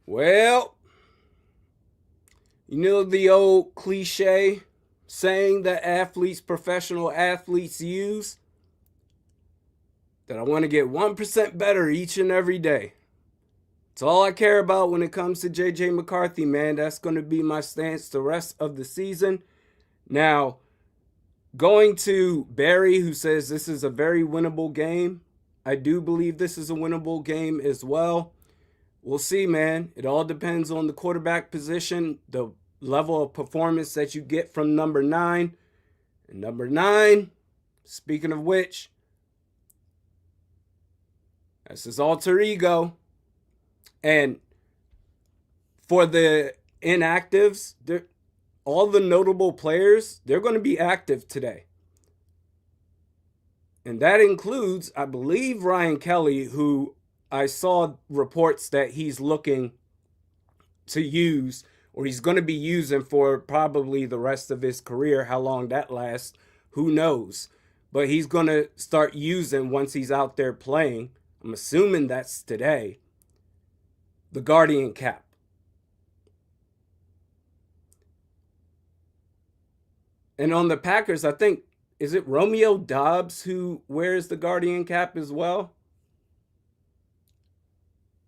Well, you know the old cliche saying that professional athletes use? That I want to get 1% better each and every day. It's all I care about when it comes to JJ McCarthy, man. That's going to be my stance the rest of the season. Now, going to Barry, who says this is a very winnable game, I do believe this is a winnable game as well. We'll see, man. It all depends on the quarterback position, the level of performance that you get from number 9. And number 9, speaking of which, that's his alter ego. And for the inactives, all the notable players, they're going to be active today. And that includes, I believe, Ryan Kelly, who I saw reports that he's looking to use, or he's going to be using for probably the rest of his career. How long that lasts, who knows? But he's going to start using once he's out there playing. I'm assuming that's today. The Guardian cap. And on the Packers, I think, is it Romeo Doubs who wears the Guardian cap as well?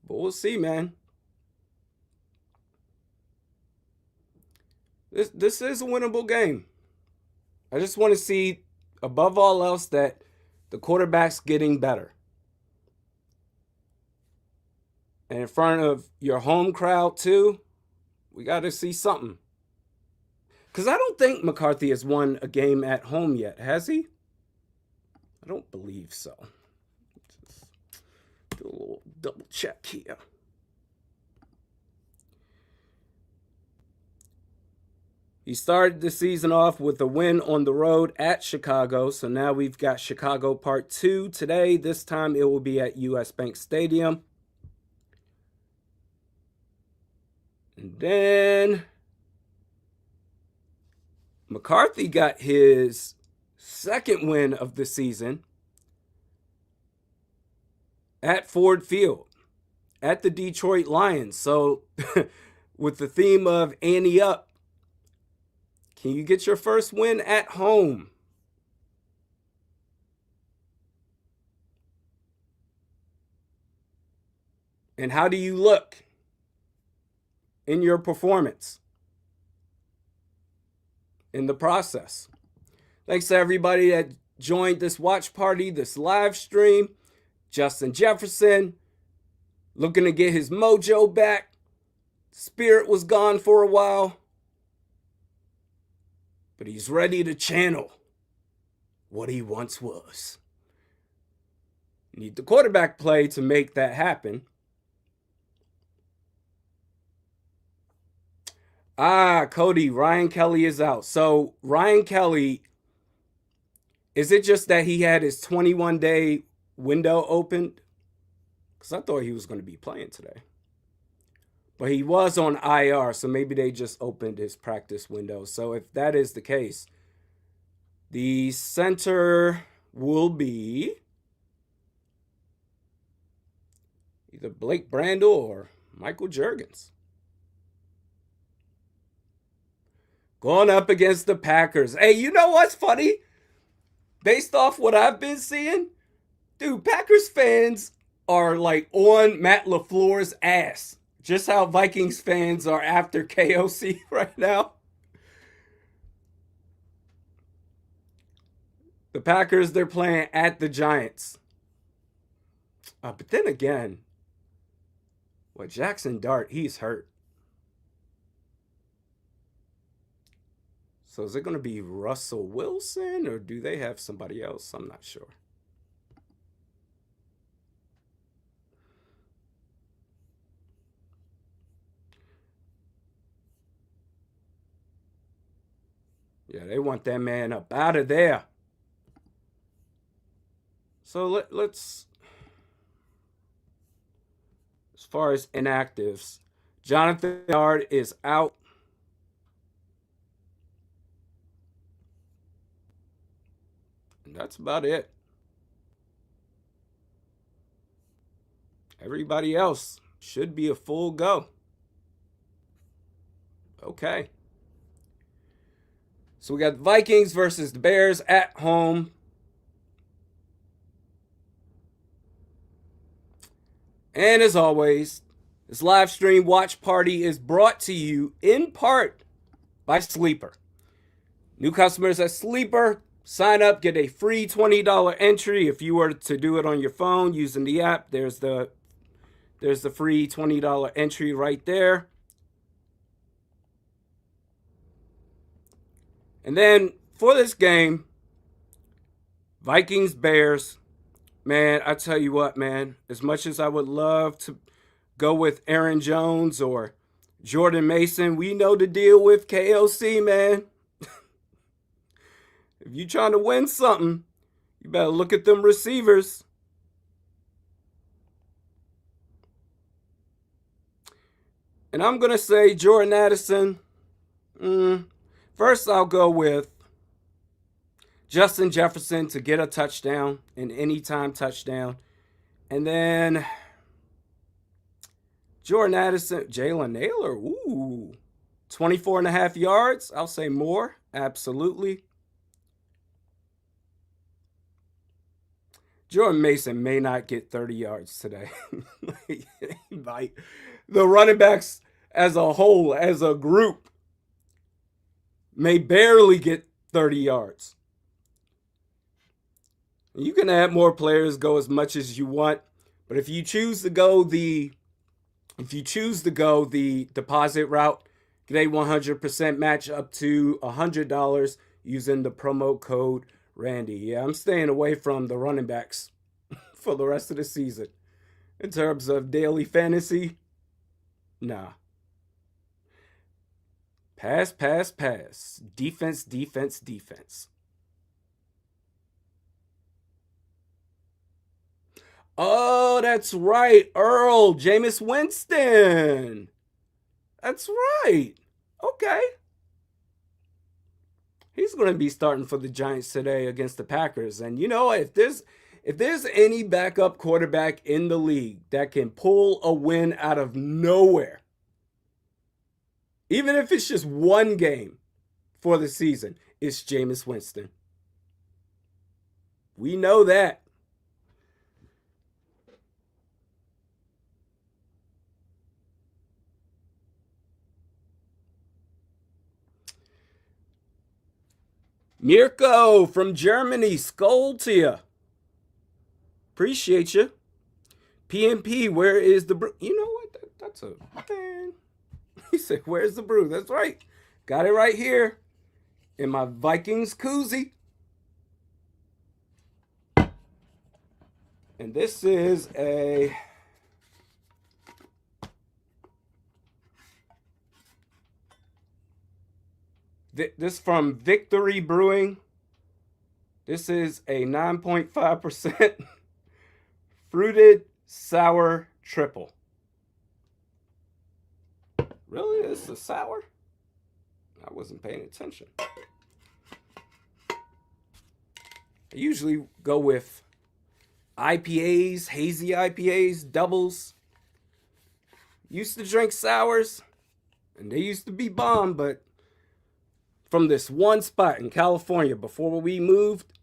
But we'll see, man. This is a winnable game. I just want to see, above all else, that the quarterback's getting better. And in front of your home crowd, too, we got to see something. Because I don't think McCarthy has won a game at home yet, has he? I don't believe so. Just do a little double check here. He started the season off with a win on the road at Chicago. So now we've got Chicago Part 2 today. This time it will be at US Bank Stadium. And then McCarthy got his second win of the season at Ford Field, at the Detroit Lions. So with the theme of Ante Up, can you get your first win at home? And how do you look in your performance in the process? Thanks to everybody that joined this watch party, this live stream. Justin Jefferson looking to get his mojo back. Spirit was gone for a while, but he's ready to channel what he once was. You need the quarterback play to make that happen. Cody, Ryan Kelly is out. So Ryan Kelly, is it just that he had his 21-day window opened? Because I thought he was going to be playing today. But he was on IR, so maybe they just opened his practice window. So if that is the case, the center will be either Blake Brandel or Michael Juergens. Going up against the Packers. Hey, you know what's funny? Based off what I've been seeing, dude, Packers fans are like on Matt LaFleur's ass. Just how Vikings fans are after KOC right now. The Packers, they're playing at the Giants. But then again, Jackson Dart, he's hurt. So is it going to be Russell Wilson or do they have somebody else? I'm not sure. Yeah, they want that man up out of there. So let's, as far as inactives, Jonathan Yard is out. And that's about it. Everybody else should be a full go. Okay. So we got the Vikings versus the Bears at home. And as always, this live stream watch party is brought to you in part by Sleeper. New customers at Sleeper, sign up, get a free $20 entry. If you were to do it on your phone using the app, there's the free $20 entry right there. And then for this game, Vikings Bears, man, I tell you what, man, as much as I would love to go with Aaron Jones or Jordan Mason, we know the deal with KOC, man. If you're trying to win something, you better look at them receivers. And I'm going to say Jordan Addison. First, I'll go with Justin Jefferson to get a touchdown, an anytime touchdown. And then Jordan Addison, Jalen Naylor, 24 and a half yards. I'll say more, absolutely. Jordan Mason may not get 30 yards today. The running backs as a whole, as a group, may barely get 30 yards. You can add more players, go as much as you want, but if you choose to go the deposit route, get a 100% match up to $100 using the promo code Randy. Yeah, I'm staying away from the running backs for the rest of the season. In terms of daily fantasy, nah. Pass, pass, pass. Defense, defense, defense. Oh, that's right. Earl, Jameis Winston. That's right. Okay. He's going to be starting for the Giants today against the Packers. And you know, if there's any backup quarterback in the league that can pull a win out of nowhere, even if it's just one game for the season, it's Jameis Winston. We know that. Mirko from Germany, Skull to you. Appreciate you. PMP, where is the brew? You know what? That's a man. He said, where's the brew? That's right. Got it right here in my Vikings koozie. And this is this from Victory Brewing. This is a 9.5% fruited sour triple. Really? This is sour? I wasn't paying attention. I usually go with IPAs, hazy IPAs, doubles. Used to drink sours, and they used to be bomb, but from this one spot in California before we moved,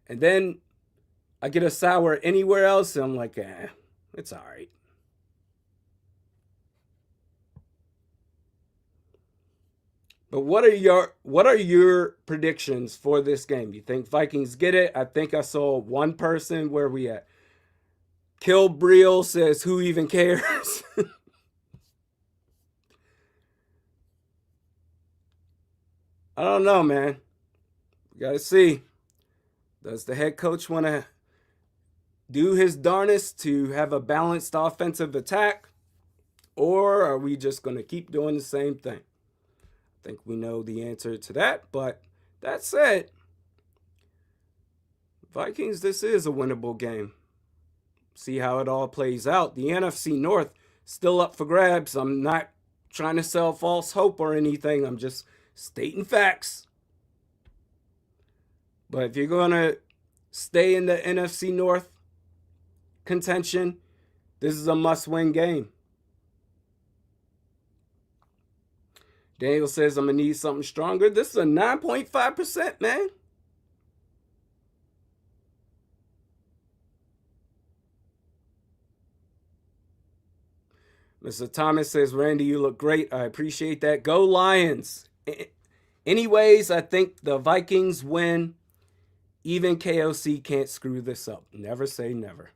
and then I get a sour anywhere else, and I'm like, it's all right. But what are your predictions for this game? You think Vikings get it? I think I saw one person. Where we at? Kill Briel says, who even cares? I don't know, man. We got to see. Does the head coach want to do his darnest to have a balanced offensive attack? Or are we just going to keep doing the same thing? I think we know the answer to that. But that said, Vikings, this is a winnable game. See how it all plays out. The NFC North still up for grabs. I'm not trying to sell false hope or anything. I'm just stating facts. But if you're going to stay in the NFC North contention, this is a must-win game. Daniel says I'm going to need something stronger. This is a 9.5%, man. Mr. Thomas says, Randy, you look great. I appreciate that. Go Lions. Anyways, I think the Vikings win. Even KOC can't screw this up. Never say never.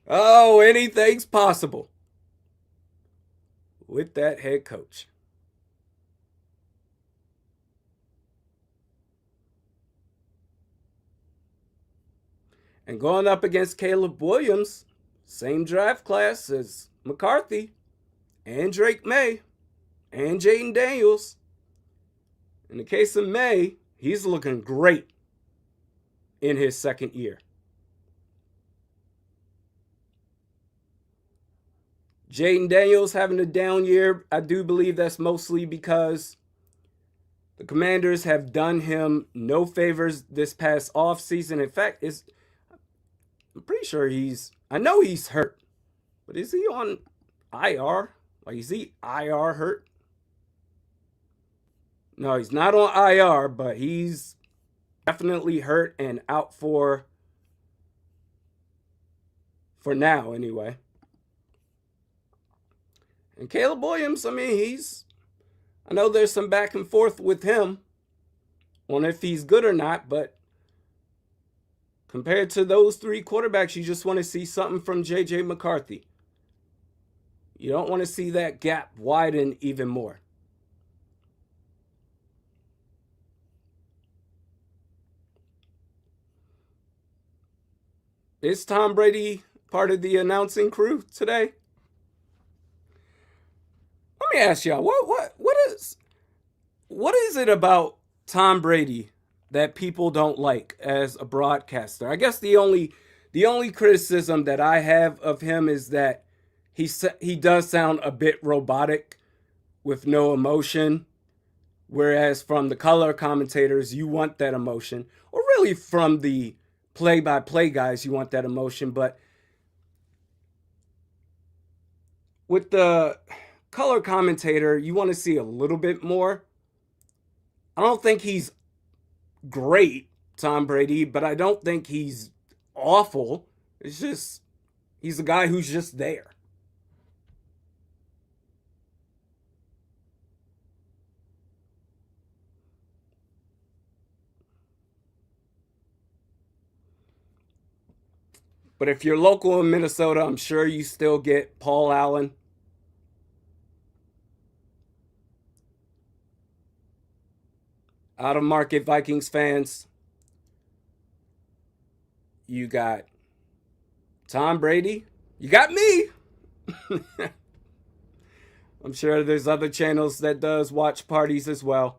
Oh, anything's possible with that head coach. And going up against Caleb Williams, same draft class as McCarthy and Drake May and Jaden Daniels. In the case of May, he's looking great in his second year. Jaden Daniels having a down year, I do believe that's mostly because the Commanders have done him no favors this past offseason. In fact, I'm pretty sure I know he's hurt, but is he on IR? Like, is he IR hurt? No, he's not on IR, but he's definitely hurt and out for now anyway. And Caleb Williams, I mean, I know there's some back and forth with him on if he's good or not, but compared to those three quarterbacks, you just want to see something from J.J. McCarthy. You don't want to see that gap widen even more. Is Tom Brady part of the announcing crew today? Let me ask y'all, what is it about Tom Brady that people don't like as a broadcaster? I guess the only criticism that I have of him is that he does sound a bit robotic with no emotion, whereas from the color commentators you want that emotion, or really from the play-by-play guys you want that emotion, but with the color commentator you want to see a little bit more. I don't think he's great, Tom Brady, but I don't think he's awful. It's just he's a guy who's just there. But if you're local in Minnesota, I'm sure you still get Paul Allen. Out of market Vikings fans, you got Tom Brady. You got me. I'm sure there's other channels that does watch parties as well.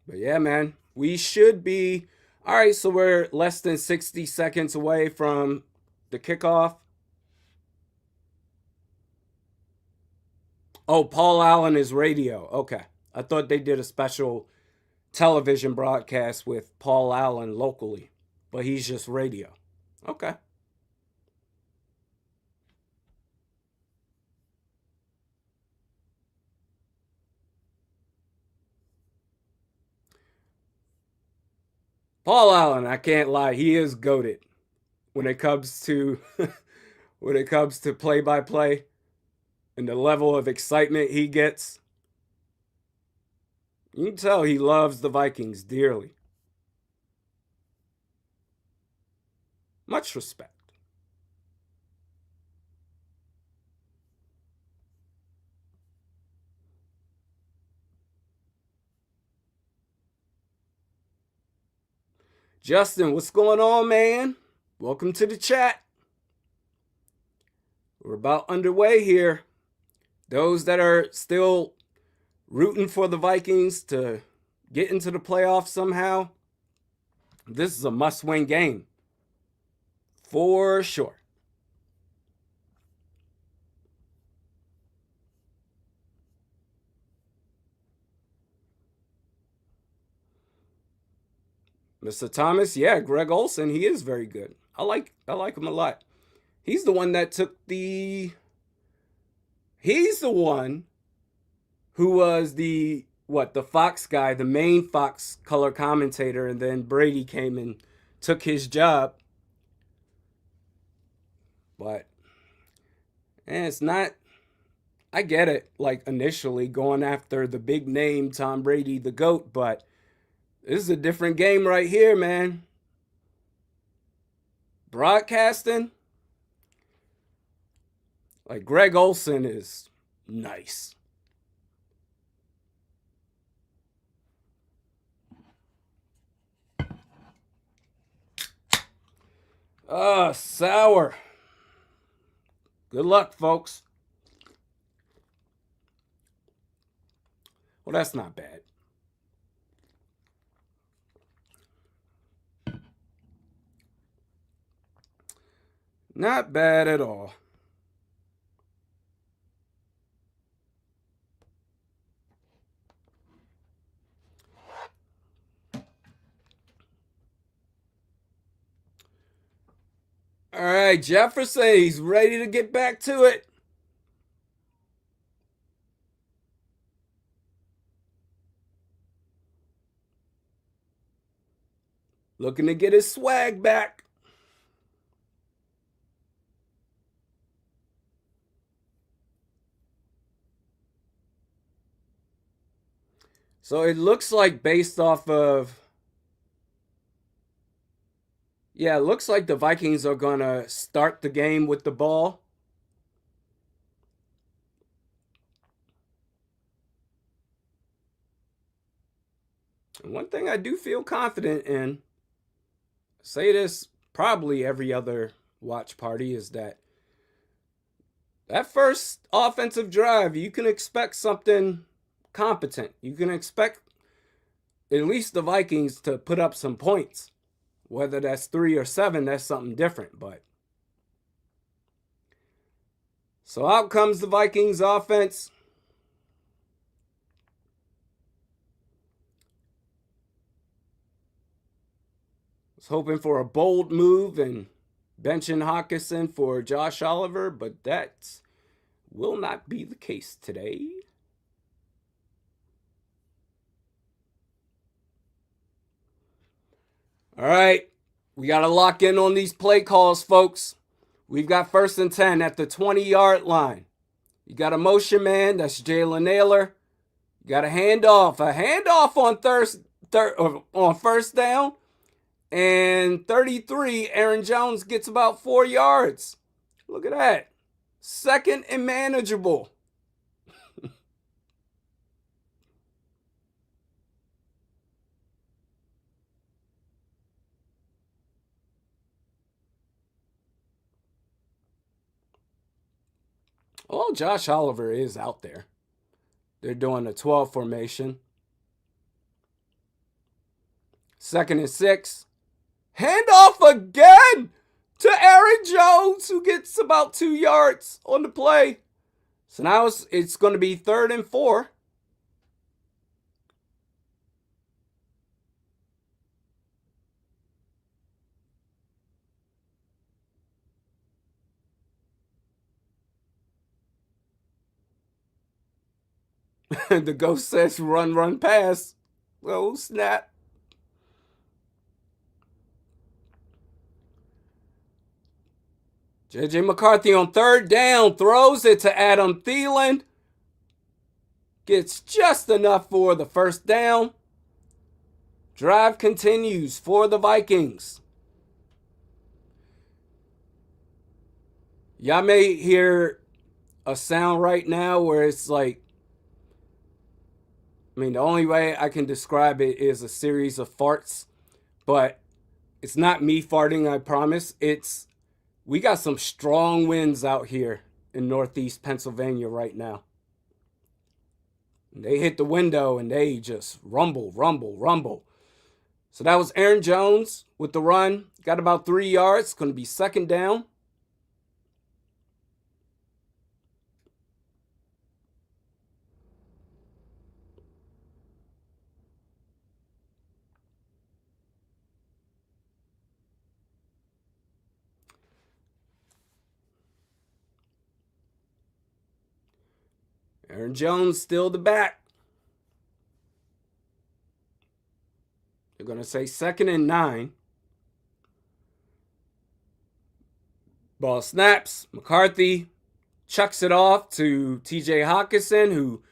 But yeah, man, we should be. All right, so we're less than 60 seconds away from the kickoff. Oh, Paul Allen is radio. Okay. I thought they did a special television broadcast with Paul Allen locally, but he's just radio. Okay. Paul Allen, I can't lie, he is goated when it comes to play by play and the level of excitement he gets. You can tell he loves the Vikings dearly. Much respect. Justin, what's going on, man? Welcome to the chat. We're about underway here. Those that are still rooting for the Vikings to get into the playoffs somehow, this is a must-win game. For sure. Mr. Thomas, yeah, Greg Olsen, he is very good. I like him a lot. He's the one that took the he's the one who was the Fox guy, the main Fox color commentator, and then Brady came and took his job. But it's not. I get it, like initially going after the big name Tom Brady, the GOAT, but this is a different game right here, man. Broadcasting, like Greg Olsen is nice. Sour. Good luck, folks. Well, that's not bad. Not bad at all. All right, Jefferson, he's ready to get back to it. Looking to get his swag back. So it looks like based off of. Yeah, it looks like the Vikings are going to start the game with the ball. And one thing I do feel confident in, say this probably every other watch party, is that first offensive drive, you can expect something competent. You can expect at least the Vikings to put up some points. Whether that's 3 or 7, that's something different. But so out comes the Vikings offense. Was hoping for a bold move and benching Hawkinson for Josh Oliver, but that will not be the case today. All right, we got to lock in on these play calls, folks. We've got 1st and 10 at the 20-yard line. You got a motion man, that's Jalen Naylor. You got a handoff on first down. And 33, Aaron Jones gets about 4 yards. Look at that. 2nd and manageable. Well, Josh Oliver is out there. They're doing a 12 formation. 2nd and 6. Handoff again to Aaron Jones, who gets about 2 yards on the play. So now it's going to be 3rd and 4. The ghost says run, run, pass. Oh, snap. J.J. McCarthy on 3rd down, throws it to Adam Thielen. Gets just enough for the 1st down. Drive continues for the Vikings. Y'all may hear a sound right now where it's like, the only way I can describe it is a series of farts, but it's not me farting, I promise. We got some strong winds out here in Northeast Pennsylvania right now. They hit the window and they just rumble, rumble, rumble. So that was Aaron Jones with the run. Got about 3 yards. Going to be 2nd down. Aaron Jones still the back. They're going to say 2nd and 9. Ball snaps. McCarthy chucks it off to TJ Hawkinson, who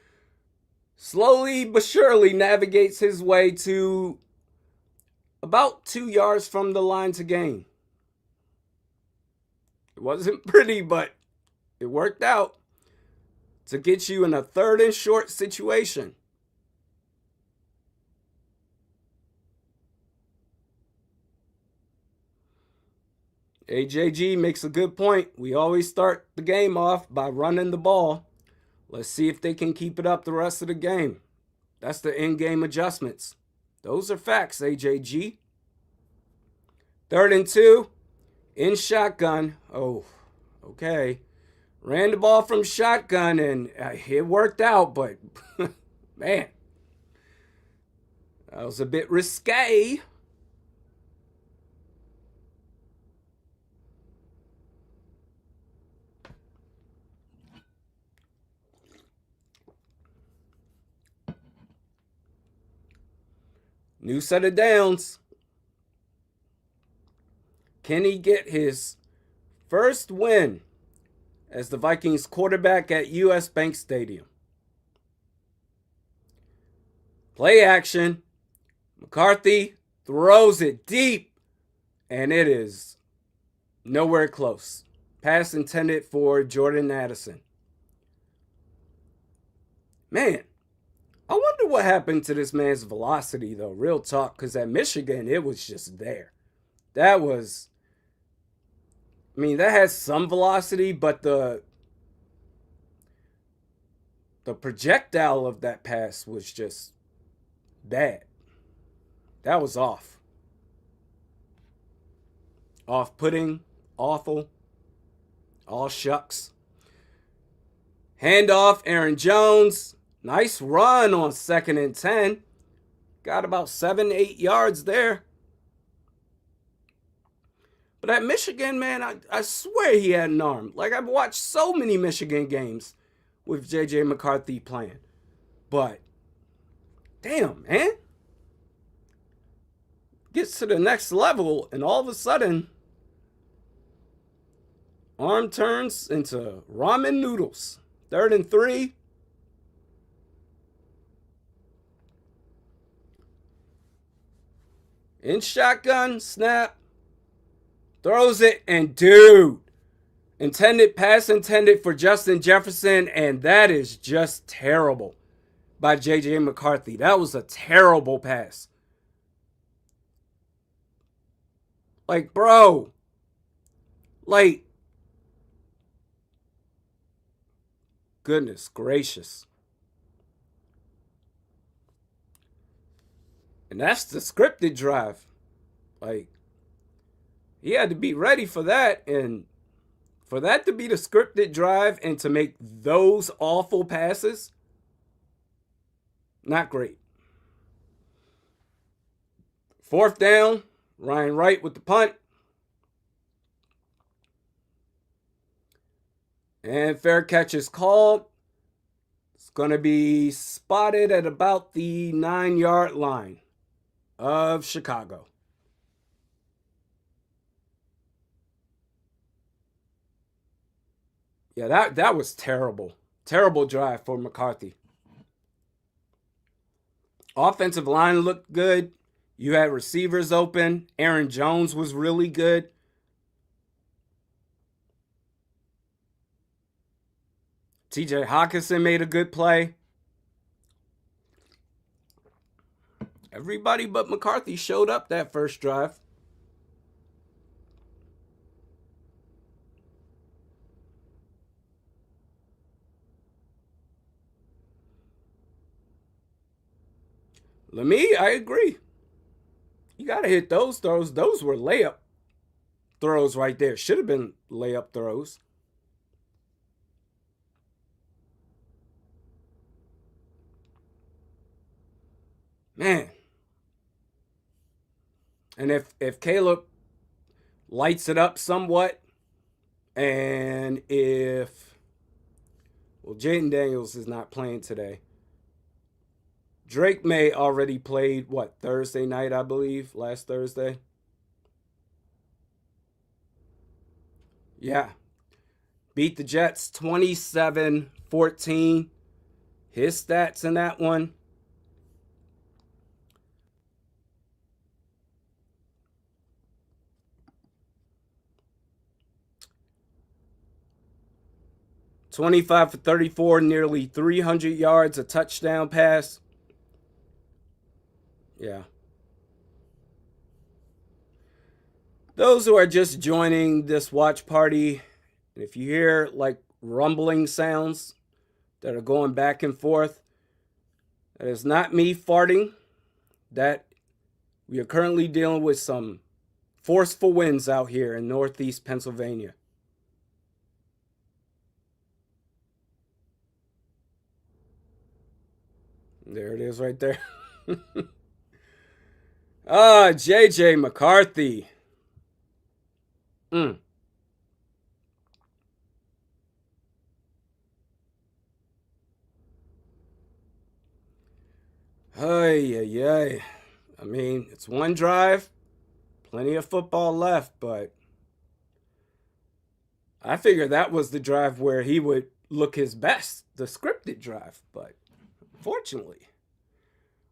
slowly but surely navigates his way to about 2 yards from the line to gain. It wasn't pretty, but it worked out to get you in a 3rd and short situation. AJG makes a good point. We always start the game off by running the ball. Let's see if they can keep it up the rest of the game. That's the in-game adjustments. Those are facts, AJG. 3rd and 2. In shotgun. Oh, okay. Ran the ball from shotgun, and it worked out, but, man, that was a bit risque. New set of downs. Can he get his first win as the Vikings quarterback at US Bank Stadium? Play action. McCarthy throws it deep, and it is nowhere close. Pass intended for Jordan Addison. Man, I wonder what happened to this man's velocity, though. Real talk, because at Michigan, it was just there. That has some velocity, but the projectile of that pass was just bad. That was off. Off-putting, awful, all shucks. Handoff, Aaron Jones. Nice run on 2nd and 10. Got about 7-8 yards there. But at Michigan, man, I swear he had an arm. Like, I've watched so many Michigan games with J.J. McCarthy playing. But, damn, man. Gets to the next level, and all of a sudden, arm turns into ramen noodles. 3rd and 3. In shotgun, snap. Throws it, and dude, pass intended for Justin Jefferson, and that is just terrible by J.J. McCarthy. That was a terrible pass. Like, bro, like, goodness gracious. And that's the scripted drive. Like, he had to be ready for that, and for that to be the scripted drive and to make those awful passes, not great. 4th down, Ryan Wright with the punt. And fair catch is called. It's going to be spotted at about the 9-yard line of Chicago. Yeah, that was terrible. Terrible drive for McCarthy. Offensive line looked good. You had receivers open. Aaron Jones was really good. TJ Hawkinson made a good play. Everybody but McCarthy showed up that first drive. Lemme, I agree. You got to hit those throws. Those were layup throws right there. Should have been layup throws. Man. And if Caleb lights it up somewhat, and if Well, Jaden Daniels is not playing today. Drake May already played, Thursday night, I believe, last Thursday. Yeah. Beat the Jets 27-14. His stats in that one. $25 for 34, nearly 300 yards, a touchdown pass. Yeah. Those who are just joining this watch party, if you hear like rumbling sounds that are going back and forth, that is not me farting. That we are currently dealing with some forceful winds out here in northeast Pennsylvania. There it is right there. JJ McCarthy. Ay, ay, ay. I mean, it's one drive, plenty of football left, but I figured that was the drive where he would look his best, the scripted drive, but unfortunately,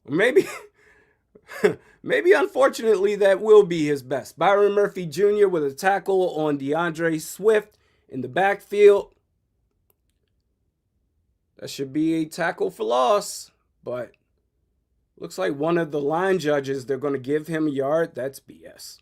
maybe maybe unfortunately that will be his best. Byron Murphy Jr. with a tackle on DeAndre Swift in the backfield. That should be a tackle for loss, but looks like one of the line judges, they're going to give him a yard. That's BS.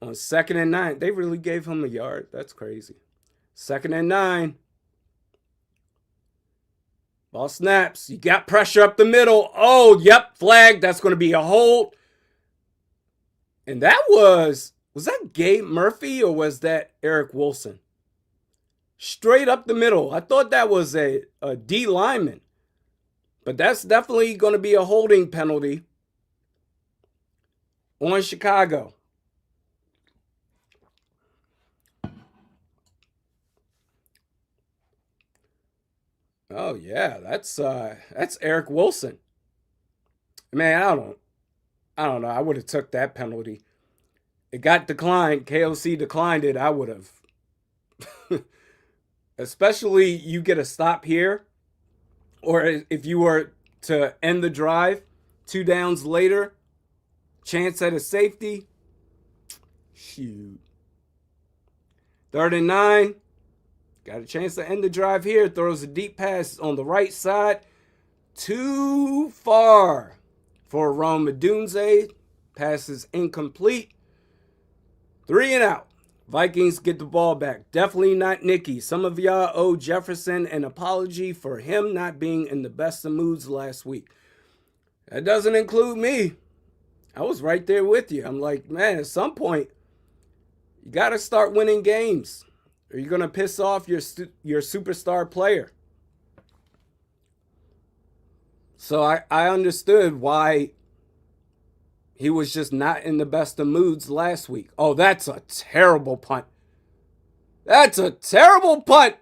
On 2nd and 9, they really gave him a yard. That's crazy. 2nd and 9. Ball snaps. You got pressure up the middle. Oh, yep, flag. That's going to be a hold. And that was that Gabe Murphy or was that Eric Wilson? Straight up the middle. I thought that was a D lineman. But that's definitely going to be a holding penalty on Chicago. Oh yeah, that's Eric Wilson. Man, I don't know. I would have took that penalty. It got declined. KOC declined it. I would have. Especially you get a stop here, or if you were to end the drive, 2 downs later, chance at a safety. Shoot. 3rd and 9. Got a chance to end the drive here. Throws a deep pass on the right side. Too far for Rome Medunze. Passes incomplete. 3 and out. Vikings get the ball back. Definitely not Nicky. Some of y'all owe Jefferson an apology for him not being in the best of moods last week. That doesn't include me. I was right there with you. I'm like, man, at some point, you got to start winning games. Or you're going to piss off your superstar player. So I understood why he was just not in the best of moods last week. Oh, that's a terrible punt. That's a terrible punt.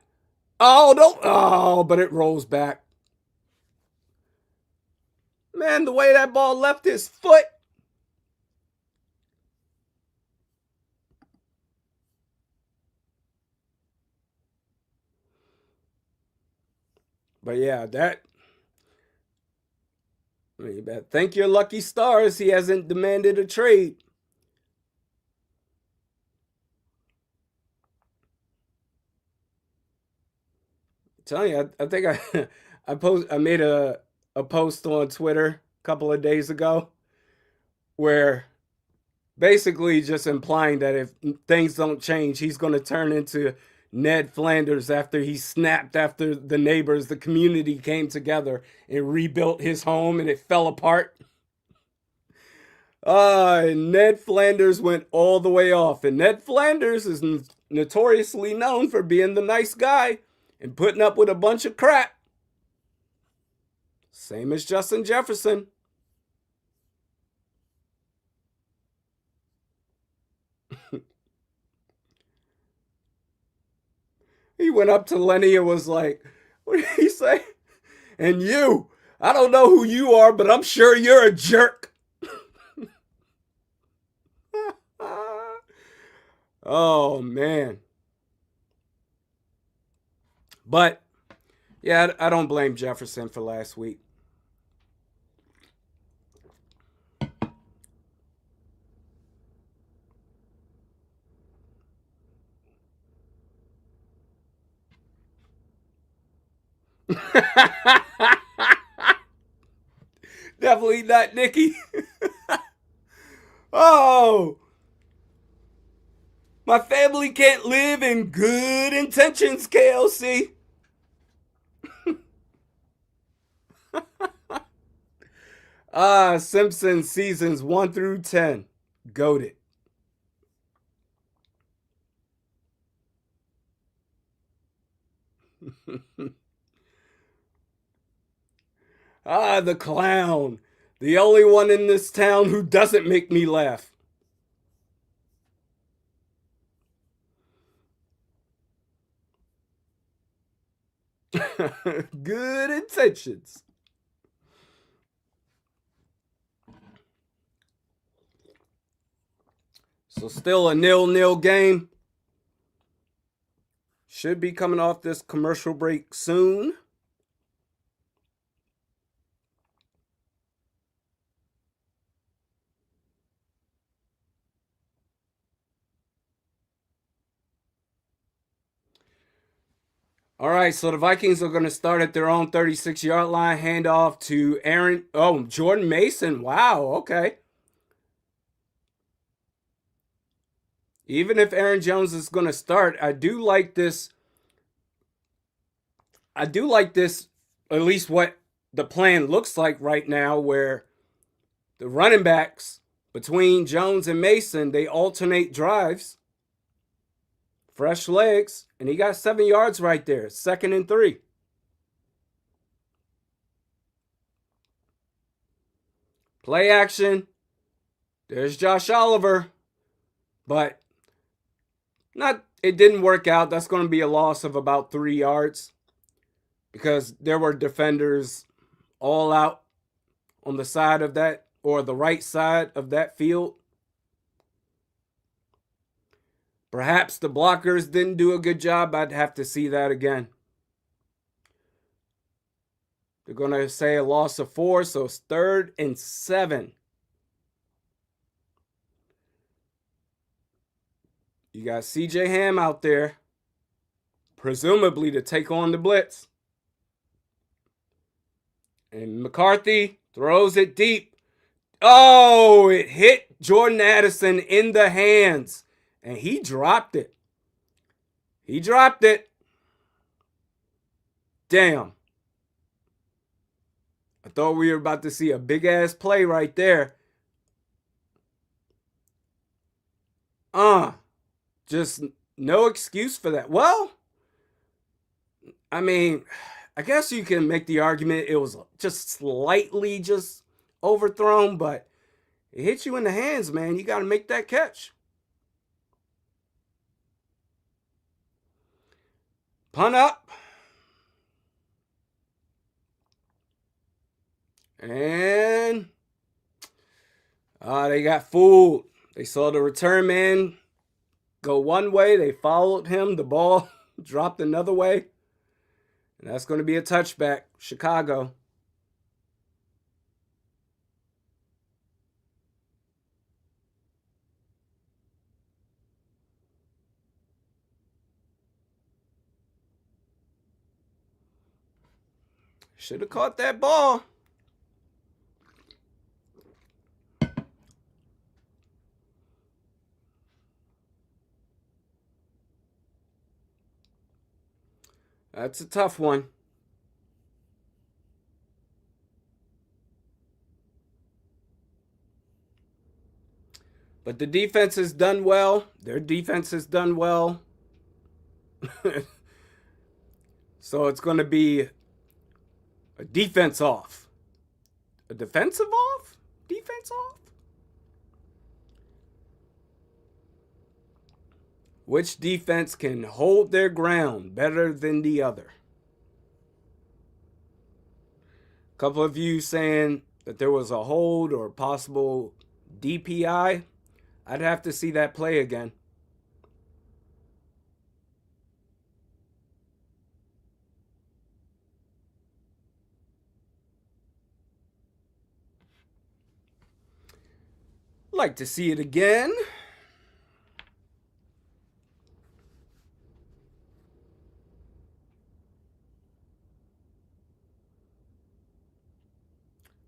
Oh, don't. Oh, but it rolls back. Man, the way that ball left his foot. But yeah, I mean, you better thank your lucky stars he hasn't demanded a trade. I'm telling you, I think I made a post on Twitter a couple of days ago where basically just implying that if things don't change, he's going to turn into Ned Flanders after he snapped after the neighbors, the community came together and rebuilt his home and it fell apart. Ned Flanders went all the way off. And Ned Flanders is notoriously known for being the nice guy and putting up with a bunch of crap. Same as Justin Jefferson. He went up to Lenny and was like, what did he say? And you, I don't know who you are, but I'm sure you're a jerk. Oh, man. But, yeah, I don't blame Jefferson for last week. Definitely not Nikki. Oh, my family can't live in good intentions, KLC. Simpsons seasons 1 through 10. Goated. The clown. The only one in this town who doesn't make me laugh. Good intentions. So still a 0-0 game. Should be coming off this commercial break soon. All right, so the Vikings are going to start at their own 36-yard line, handoff to Jordan Mason. Wow, okay. Even if Aaron Jones is going to start, I do like this, at least what the plan looks like right now, where the running backs between Jones and Mason, they alternate drives. Fresh legs, and he got 7 yards right there. 2nd and 3. Play action. There's Josh Oliver, but it didn't work out. That's going to be a loss of about 3 yards because there were defenders all out on the side of that, or the right side of that field. Perhaps the blockers didn't do a good job. I'd have to see that again. They're going to say a loss of 4, so it's 3rd and 7. You got CJ Ham out there, presumably to take on the blitz. And McCarthy throws it deep. Oh, it hit Jordan Addison in the hands. And he dropped it. Damn. I thought we were about to see a big-ass play right there. Just no excuse for that. Well, I mean, I guess you can make the argument it was just slightly just overthrown, but it hit you in the hands, man. You got to make that catch. Punt up. And they got fooled. They saw the return man go one way. They followed him. The ball dropped another way. And that's going to be a touchback. Chicago. Should have caught that ball. That's a tough one. But the defense has done well. Their defense has done well. So it's going to be a defense off. A defensive off? Defense off? Which defense can hold their ground better than the other? A couple of you saying that there was a hold or possible DPI. I'd have to see that play again. Like to see it again.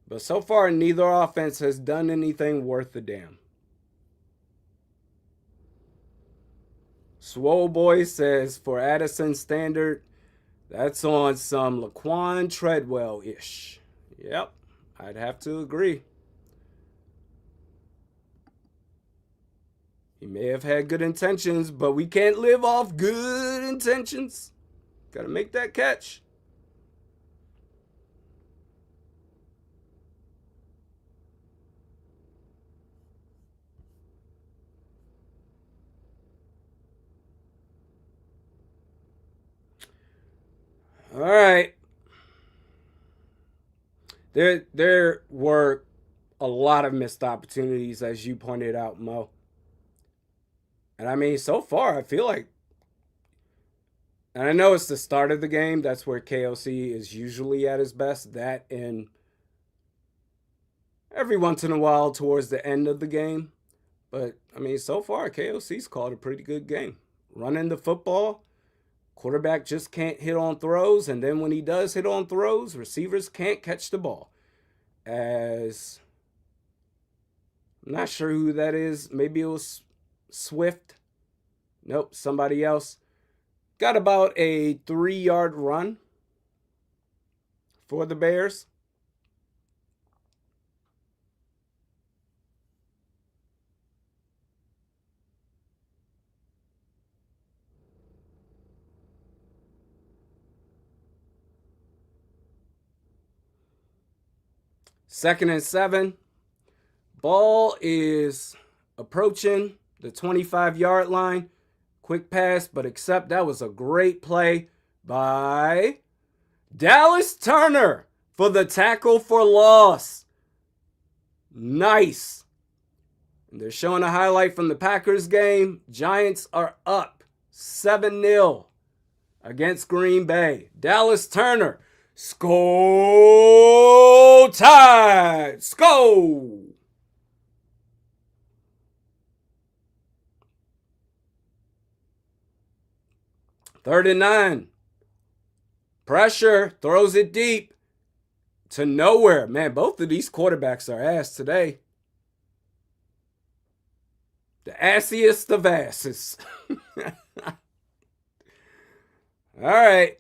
But so far, neither offense has done anything worth a damn. Swole Boy says, for Addison standard, that's on some Laquan Treadwell-ish. Yep, I'd have to agree. He may have had good intentions, but we can't live off good intentions. Got to make that catch. All right. There were a lot of missed opportunities, as you pointed out, Mo. And I mean, so far, I feel like, and I know it's the start of the game. That's where KOC is usually at his best. That and every once in a while towards the end of the game. But, I mean, so far, KOC's called a pretty good game. Running the football, quarterback just can't hit on throws. And then when he does hit on throws, receivers can't catch the ball. As I'm not sure who that is. Maybe it was Swift. Nope, somebody else. Got about a 3-yard run for the Bears. Second and 7. Ball is approaching the 25-yard line. Quick pass, but except that was a great play by Dallas Turner for the tackle for loss. Nice. And they're showing a highlight from the Packers game. Giants are up 7-0 against Green Bay. Dallas Turner. Skol Tide! Skol! Third and 9. Pressure. Throws it deep. To nowhere. Man, both of these quarterbacks are ass today. The assiest of asses. All right.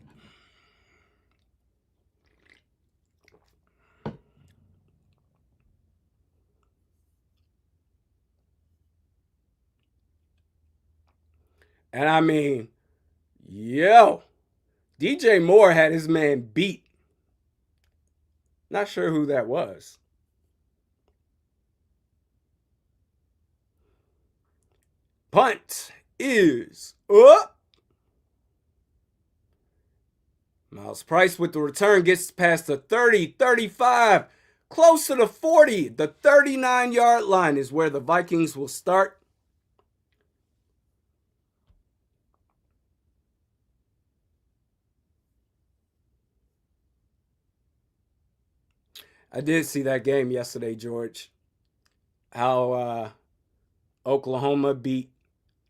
And I mean, yo, DJ Moore had his man beat. Not sure who that was. Punt is up. Miles Price with the return gets past the 30, 35, close to the 40. The 39-yard line is where the Vikings will start. I did see that game yesterday, George. How Oklahoma beat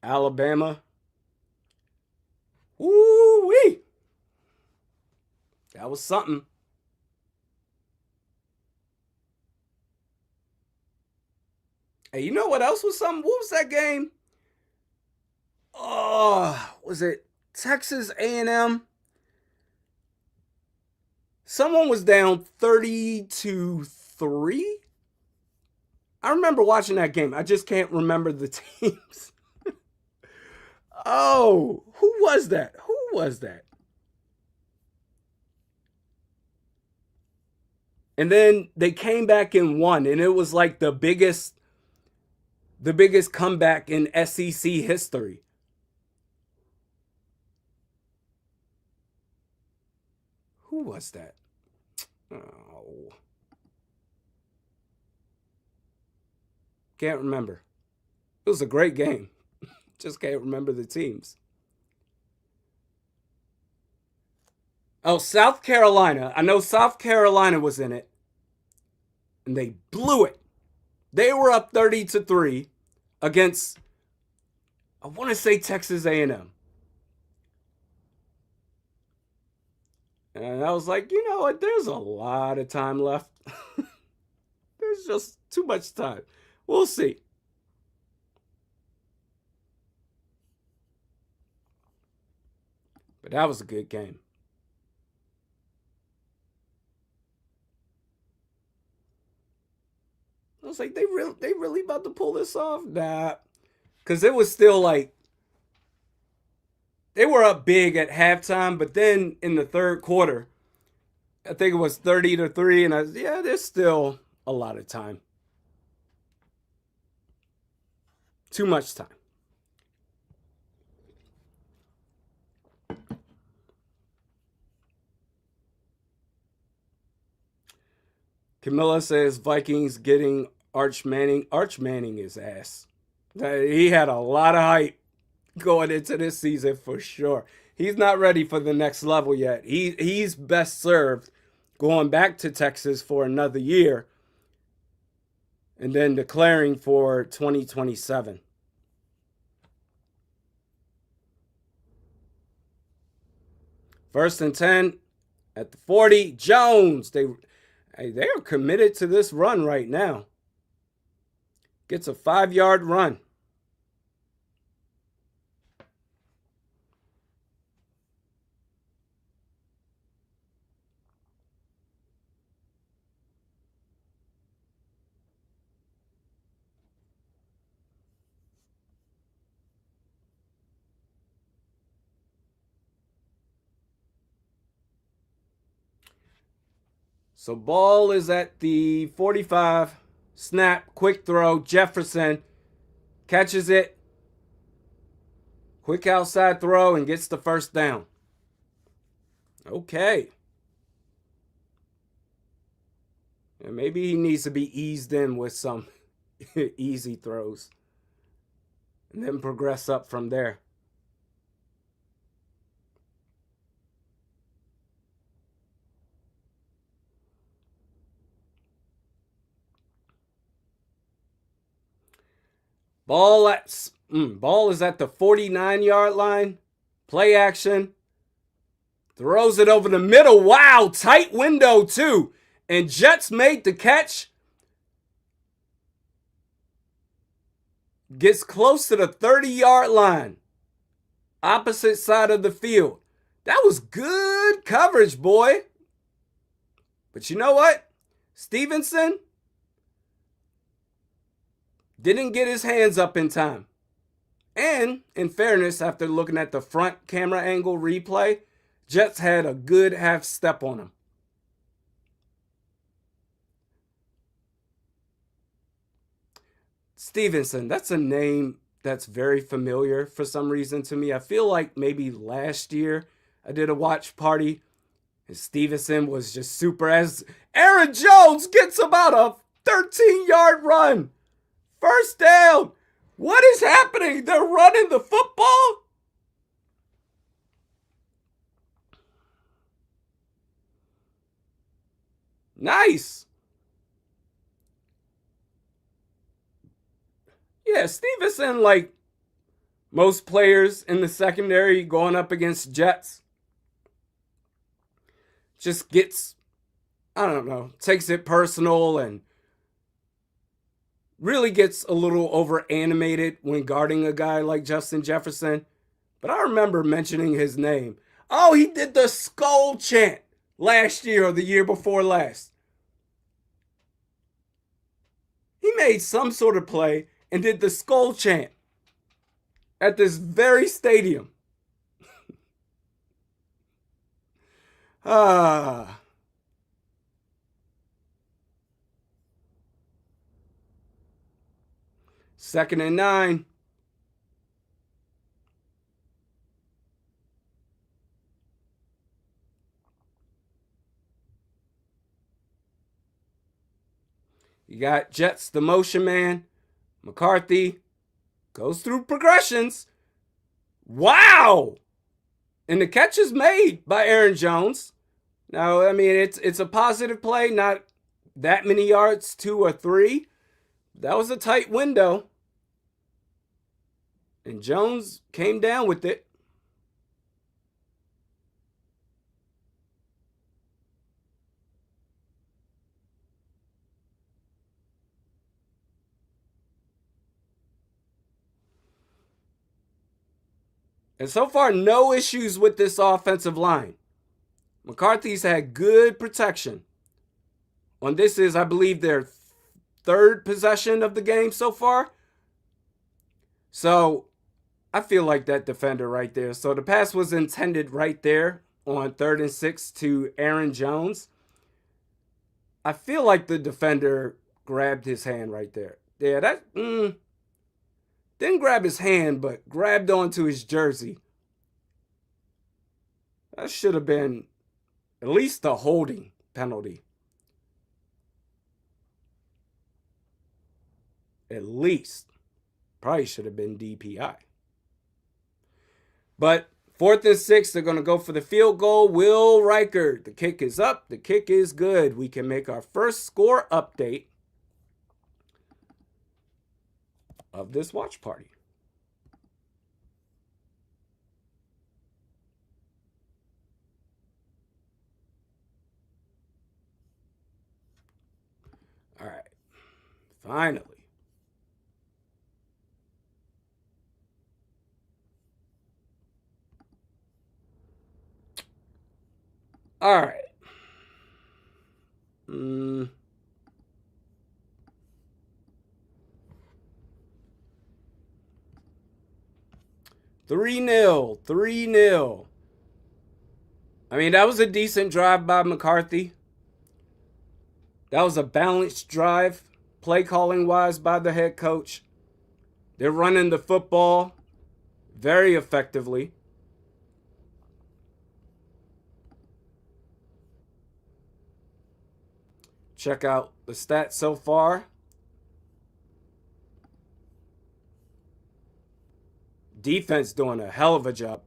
Alabama. Woo-wee! That was something. Hey, you know what else was something? What was that game? Oh, was it Texas A&M? Someone was down 30-3. I remember watching that game. I just can't remember the teams. Oh, who was that? Who was that? And then they came back and won, and it was like the biggest comeback in SEC history. Who was that? Oh. Can't remember. It was a great game. Just can't remember the teams. Oh, South Carolina. I know South Carolina was in it. And they blew it. They were up 30-3 against, I want to say, Texas A&M. And I was like, you know what? There's a lot of time left. There's just too much time. We'll see. But that was a good game. I was like, they really about to pull this off? Nah. Because it was still like, they were up big at halftime, but then in the third quarter, I think it was 30-3, and there's still a lot of time. Too much time. Camilla says Vikings getting Arch Manning. Arch Manning is ass. He had a lot of hype going into this season for sure. He's not ready for the next level yet. He's best served going back to Texas for another year and then declaring for 2027. First and 10 at the 40. Jones. They are committed to this run right now. Gets a 5-yard run. So ball is at the 45. Snap, quick throw. Jefferson catches it. Quick outside throw and gets the first down. Okay. And maybe he needs to be eased in with some easy throws and then progress up from there. Ball is at the 49-yard line. Play action. Throws it over the middle. Wow, tight window too. And Jets made the catch. Gets close to the 30-yard line. Opposite side of the field. That was good coverage, boy. But you know what? Stevenson didn't get his hands up in time. And in fairness, after looking at the front camera angle replay, Jets had a good half step on him. Stevenson, that's a name that's very familiar for some reason to me. I feel like maybe last year I did a watch party and Stevenson was just super as Aaron Jones gets about a 13-yard run. First down. What is happening? They're running the football? Nice. Yeah, Stevenson, like most players in the secondary going up against Jets, just gets, I don't know, takes it personal and really gets a little over animated when guarding a guy like Justin Jefferson. But I remember mentioning his name. Oh, he did the skull chant last year or the year before last. He made some sort of play and did the skull chant at this very stadium. Second and 9. You got Jets, the motion man. McCarthy goes through progressions. Wow! And the catch is made by Aaron Jones. Now, I mean, it's a positive play, not that many yards, 2 or 3. That was a tight window. And Jones came down with it. And so far, no issues with this offensive line. McCarthy's had good protection. On this is, I believe, their third possession of the game so far. So I feel like that defender right there. So the pass was intended right there on 3rd and 6 to Aaron Jones. I feel like the defender grabbed his hand right there. Yeah, that didn't grab his hand, but grabbed onto his jersey. That should have been at least a holding penalty. At least. Probably should have been DPI. But 4th and 6, they're going to go for the field goal. Will Reichert. The kick is up. The kick is good. We can make our first score update of this watch party. All right. Finally. All right. 3-0. 3-0. I mean, that was a decent drive by McCarthy. That was a balanced drive, play calling wise, by the head coach. They're running the football very effectively. Check out the stats so far. Defense doing a hell of a job.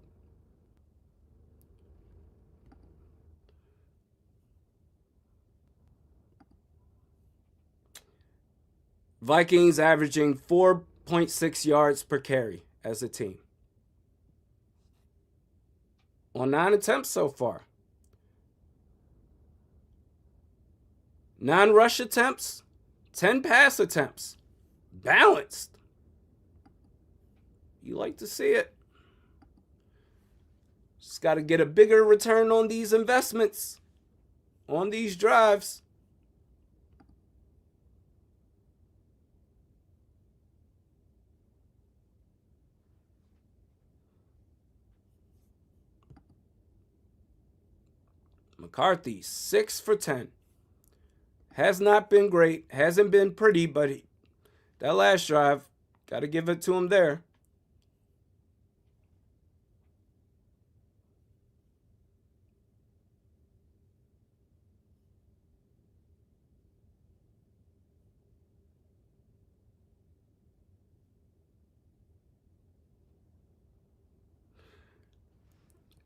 Vikings averaging 4.6 yards per carry as a team. On 9 attempts so far. 9 rush attempts, 10 pass attempts. Balanced. You like to see it. Just got to get a bigger return on these investments, on these drives. McCarthy, 6 for 10. Has not been great. Hasn't been pretty, but that last drive, got to give it to him there.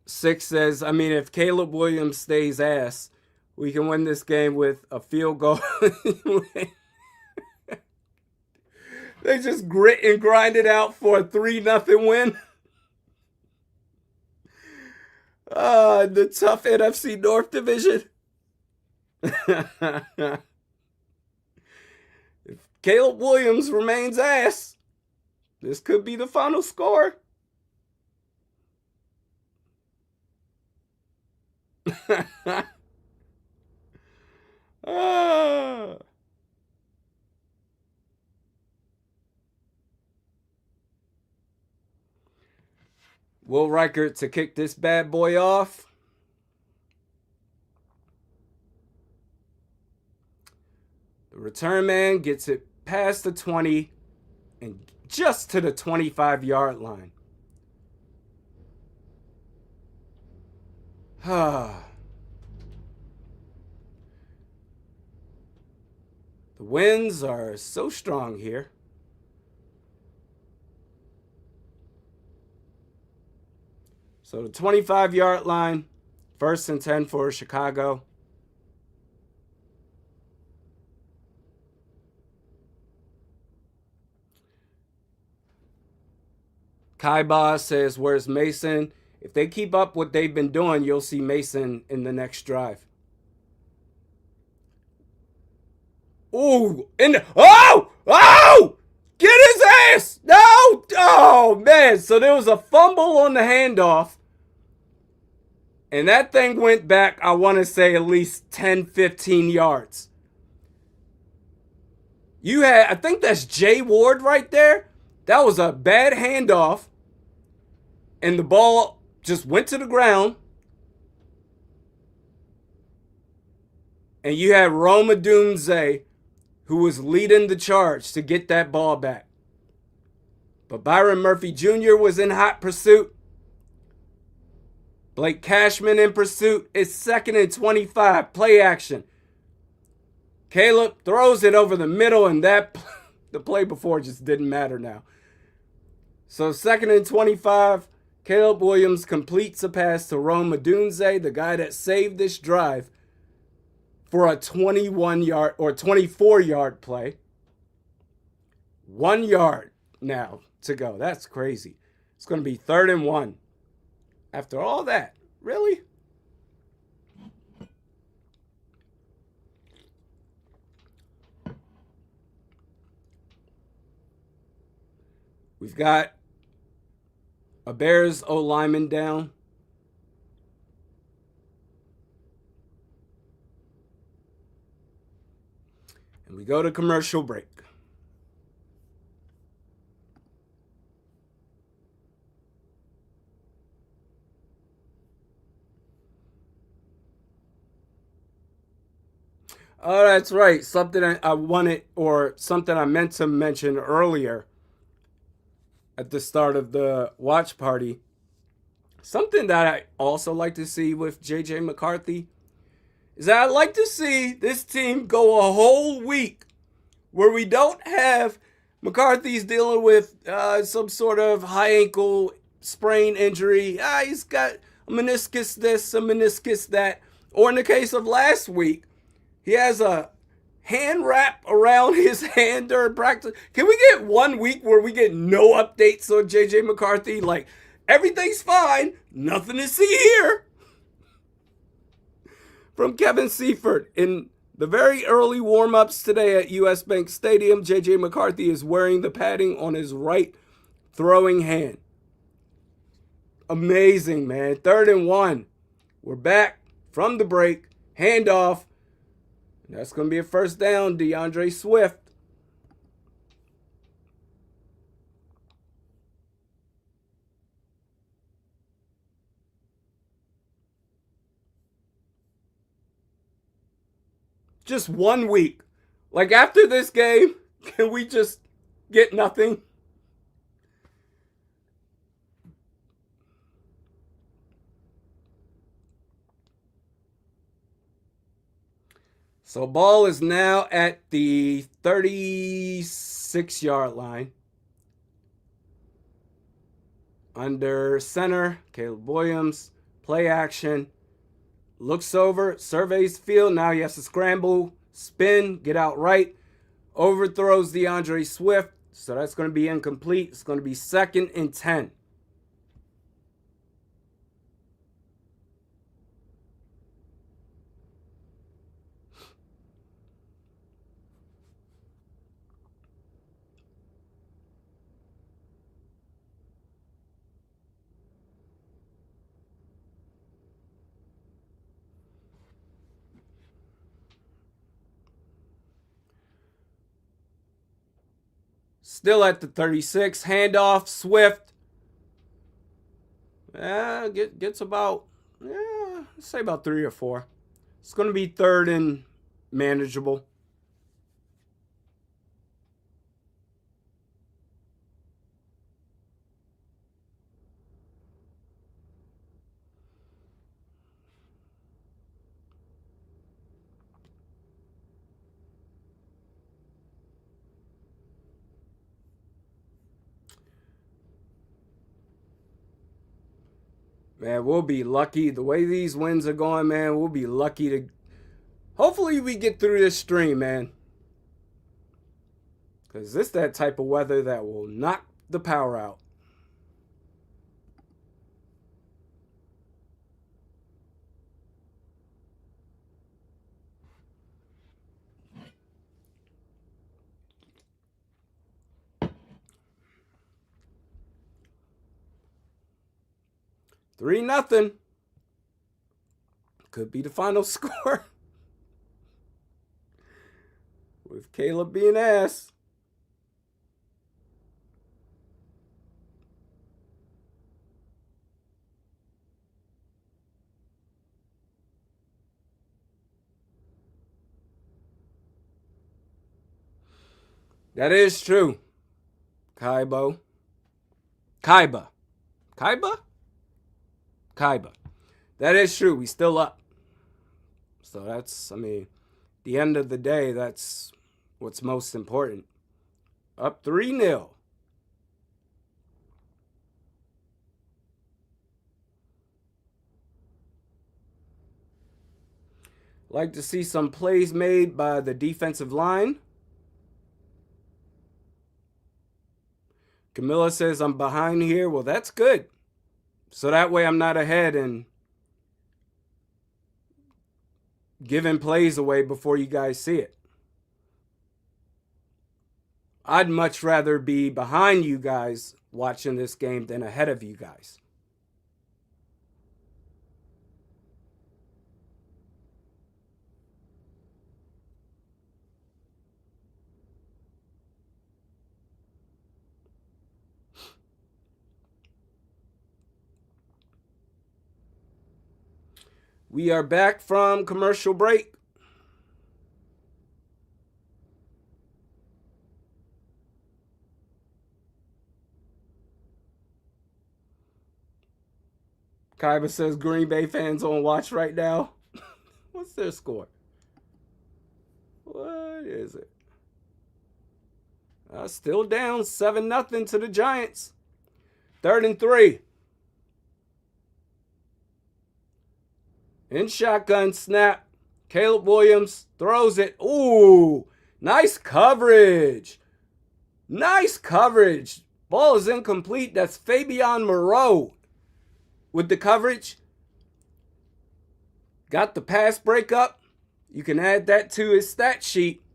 Six says, I mean, if Caleb Williams stays ass, we can win this game with a field goal. They just grit and grind it out for a 3-0 win. The tough NFC North division. If Caleb Williams remains ass, this could be the final score. Will Reichert to kick this bad boy off. The return man gets it past the 20 and just to the 25-yard line. The winds are so strong here. So the 25-yard line, 1st and 10 for Chicago. Kaiba says, where's Mason? If they keep up what they've been doing, you'll see Mason in the next drive. Ooh, oh! Get his ass! No! Oh, man. So there was a fumble on the handoff. And that thing went back, I want to say, at least 10, 15 yards. You had, I think that's Jay Ward right there. That was a bad handoff. And the ball just went to the ground. And you had Rome Odunze, who was leading the charge to get that ball back. But Byron Murphy Jr. was in hot pursuit. Blake Cashman in pursuit. It's 2nd and 25. Play action. Caleb throws it over the middle, and that the play before just didn't matter now. So 2nd and 25. Caleb Williams completes a pass to Rome Odunze, the guy that saved this drive, for a 21-yard or 24-yard play. 1 yard now to go. That's crazy. It's going to be 3rd and 1. After all that, really? We've got a Bears O-lineman down. And we go to commercial break. Oh, that's right. Something I wanted, or something I meant to mention earlier at the start of the watch party. Something that I also like to see with JJ McCarthy is that I'd like to see this team go a whole week where we don't have McCarthy's dealing with some sort of high ankle sprain injury. He's got a meniscus this, a meniscus that. Or in the case of last week, he has a hand wrap around his hand during practice. Can we get 1 week where we get no updates on JJ McCarthy? Like, everything's fine. Nothing to see here. From Kevin Seifert, in the very early warm-ups today at US Bank Stadium, JJ McCarthy is wearing the padding on his right throwing hand. Amazing, man. 3rd and 1. We're back from the break. Handoff. That's going to be a 1st down, DeAndre Swift. Just 1 week. Like, after this game, can we just get nothing? So ball is now at the 36-yard line. Under center, Caleb Williams. Play action. Looks over, surveys the field. Now he has to scramble, spin, get out right. Overthrows DeAndre Swift. So that's going to be incomplete. It's going to be 2nd and 10. Still at the 36. Handoff. Swift. Gets about, let's say about 3 or 4. It's going to be 3rd and manageable. Man, we'll be lucky. The way these winds are going, man, we'll be lucky to... Hopefully we get through this stream, man. Because this that type of weather that will knock the power out. Three nothing. Could be the final score. With Caleb being ass. That is true. Kaiba. That is true. We still up. So that's, I mean, the end of the day, that's what's most important. Up 3-0. Like to see some plays made by the defensive line. Camilla says I'm behind here. Well, that's good. So that way I'm not ahead and giving plays away before you guys see it. I'd much rather be behind you guys watching this game than ahead of you guys. We are back from commercial break. Kaiba says Green Bay fans on watch right now. What's their score? What is it? Still down 7-0 to the Giants. 3rd and 3. In shotgun snap. Caleb Williams throws it. Ooh, nice coverage. Nice coverage. Ball is incomplete. That's Fabian Moreau with the coverage. Got the pass breakup. You can add that to his stat sheet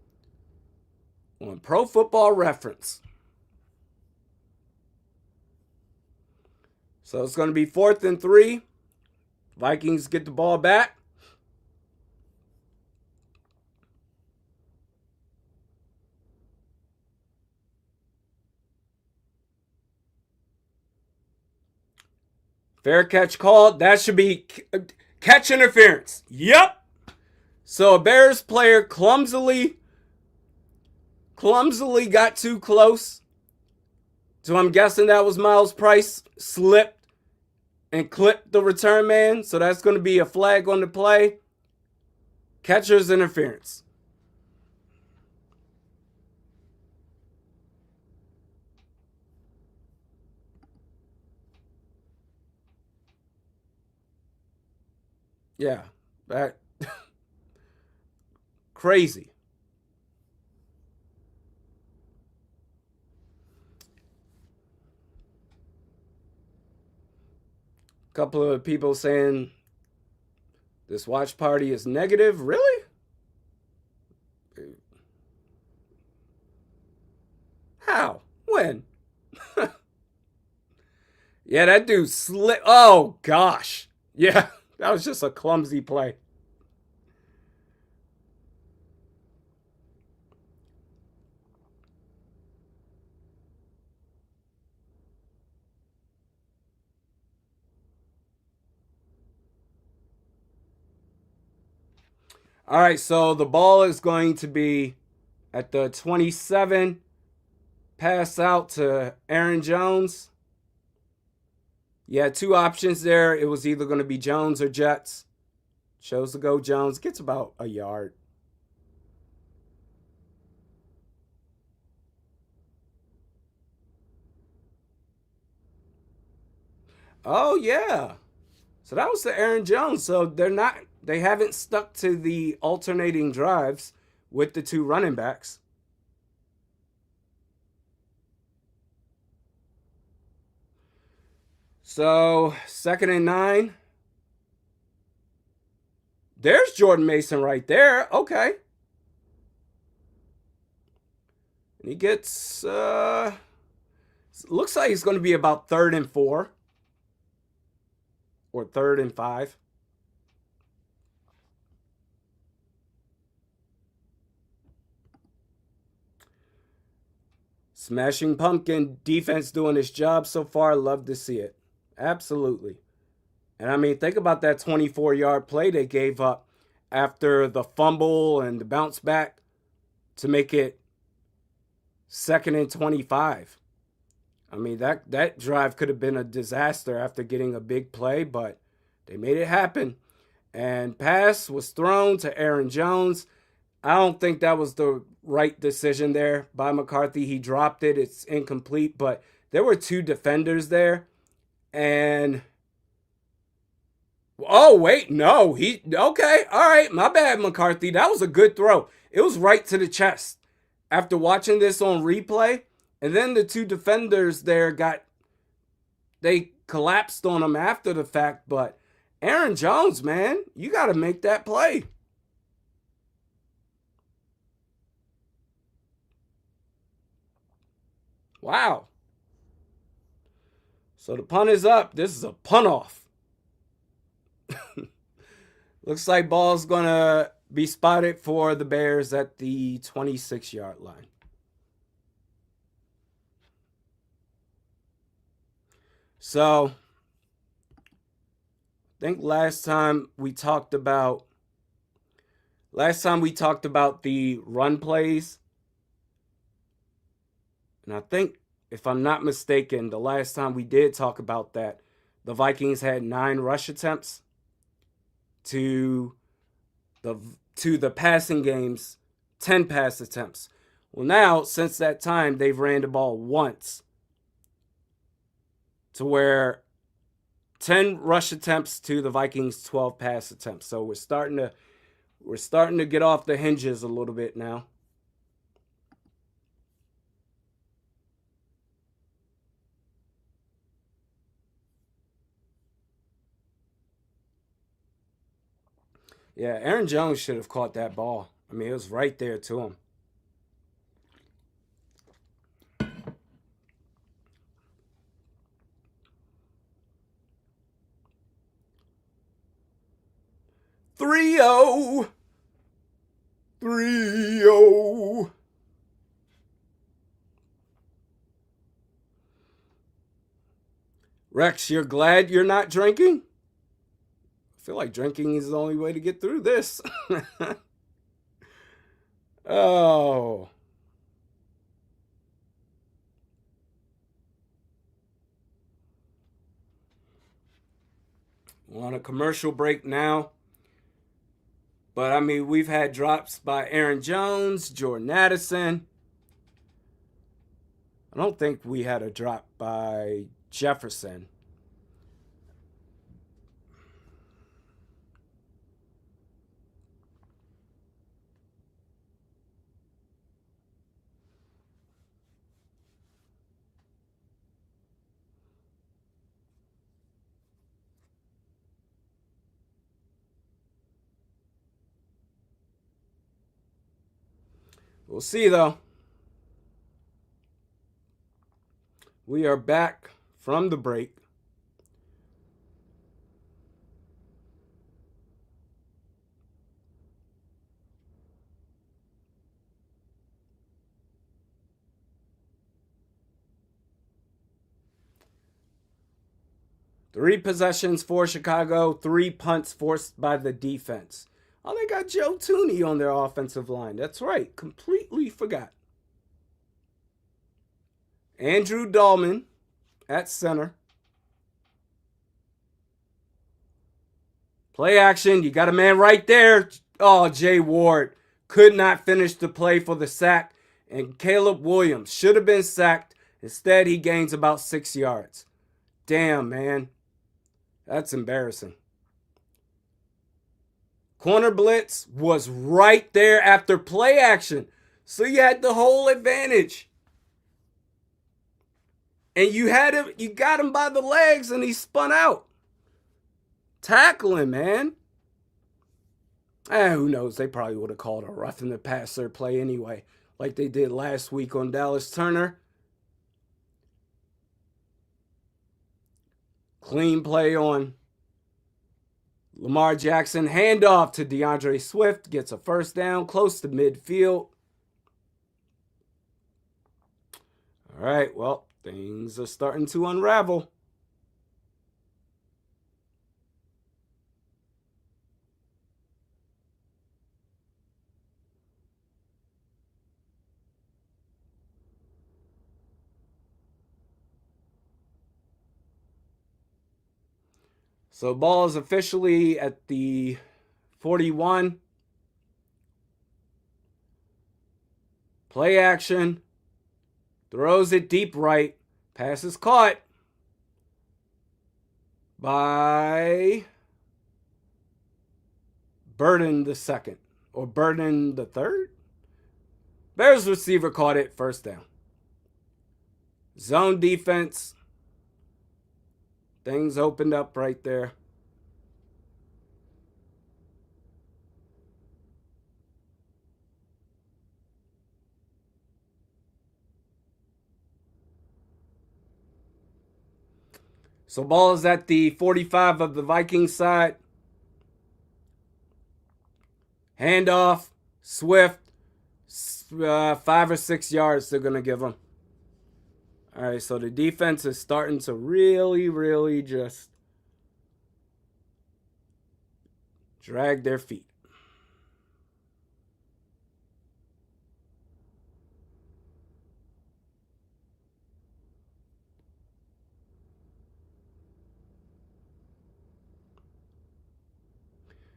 on Pro Football Reference. So it's going to be 4th and 3. Vikings get the ball back. Fair catch called. That should be catch interference. Yep. So a Bears player clumsily got too close. So I'm guessing that was Miles Price. Slipped and clipped the return man. So that's going to be a flag on the play. Catcher's interference. Yeah, that crazy. Couple of people saying this watch party is negative. Really? How? When? Yeah, that dude slipped. Oh, gosh. Yeah, that was just a clumsy play. All right, so the ball is going to be at the 27. Pass out to Aaron Jones. Yeah, 2 options there. It was either going to be Jones or Jets. Chose to go Jones. Gets about a yard. Oh, yeah. So that was the Aaron Jones. So they haven't stuck to the alternating drives with the two running backs. So 2nd and 9. There's Jordan Mason right there. Okay. And he gets, looks like he's going to be about 3rd and 4 or 3rd and 5. Smashing Pumpkin defense doing its job so far. Love to see it. Absolutely. And I mean, think about that 24-yard play they gave up after the fumble and the bounce back to make it 2nd and 25. I mean, that drive could have been a disaster after getting a big play, but they made it happen. And pass was thrown to Aaron Jones. I don't think that was the right decision there by McCarthy. He dropped it. It's incomplete, but there were two defenders there. And oh, wait, no. Okay, all right, my bad, McCarthy. That was a good throw. It was right to the chest. After watching this on replay, and then the two defenders there they collapsed on him after the fact, but Aaron Jones, man, you got to make that play. Wow. So the punt is up. This is a punt off. Looks like ball's going to be spotted for the Bears at the 26-yard line. So I think last time we talked about the run plays. And I think, if I'm not mistaken, the last time we did talk about that, the Vikings had 9 rush attempts to the passing game's 10 pass attempts. Well, now, since that time, they've ran the ball once, to where 10 rush attempts to the Vikings' 12 pass attempts. So we're starting to get off the hinges a little bit now. Yeah, Aaron Jones should have caught that ball. I mean, it was right there to him. Three-0. Rex, you're glad you're not drinking? I feel like drinking is the only way to get through this. Oh. We're on a commercial break now. But, I mean, we've had drops by Aaron Jones, Jordan Addison. I don't think we had a drop by Jefferson. We'll see, though. We are back from the break. Three possessions for Chicago, 3 punts forced by the defense. Oh, they got Joe Thuney on their offensive line. That's right. Completely forgot. Andrew Dahlman at center. Play action. You got a man right there. Oh, Jay Ward could not finish the play for the sack. And Caleb Williams should have been sacked. Instead, he gains about 6 yards. Damn, man. That's embarrassing. Corner blitz was right there after play action. So you had the whole advantage. And you got him by the legs and he spun out. Tackle him, man. Who knows? They probably would have called a roughing the passer play anyway, like they did last week on Dallas Turner. Clean play on Lamar Jackson. Handoff to DeAndre Swift. Gets a first down close to midfield. All right, well, things are starting to unravel. So ball is officially at the 41. Play action. Throws it deep right. Pass is caught by Burden the second. Or Burden the third? Bears receiver caught it. First down. Zone defense. Things opened up right there. So ball is at the 45 of the Vikings side. Handoff. Swift. 5 or 6 yards they're going to give them. All right, so the defense is starting to really just drag their feet.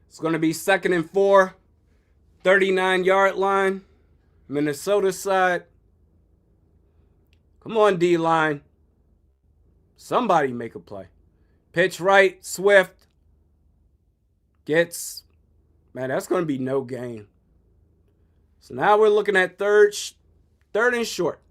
It's going to be 2nd and 4, 39-yard line, Minnesota side. Come on, D-line. Somebody make a play. Pitch right, Swift. Gets, man, that's going to be no gain. So now we're looking at third and short.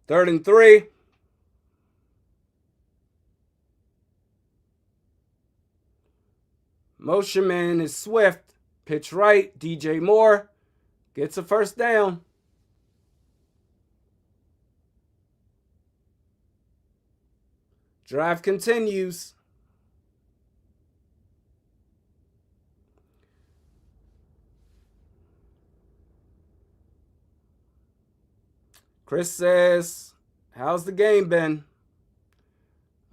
Third and 3. Motion man is Swift. Pitch right. DJ Moore gets a first down. Drive continues. Chris says, how's the game been?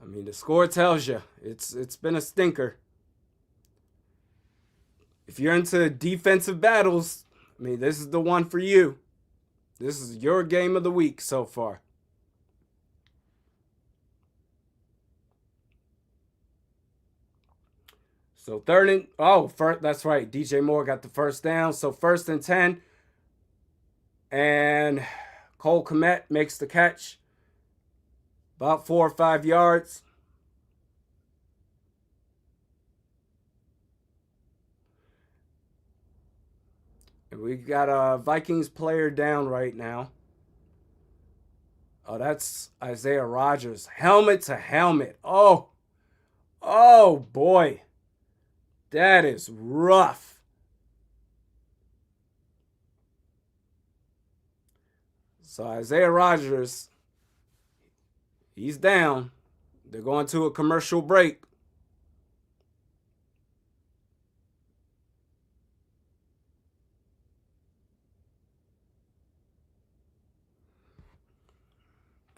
I mean, the score tells you. It's been a stinker. If you're into defensive battles, I mean, this is the one for you. This is your game of the week so far. So that's right. DJ Moore got the first down. So 1st and 10. And Cole Kmet makes the catch. About 4 or 5 yards. And we got a Vikings player down right now. Oh, that's Isaiah Rodgers. Helmet to helmet. Oh boy. That is rough. So Isaiah Rodgers, he's down. They're going to a commercial break.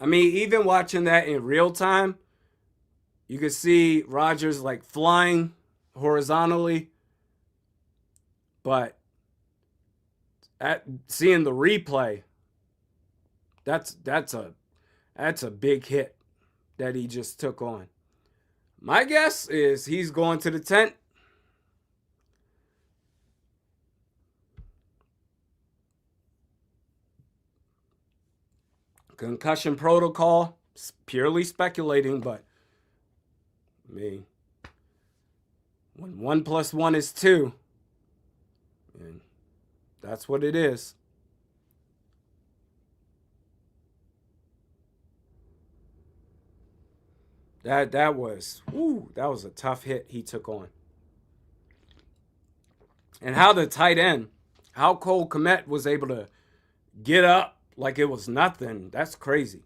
I mean, even watching that in real time, you could see Rodgers like flying horizontally. But seeing the replay, that's a big hit. that he just took on. My guess is he's going to the tent. Concussion protocol, purely speculating, but I mean, when 1 + 1 is 2, and that's what it is. That was a tough hit he took on. And how the tight end, how Cole Kmet was able to get up like it was nothing, that's crazy.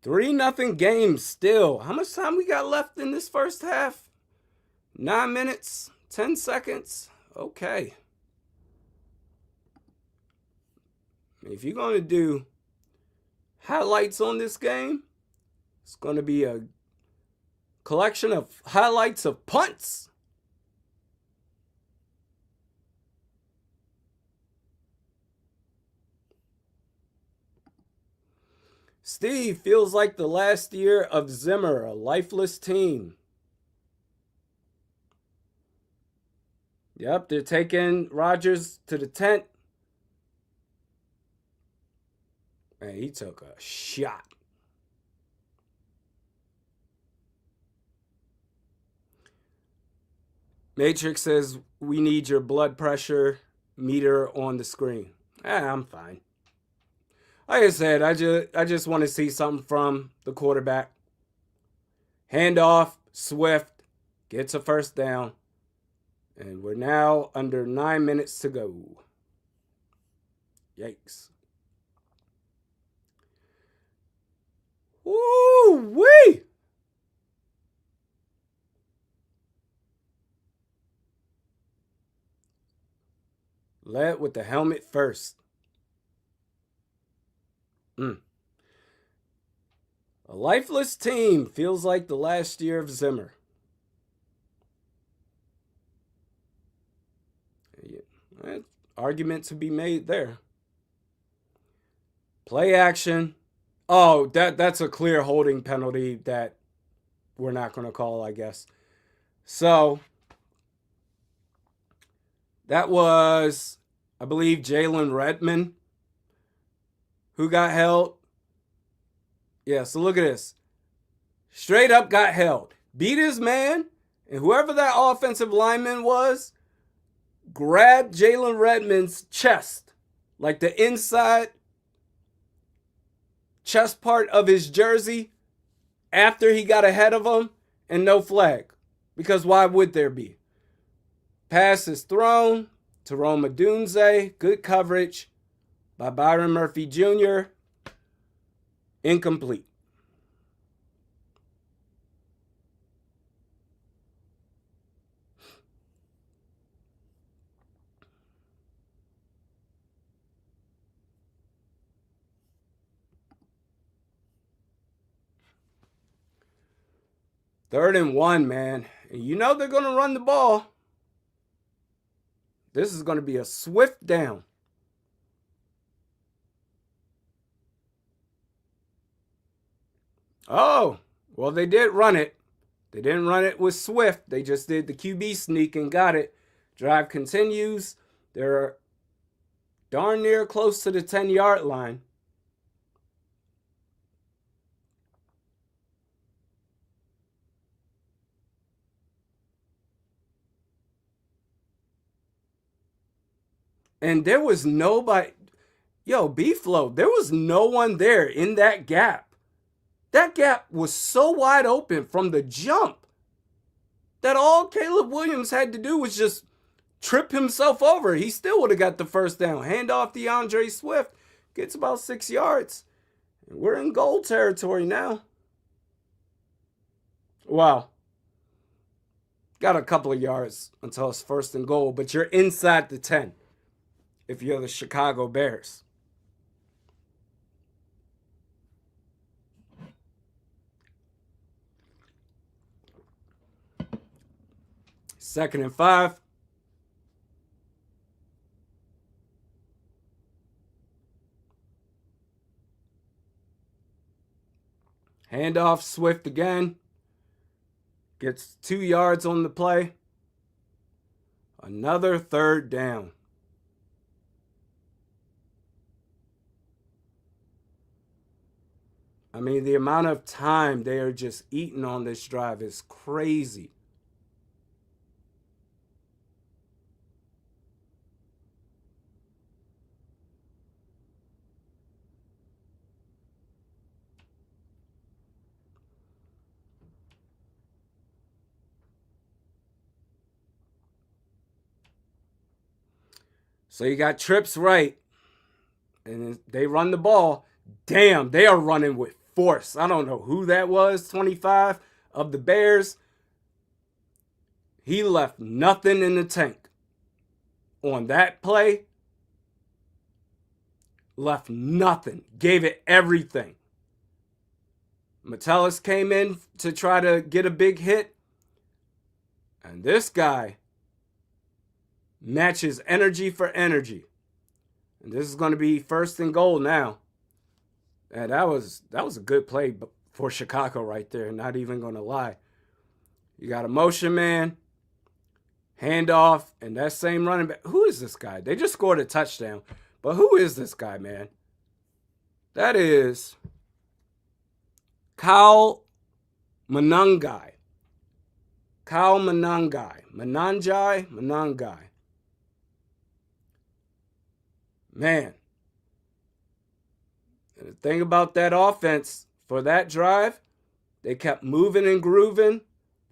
Three nothing game still. How much time we got left in this first half? 9 minutes, 10 seconds. Okay. If you're going to do highlights on this game, it's going to be a collection of highlights of punts. Steve feels like the last year of Zimmer, a lifeless team. Yep, they're taking Rodgers to the tent. Man, he took a shot. Matrix says, we need your blood pressure meter on the screen. I'm fine. Like I said, I just want to see something from the quarterback. Handoff, Swift, gets a first down. And we're now under 9 minutes to go. Yikes. Woo-wee! Led with the helmet first. A lifeless team feels like the last year of Zimmer. Argument to be made there. Play action. Oh, that's a clear holding penalty that we're not going to call, I guess. So, that was, I believe, Jalen Redmond who got held. Yeah, so look at this. Straight up got held. Beat his man, and whoever that offensive lineman was, grabbed Jalen Redmond's chest, like the inside chest part of his jersey, after he got ahead of him, and no flag. Because why would there be? Pass is thrown to Rome Odunze. Good coverage by Byron Murphy Jr. Incomplete. Third and 1, man. And you know they're going to run the ball. This is going to be a swift down. Oh, well, they did run it. They didn't run it with Swift. They just did the QB sneak and got it. Drive continues. They're darn near close to the 10-yard line. And there was nobody. Yo, B-Flow, there was no one there in that gap. That gap was so wide open from the jump that all Caleb Williams had to do was just trip himself over. He still would have got the first down. Hand off DeAndre Swift. Gets about 6 yards. And we're in goal territory now. Wow. Got a couple of yards until it's 1st and goal, but you're inside the 10 if you're the Chicago Bears. Second and 5. Handoff, Swift again. Gets 2 yards on the play. Another 3rd down. I mean, the amount of time they are just eating on this drive is crazy. So you got trips right, and they run the ball. Damn, they are running with force. I don't know who that was, 25 of the Bears. He left nothing in the tank. On that play, left nothing. Gave it everything. Metellus came in to try to get a big hit. And this guy matches energy for energy. And this is going to be 1st and goal now. And that was a good play for Chicago right there. Not even going to lie. You got a motion man, handoff, and that same running back. Who is this guy? They just scored a touchdown. But who is this guy, man? That is Kyle Manangai. Kyle Manangai. Manangai. Man. And the thing about that offense for that drive, they kept moving and grooving,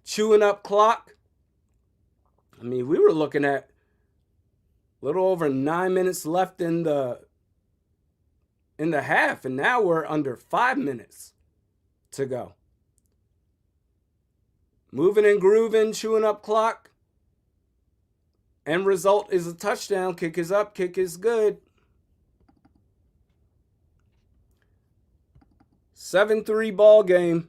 chewing up clock. I mean, we were looking at a little over 9 minutes left in the half, and now we're under 5 minutes to go. Moving and grooving, chewing up clock. End result is a touchdown. Kick is up, kick is good. 7-3 ball game.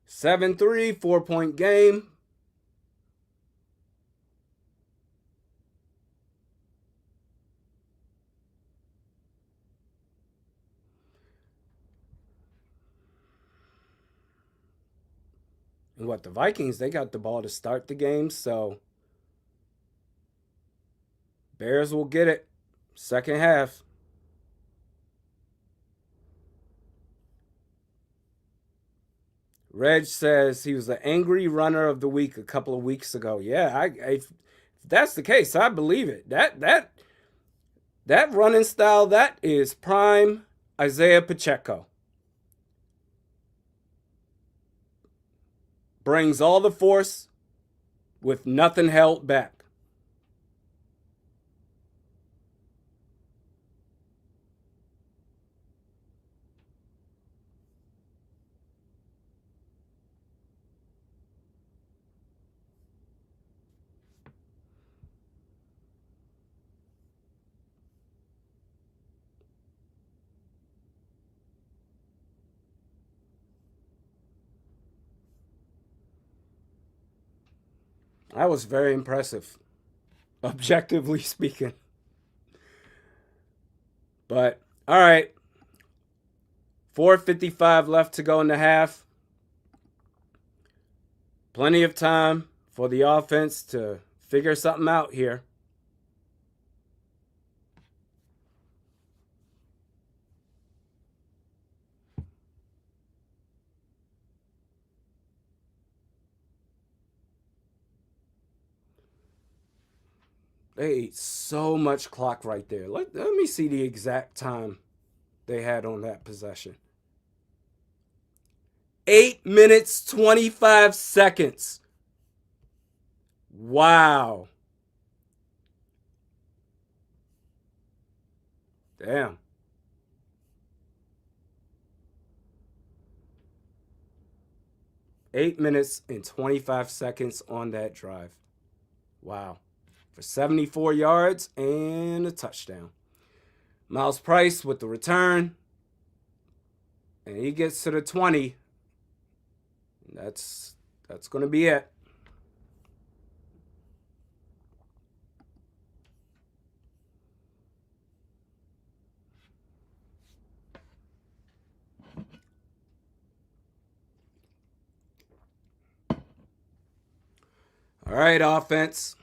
Seven 3, 4-point game. And what, the Vikings, they got the ball to start the game, so Bears will get it. Second half. Reg says he was the angry runner of the week a couple of weeks ago. Yeah, if that's the case, I believe it. That running style, that is prime Isaiah Pacheco. Brings all the force with nothing held back. That was very impressive, objectively speaking. But, all right. 4:55 left to go in the half. Plenty of time for the offense to figure something out here. They ate so much clock right there. Let me see the exact time they had on that possession. 8 minutes, 25 seconds. Wow. Damn. Eight minutes and 25 seconds on that drive. Wow. For 74 yards and a touchdown. Miles Price with the return. And he gets to the 20. That's going to be it. All right, offense.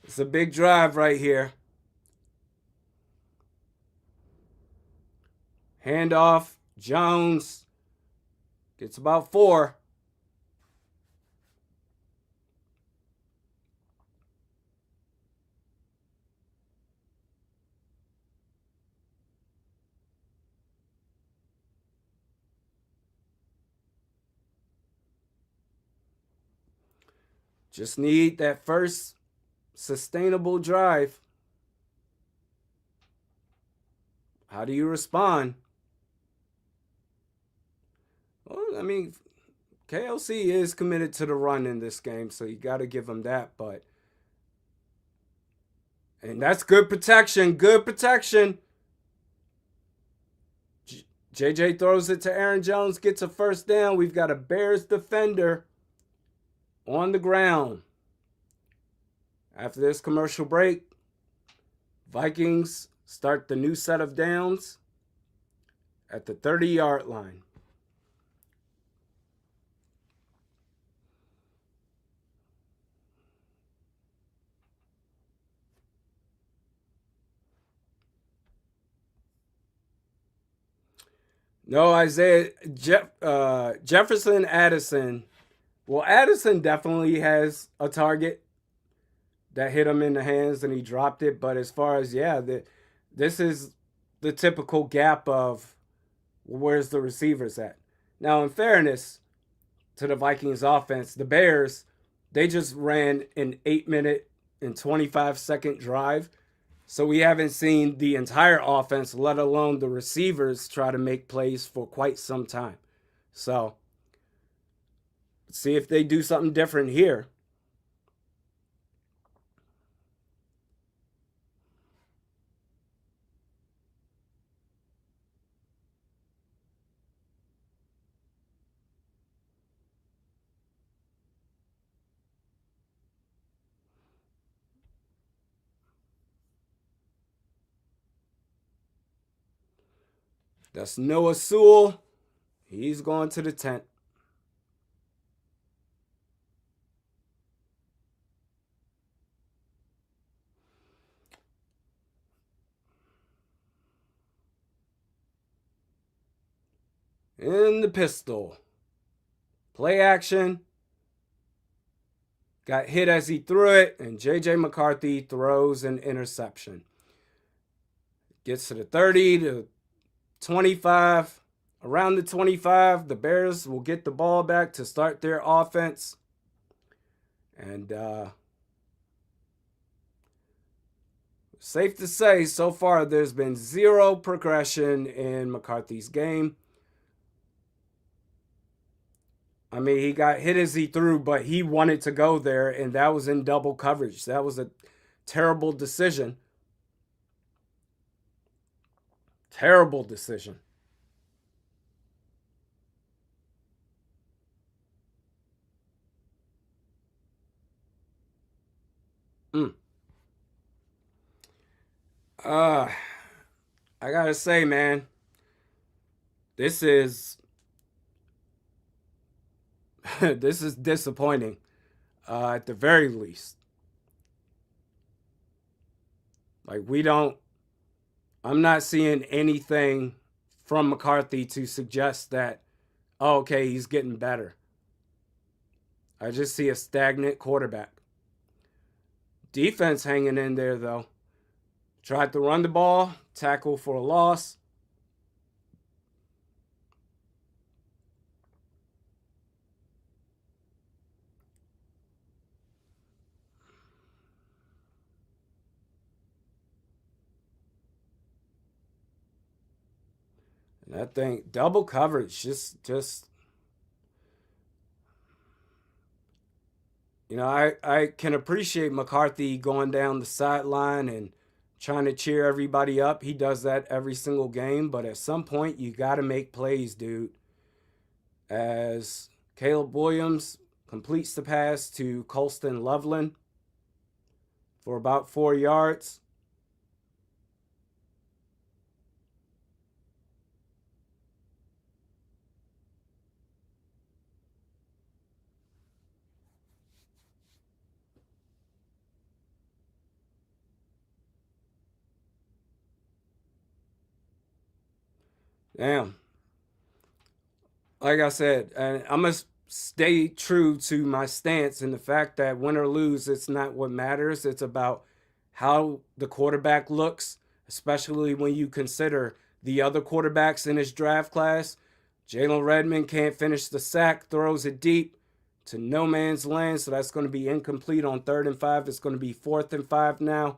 It's a big drive right here. Handoff. Jones gets about 4. Just need that first sustainable drive. How do you respond? Well, I mean, KLC is committed to the run in this game, so you got to give him that. And that's good protection. Good protection. JJ throws it to Aaron Jones, gets a first down. We've got a Bears defender on the ground. After this commercial break, Vikings start the new set of downs at the 30-yard line. No, Isaiah Jefferson, Addison. Well, Addison definitely has a target that hit him in the hands and he dropped it. But as far as, this is the typical gap of where's the receivers at. Now, in fairness to the Vikings offense, the Bears, they just ran an 8-minute and 25-second drive. So we haven't seen the entire offense, let alone the receivers, try to make plays for quite some time. So see if they do something different here. That's Noah Sewell. He's going to the tent. In the pistol. Play action. Got hit as he threw it, and J.J. McCarthy throws an interception. Gets to the 30, to 25. Around the 25, the Bears will get the ball back to start their offense. And safe to say, so far there's been zero progression in McCarthy's game. I mean, he got hit as he threw, but he wanted to go there, and that was in double coverage. That was a terrible decision. Terrible decision. I gotta say, man, this is this is disappointing, at the very least. Like, we don't I'm not seeing anything from McCarthy to suggest that, oh, okay, he's getting better. I just see a stagnant quarterback. Defense hanging in there, though. Tried to run the ball, tackle for a loss. And I think double coverage, just I can appreciate McCarthy going down the sideline and trying to cheer everybody up. He does that every single game, but at some point you got to make plays, dude. As Caleb Williams completes the pass to Colston Loveland for about 4 yards. Damn. Like I said, I'm going to stay true to my stance in the fact that win or lose, it's not what matters. It's about how the quarterback looks, especially when you consider the other quarterbacks in his draft class. Jalen Redmond can't finish the sack, throws it deep to no man's land, so that's going to be incomplete on 3rd and 5. It's going to be 4th and 5 now.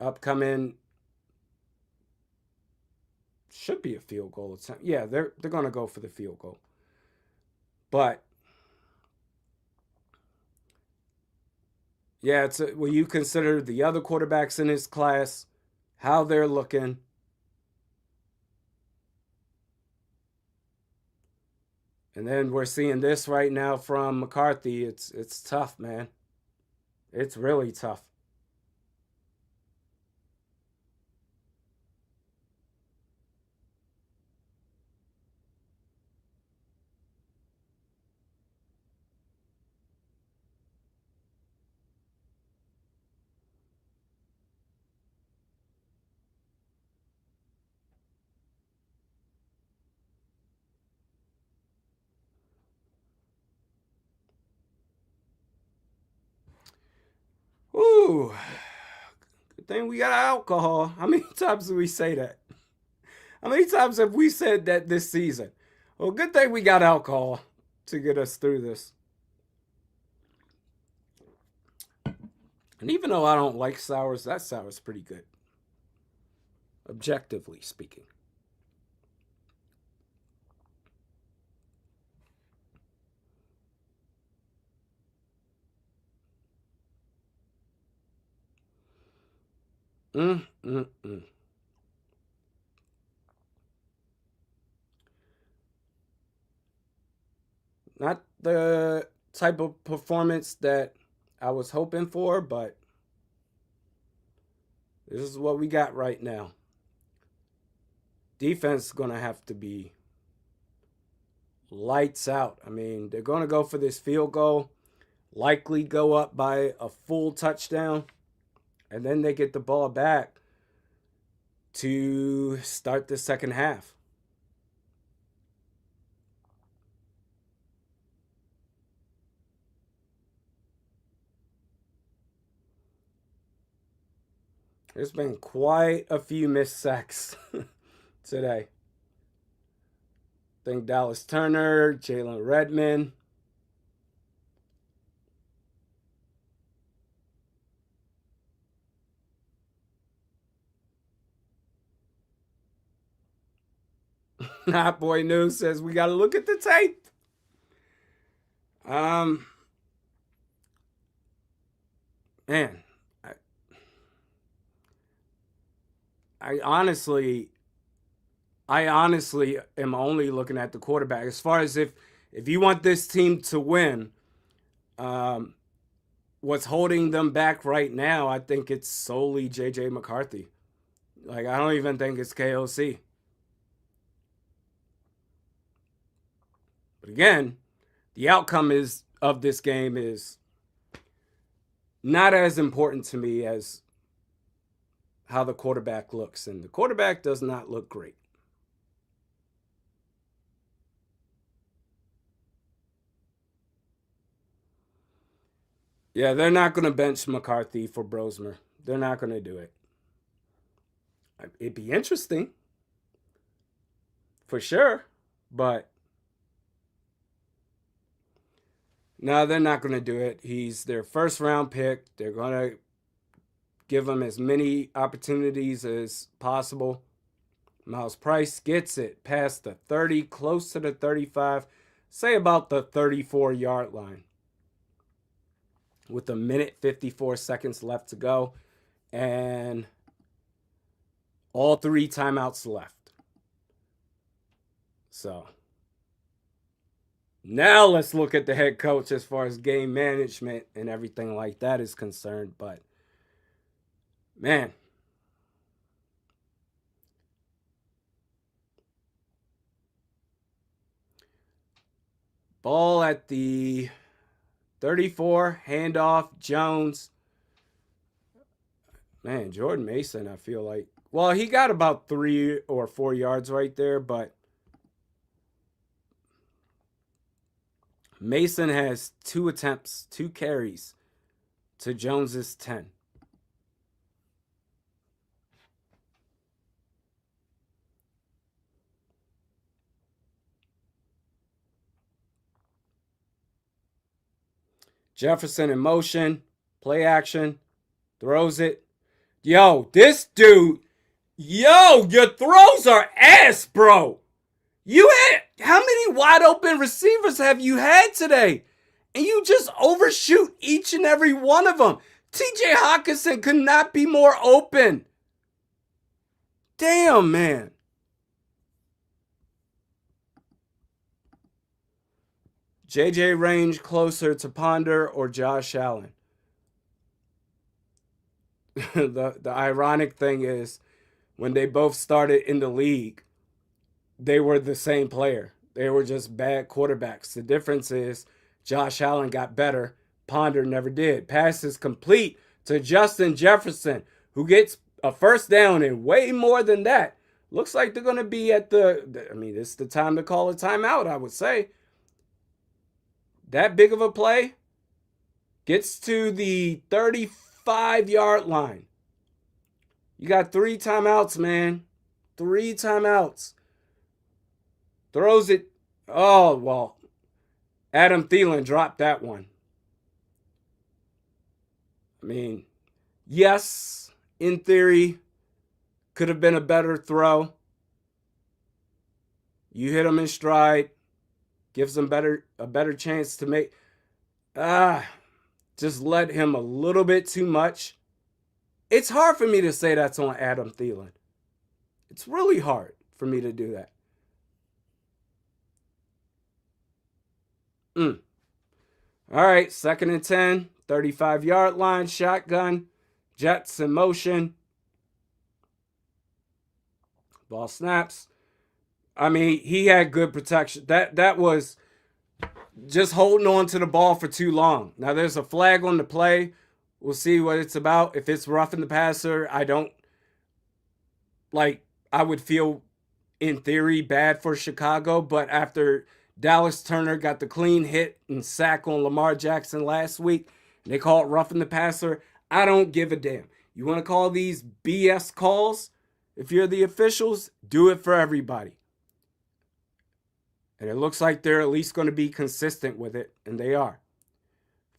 Upcoming should be a field goal attempt. Yeah, they're going to go for the field goal. But yeah, when you consider the other quarterbacks in his class, how they're looking. And then we're seeing this right now from McCarthy. It's tough, man. It's really tough. Ooh, good thing we got alcohol. How many times do we say that? How many times have we said that this season? Well, good thing we got alcohol to get us through this. And even though I don't like sours, that sour's pretty good, objectively speaking. Mm, mm, mm. Not the type of performance that I was hoping for, but this is what we got right now. Defense is going to have to be lights out. I mean, they're going to go for this field goal, likely go up by a full touchdown, and then they get the ball back to start the second half. There's been quite a few missed sacks today. I think Dallas Turner, Jalen Redmond. Hot Boy News says we got to look at the tape. Man, I honestly am only looking at the quarterback. As far as if you want this team to win, what's holding them back right now, I think it's solely JJ McCarthy. Like, I don't even think it's KOC. But again, the outcome of this game is not as important to me as how the quarterback looks, and the quarterback does not look great. Yeah, they're not going to bench McCarthy for Brosmer. They're not going to do it. It'd be interesting, for sure, but no, they're not going to do it. He's their first round pick. They're going to give him as many opportunities as possible. Miles Price gets it past the 30, close to the 35, say about the 34-yard line. With a minute 54 seconds left to go and all 3 timeouts left. So now let's look at the head coach as far as game management and everything like that is concerned. But man, ball at the 34, handoff, Jones. Man, Jordan Mason, I feel like. Well, he got about 3 or 4 yards right there, but Mason has 2 attempts, 2 carries to Jones's 10. Jefferson in motion, play action, throws it. Yo, this dude, your throws are ass, bro. You had, how many wide open receivers have you had today? And you just overshoot each and every one of them. TJ Hawkinson could not be more open. Damn, man. JJ range closer to Ponder or Josh Allen. The ironic thing is, when they both started in the league, they were the same player. They were just bad quarterbacks. The difference is Josh Allen got better. Ponder never did. Passes complete to Justin Jefferson, who gets a first down and way more than that. Looks like they're going to be at it's the time to call a timeout, I would say. That big of a play gets to the 35-yard line. You got 3 timeouts, man. 3 timeouts. Throws it. Oh, well. Adam Thielen dropped that one. I mean, yes, in theory, could have been a better throw. You hit him in stride. Gives him a better chance to make. Just let him a little bit too much. It's hard for me to say that's on Adam Thielen. It's really hard for me to do that. All right, 2nd and 10, 35-yard line, shotgun, Jets in motion. Ball snaps. I mean, he had good protection. That was just holding on to the ball for too long. Now there's a flag on the play. We'll see what it's about. If it's roughing the passer, I would feel in theory bad for Chicago, but after Dallas Turner got the clean hit and sack on Lamar Jackson last week, and they call it roughing the passer, I don't give a damn. You want to call these BS calls? If you're the officials, do it for everybody. And it looks like they're at least going to be consistent with it, and they are.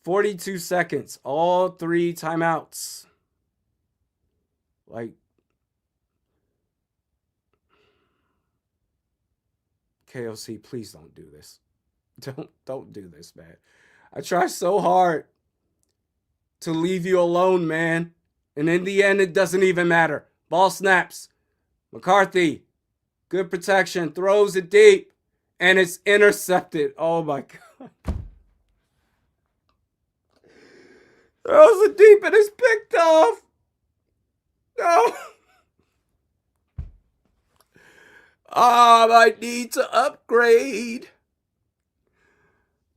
42 seconds, all 3 timeouts. Like, KOC, please don't do this. Don't do this, man. I try so hard to leave you alone, man. And in the end, it doesn't even matter. Ball snaps. McCarthy, good protection, throws it deep, and it's intercepted. Oh, my God. Throws it deep, and it's picked off. No. I might need to upgrade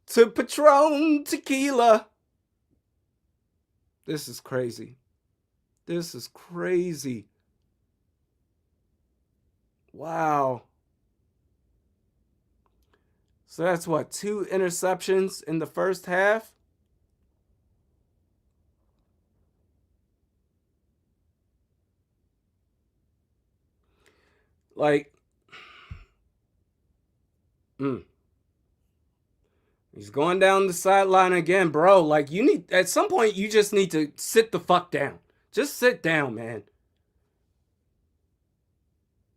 to Patron Tequila. This is crazy. This is crazy. Wow. So that's what, 2 interceptions in the first half? Like, he's going down the sideline again, bro. Like, you need, at some point, you just need to sit the fuck down. Just sit down, man.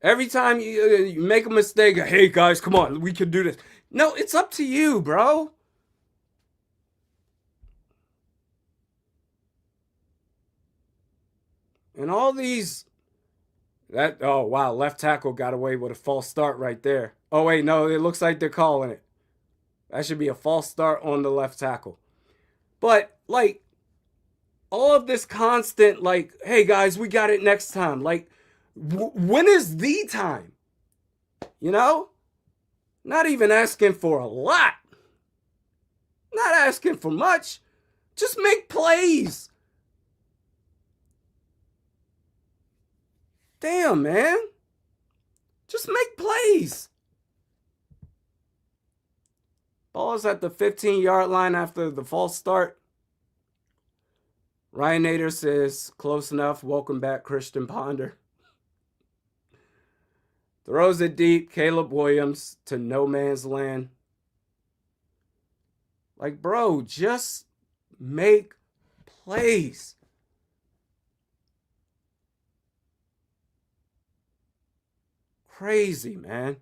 Every time you make a mistake, hey guys, come on, we can do this. No, it's up to you, bro. And all these, oh wow, left tackle got away with a false start right there. Oh wait, no, it looks like they're calling it. That should be a false start on the left tackle. But like, all of this constant, like, hey guys, we got it next time. Like, when is the time? You know? Not even asking for a lot. Not asking for much. Just make plays. Damn, man. Just make plays. Ball's at the 15-yard line after the false start. Ryan Nader says, close enough. Welcome back, Christian Ponder. Throws it deep. Caleb Williams to no man's land. Like, bro, just make plays. Crazy, man.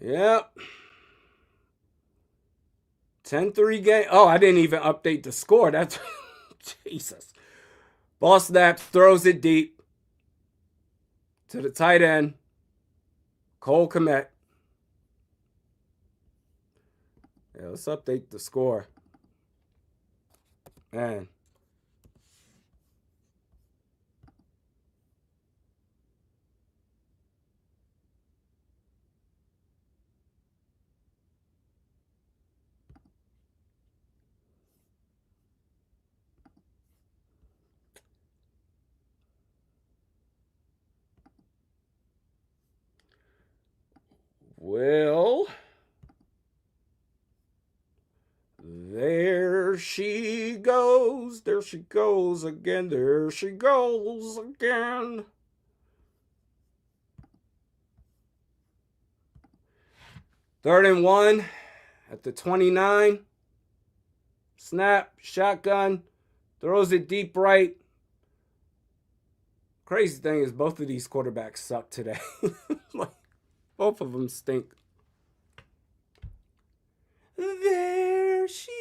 Yep. 10-3 game. Oh, I didn't even update the score. That's Jesus. Ball snap, throws it deep to the tight end, Cole Kmet. Yeah, let's update the score. Man. Well, there she goes. There she goes again. There she goes again. Third and 1 at the 29. Snap, shotgun, throws it deep right. Crazy thing is both of these quarterbacks suck today. Like, both of them stink. There she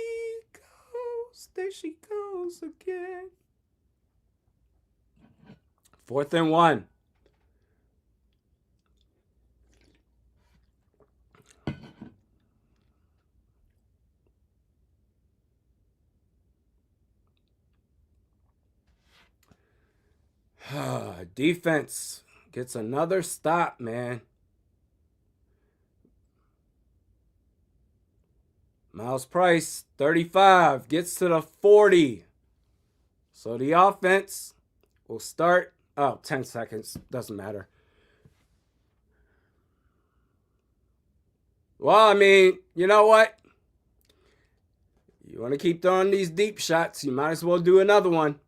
goes. There she goes again. 4th and 1. Defense gets another stop, man. Miles Price, 35, gets to the 40. So the offense will start. 10 seconds. Doesn't matter. Well, I mean, you know what? You want to keep throwing these deep shots, you might as well do another one.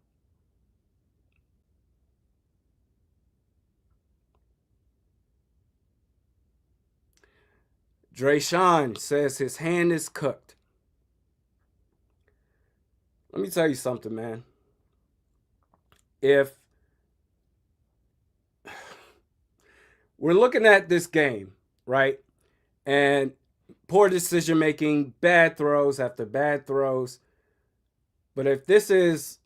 Drayshawn says his hand is cooked. Let me tell you something, man. If we're looking at this game, right? And poor decision making, bad throws after bad throws. But if this is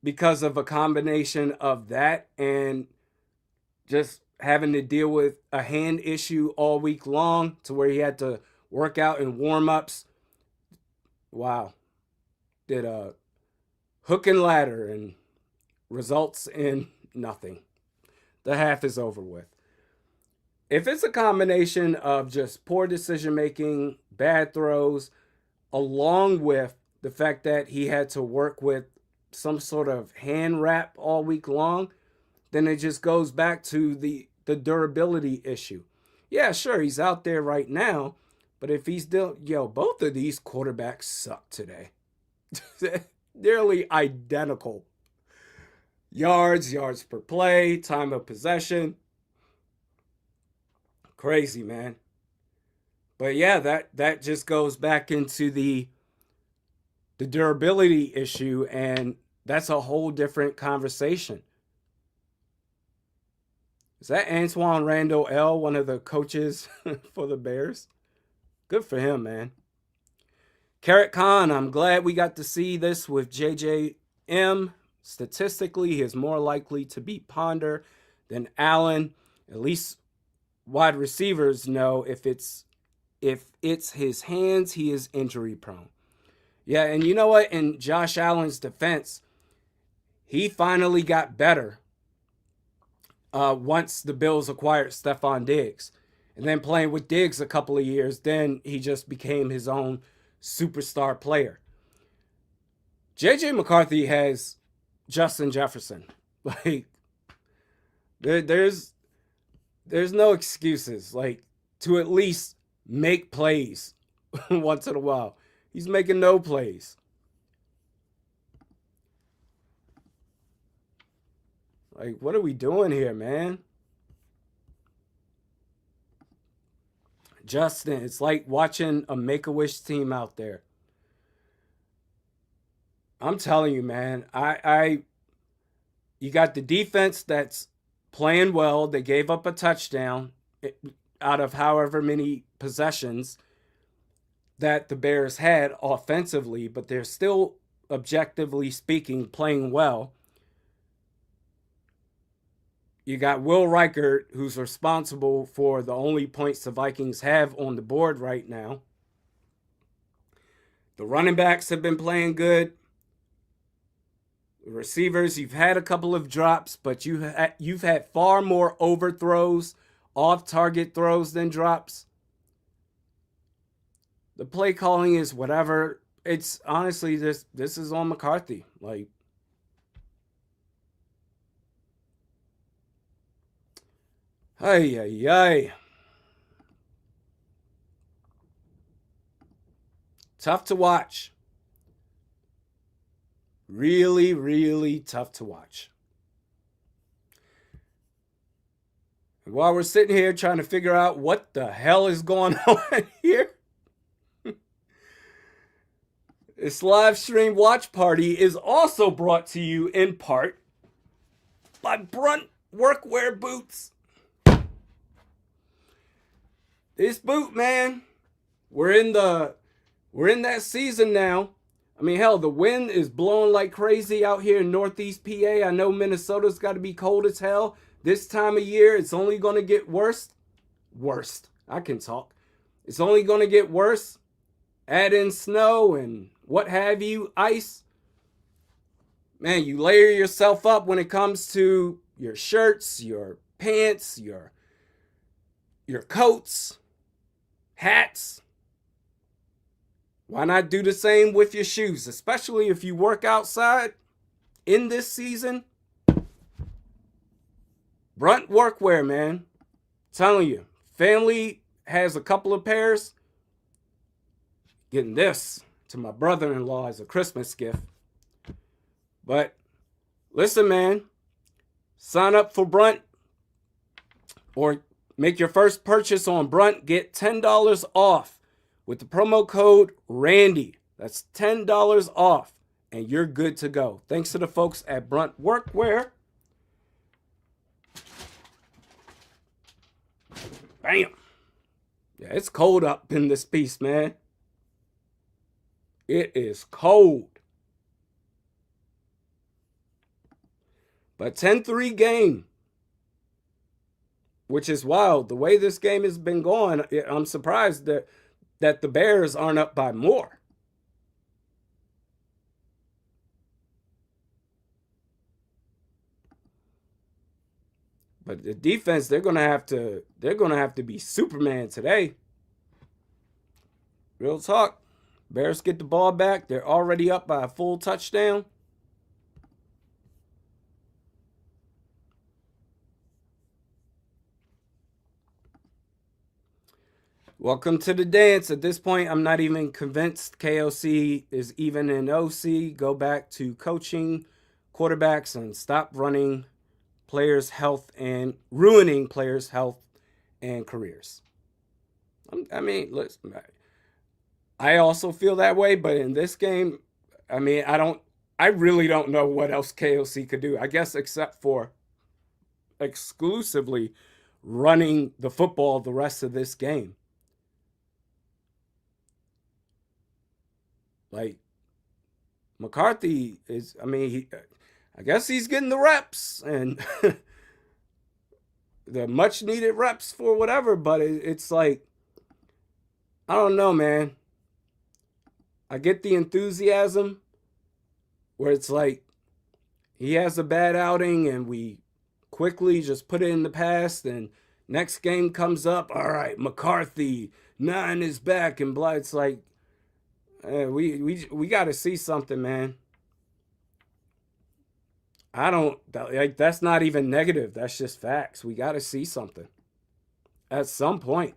because of a combination of that and just having to deal with a hand issue all week long to where he had to work out in warm-ups, wow. Did a hook and ladder and results in nothing. The half is over with. If it's a combination of just poor decision making, bad throws, along with the fact that he had to work with some sort of hand wrap all week long, then it just goes back to the durability issue. Yeah, sure, he's out there right now, but if he's still, both of these quarterbacks suck today. Nearly identical. Yards per play, time of possession. Crazy, man. But yeah, that just goes back into the durability issue, and that's a whole different conversation. Is that Antoine Randall L., one of the coaches for the Bears? Good for him, man. Carrot Khan, I'm glad we got to see this with JJM. Statistically, he is more likely to beat Ponder than Allen. At least wide receivers know if it's his hands, he is injury prone. Yeah, and you know what? In Josh Allen's defense, he finally got better once the Bills acquired Stephon Diggs. And then playing with Diggs a couple of years, then he just became his own superstar player. JJ McCarthy has Justin Jefferson. Like, there's no excuses, like, to at least make plays once in a while. He's making no plays. Like, what are we doing here, man? Justin, it's like watching a Make-A-Wish team out there. I'm telling you, man, you got the defense that's playing well. They gave up a touchdown out of however many possessions that the Bears had offensively, but they're still, objectively speaking, playing well. You got Will Reichert, who's responsible for the only points the Vikings have on the board right now. The running backs have been playing good. The receivers, you've had a couple of drops, but you've had far more overthrows, off-target throws than drops. The play calling is whatever. It's honestly, this is on McCarthy. Like, ay. Tough to watch. Really, really tough to watch. And while we're sitting here trying to figure out what the hell is going on here, this live stream watch party is also brought to you in part by Brunt Workwear Boots. This boot, man, we're in that season now. I mean, hell, the wind is blowing like crazy out here in Northeast PA. I know Minnesota's got to be cold as hell. This time of year, it's only going to get worse. I can talk. It's only going to get worse. Add in snow and what have you, ice. Man, you layer yourself up when it comes to your shirts, your pants, your coats, hats. Why not do the same with your shoes, especially if you work outside in this season? Brunt Workwear, man. I'm telling you, family has a couple of pairs. Getting this to my brother-in-law as a Christmas gift. But listen, man, sign up for Brunt or make your first purchase on Brunt. Get $10 off with the promo code Randy. That's $10 off, and you're good to go. Thanks to the folks at Brunt Workwear. Bam. Yeah, it's cold up in this piece, man. It is cold. But 10-3 game, which is wild. The way this game has been going, I'm surprised that the Bears aren't up by more. But the defense, they're gonna have to be Superman today. Real talk. Bears get the ball back. They're already up by a full touchdown. Welcome to the dance. At this point, I'm not even convinced KOC is even an OC. Go back to coaching quarterbacks and stop running players' health and ruining players' health and careers. I mean, listen, I also feel that way, but in this game, I mean, I really don't know what else KOC could do. I guess except for exclusively running the football the rest of this game. Like McCarthy is, I mean, I guess he's getting the reps and the much needed reps for whatever, but it's like, I don't know, man. I get the enthusiasm where it's like he has a bad outing and we quickly just put it in the past, and next game comes up, all right, McCarthy, 9 is back and blah. It's like, we got to see something, man. I don't like, that's not even negative. That's just facts. We got to see something at some point.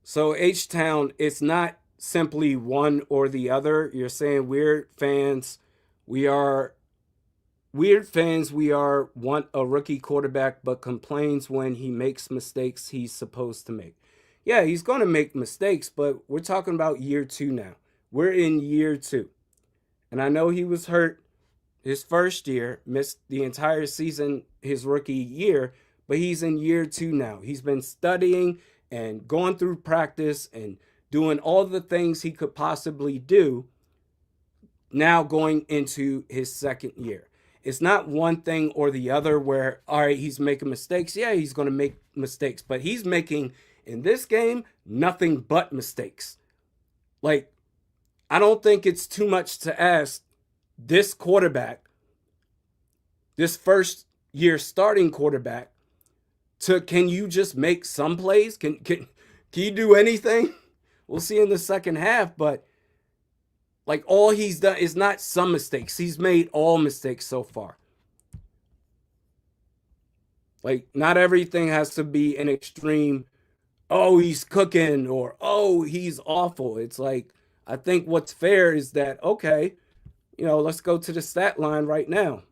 So H-Town, it's not simply one or the other. You're saying we are weird fans, we are want a rookie quarterback, but complains when he makes mistakes he's supposed to make. Yeah, he's going to make mistakes, but we're talking about year 2 now. We're in year 2. And I know he was hurt his first year, missed the entire season his rookie year, but he's in year 2 now. He's been studying and going through practice and doing all the things he could possibly do now going into his second year. It's not one thing or the other where, all right, he's making mistakes. Yeah, he's going to make mistakes, but he's making, in this game, nothing but mistakes. Like, I don't think it's too much to ask this quarterback, this first year starting quarterback, to can you just make some plays? Can you do anything? We'll see in the second half, but like all he's done is not some mistakes. He's made all mistakes so far. Like not everything has to be an extreme, oh, he's cooking or oh, he's awful. It's like I think what's fair is that okay, let's go to the stat line right now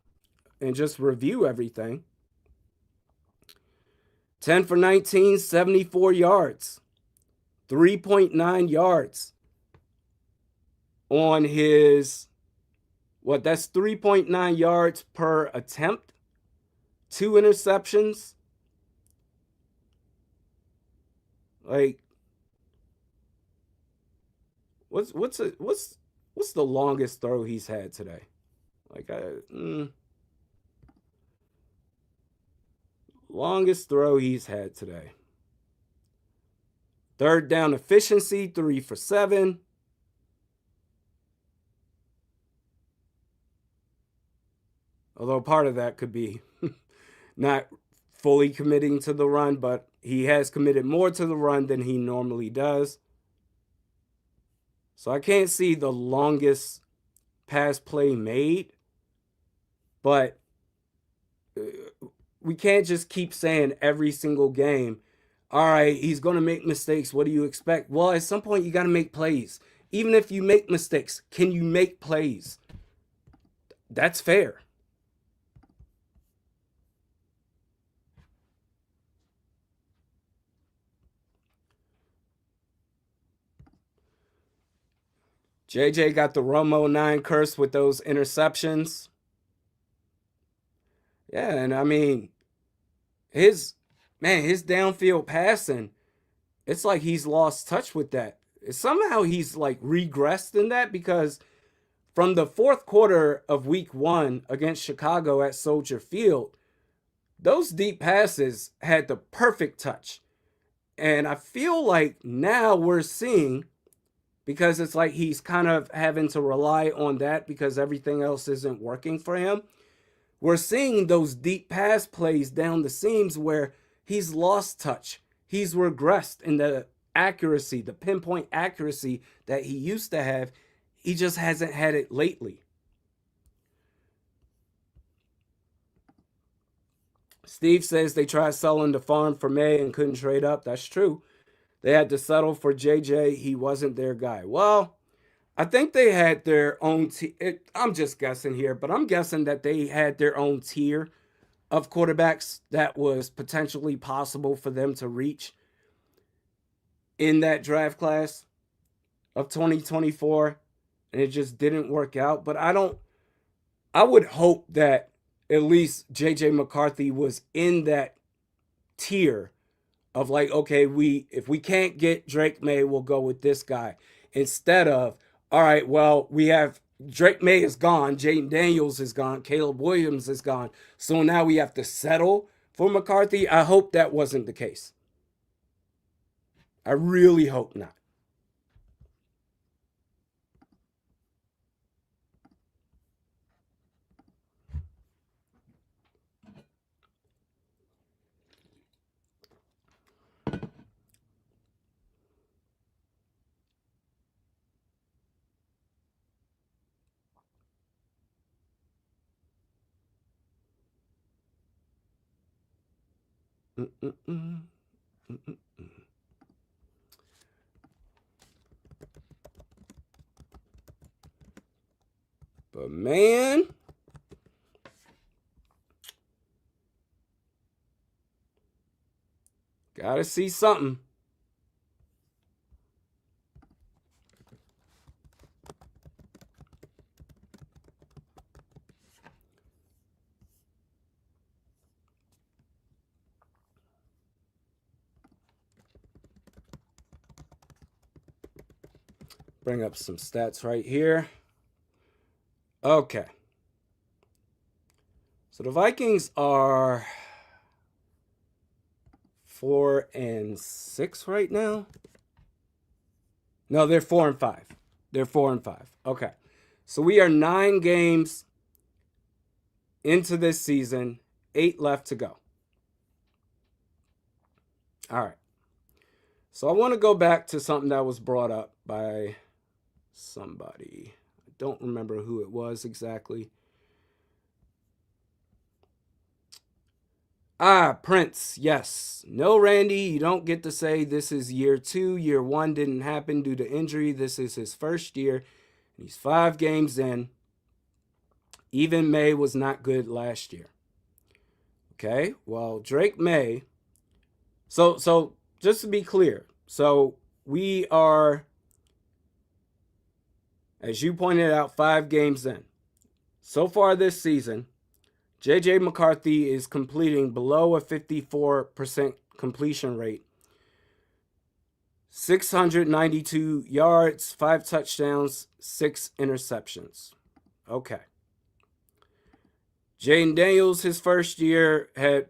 and just review everything. 10 for 19, 74 yards, 3.9 yards on his, that's 3.9 yards per attempt, 2 interceptions. Like, what's the longest throw he's had today? Like, longest throw he's had today. Third down efficiency, 3 for 7. Although part of that could be not fully committing to the run, but he has committed more to the run than he normally does. So I can't see the longest pass play made, but we can't just keep saying every single game, all right, he's going to make mistakes. What do you expect? Well, at some point, you got to make plays. Even if you make mistakes, can you make plays? That's fair. JJ got the Romo 9 curse with those interceptions. Yeah, and I mean, his his downfield passing, it's like he's lost touch with that. Somehow he's like regressed in that, because from the fourth quarter of week 1 against Chicago at Soldier Field, those deep passes had the perfect touch. And I feel like now we're seeing, because it's like he's kind of having to rely on that because everything else isn't working for him. We're seeing those deep pass plays down the seams where he's lost touch. He's regressed in the accuracy, the pinpoint accuracy that he used to have. He just hasn't had it lately. Steve says they tried selling the farm for May and couldn't trade up. That's true. They had to settle for JJ. He wasn't their guy. Well, I think they had their own. I'm just guessing here, but I'm guessing that they had their own tier of quarterbacks that was potentially possible for them to reach in that draft class of 2024, and it just didn't work out. But I would hope that at least JJ McCarthy was in that tier of like, okay, if we can't get Drake May, we'll go with this guy, instead of, all right, well, we have Drake May is gone, Jaden Daniels is gone, Caleb Williams is gone, so now we have to settle for McCarthy. I hope that wasn't the case. I really hope not. But man, gotta see something. Bring up some stats right here. Okay. So the Vikings are 4-6 right now. No, they're 4-5. They're 4-5. Okay. So we are 9 games into this season, 8 left to go. All right. So I want to go back to something that was brought up by somebody. I don't remember who it was exactly. Prince, yes. No, Randy, you don't get to say this is year 2. Year 1 didn't happen due to injury. This is his first year. He's 5 games in. Even May was not good last year. Okay, well, Drake May. So just to be clear, so we are, as you pointed out, 5 games in. So far this season, JJ McCarthy is completing below a 54% completion rate. 692 yards, 5 touchdowns, 6 interceptions. Okay. Jaden Daniels, his first year, had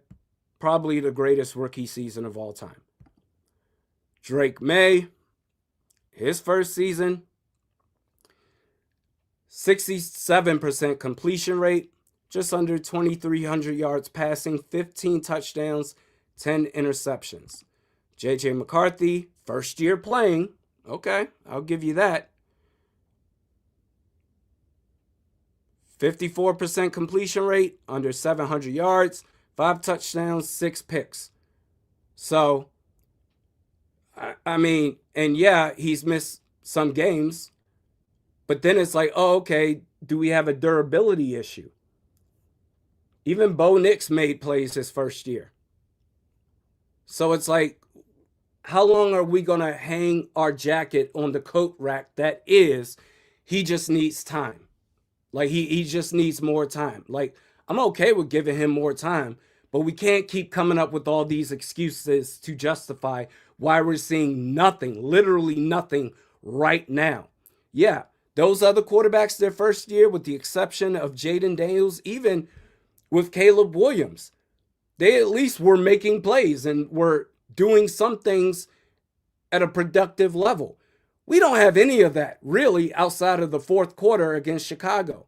probably the greatest rookie season of all time. Drake May, his first season, 67% completion rate, just under 2,300 yards passing, 15 touchdowns, 10 interceptions. JJ McCarthy, first year playing. Okay, I'll give you that. 54% completion rate, under 700 yards, 5 touchdowns, 6 picks. So, I mean, and yeah, he's missed some games. But then it's like, oh, okay, do we have a durability issue? Even Bo Nix made plays his first year. So it's like, how long are we going to hang our jacket on the coat rack that is, he just needs time. Like, he just needs more time. Like, I'm okay with giving him more time, But we can't keep coming up with all these excuses to justify why we're seeing nothing, literally nothing right now. Yeah, those other quarterbacks their first year, with the exception of Jaden Daniels, even with Caleb Williams, they at least were making plays and were doing some things at a productive level. We don't have any of that really outside of the fourth quarter against Chicago.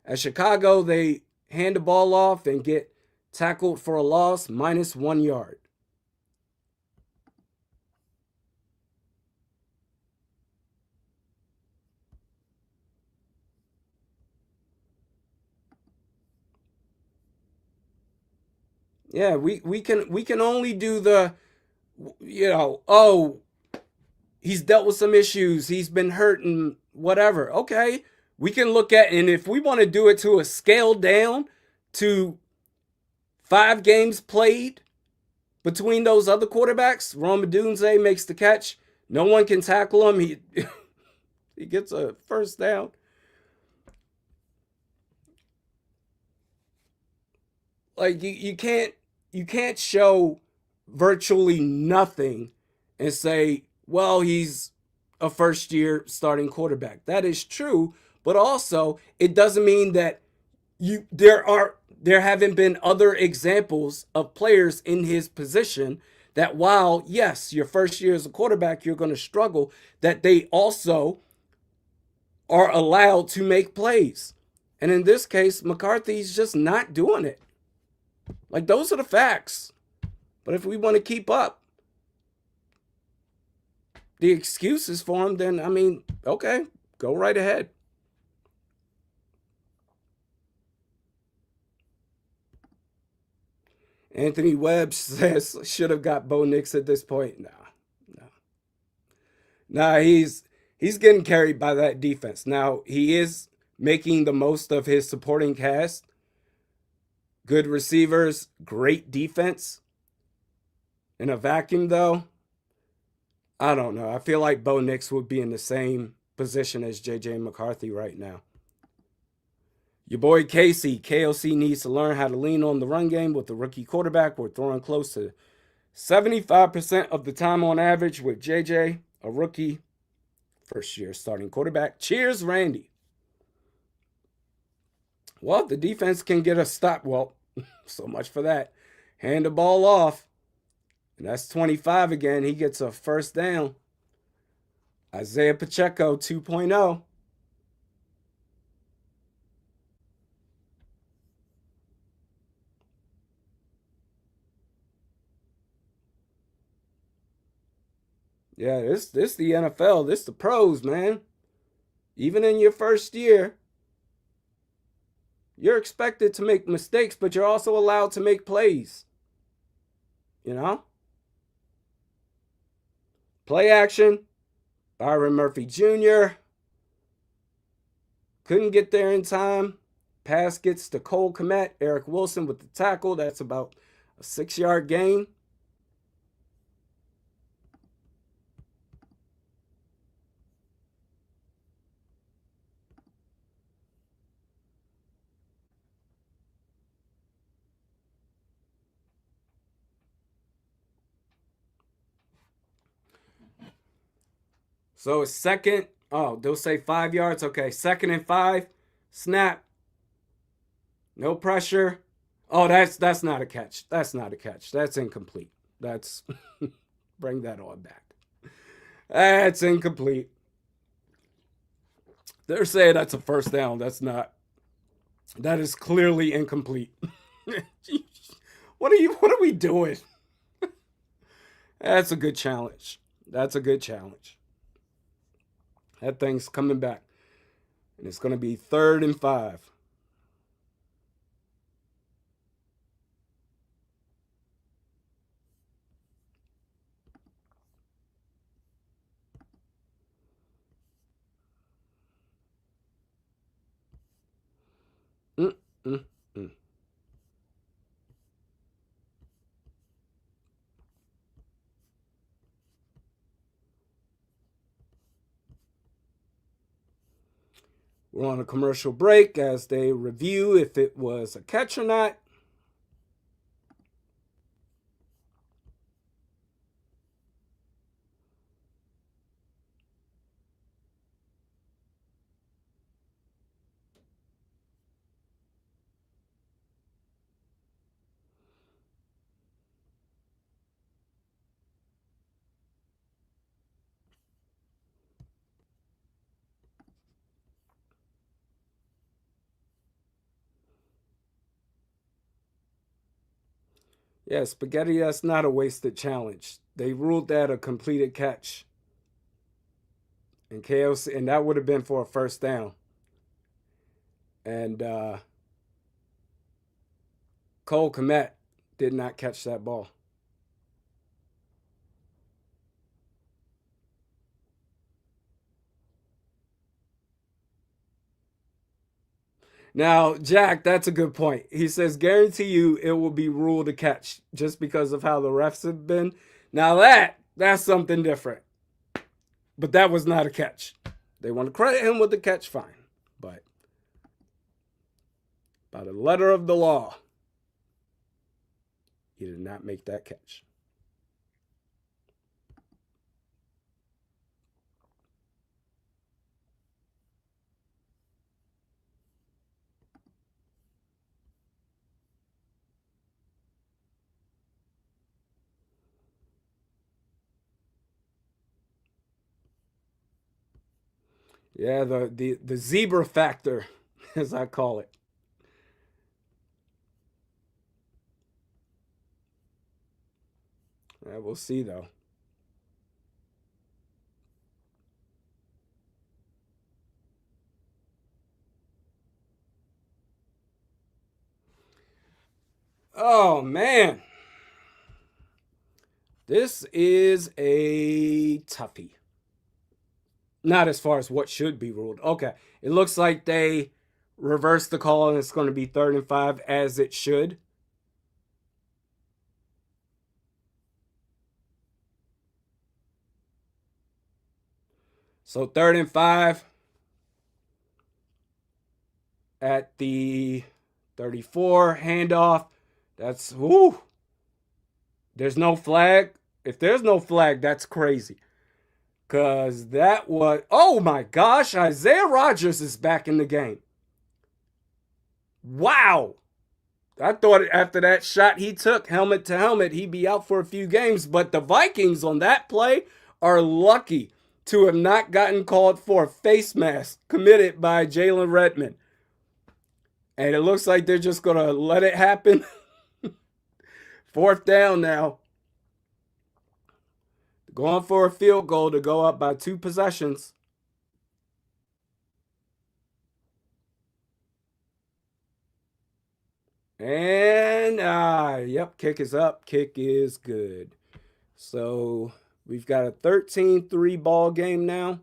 At Chicago, they hand the ball off and get tackled for a loss, -1 yard. Yeah, we can only do the, oh, he's dealt with some issues, he's been hurt and whatever. Okay, we can look at, and if we want to do it to a scale down to 5 games played between those other quarterbacks, Rome Odunze makes the catch. No one can tackle him. He gets a first down. Like you can't show virtually nothing and say, well, he's a first year starting quarterback. That is true, but also it doesn't mean that there haven't been other examples of players in his position that, while yes, your first year as a quarterback you're going to struggle, that they also are allowed to make plays. And in this case, McCarthy's just not doing it. Like, those are the facts. But if we want to keep up the excuses for him, then, I mean, okay, go right ahead. Anthony Webb says should have got Bo Nix at this point. No. He's getting carried by that defense. Now, he is making the most of his supporting cast. Good receivers, great defense. In a vacuum, though, I don't know. I feel like Bo Nix would be in the same position as JJ McCarthy right now. Your boy Casey, KOC needs to learn how to lean on the run game with the rookie quarterback. We're throwing close to 75% of the time on average with JJ, a rookie, first year starting quarterback. Cheers, Randy. Well, the defense can get a stop. Well, so much for that. Hand the ball off. And that's 25 again. He gets a first down. Isaiah Pacheco 2.0. Yeah, this the NFL. This the pros, man. Even in your first year, you're expected to make mistakes, but you're also allowed to make plays. You know? Play action. Byron Murphy Jr. couldn't get there in time. Pass gets to Cole Kmet. Eric Wilson with the tackle. That's about a 6-yard gain. So it's second. Oh, they'll say 5 yards. Okay, 2nd and 5. Snap. No pressure. Oh, that's not a catch. That's not a catch. That's incomplete. That's bring that on back. That's incomplete. They're saying that's a first down. That's not. That is clearly incomplete. What are we doing? That's a good challenge. That's a good challenge. That thing's coming back. And it's going to be 3rd and 5. Mm, mm, mm. We're on a commercial break as they review if it was a catch or not. Yeah, spaghetti, that's not a wasted challenge. They ruled that a completed catch. And KOC, and that would have been for a first down. And Cole Kmet did not catch that ball. Now, Jack, that's a good point. He says, guarantee you it will be ruled a catch just because of how the refs have been. Now that's something different. But that was not a catch. They want to credit him with the catch, fine. But by the letter of the law, he did not make that catch. Yeah, the zebra factor, as I call it. Yeah, we'll see though. Oh man, this is a toughie. Not as far as what should be ruled. Okay, it looks like they reversed the call and it's going to be 3rd and 5 as it should. So 3rd and 5 at the 34 handoff. That's whoo. There's no flag. If there's no flag, that's crazy. Cause that was, oh my gosh, Isaiah Rodgers is back in the game. Wow. I thought after that shot he took helmet to helmet, he'd be out for a few games. But the Vikings on that play are lucky to have not gotten called for a face mask committed by Jalen Redmond. And it looks like they're just going to let it happen. 4th down now. Going for a field goal to go up by 2 possessions. And, yep, kick is up. Kick is good. So we've got a 13-3 ball game now.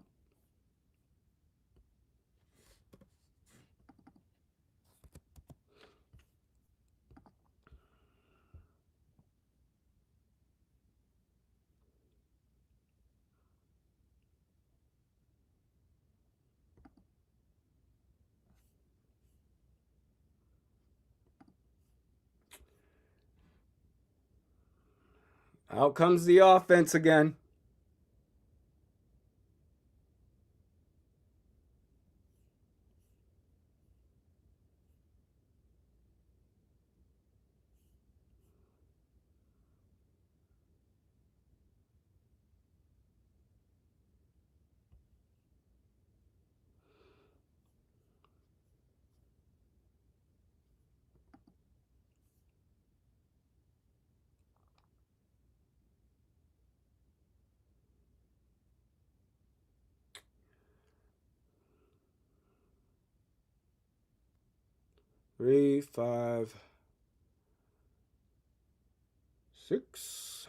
Out comes the offense again. Three, 5, 6.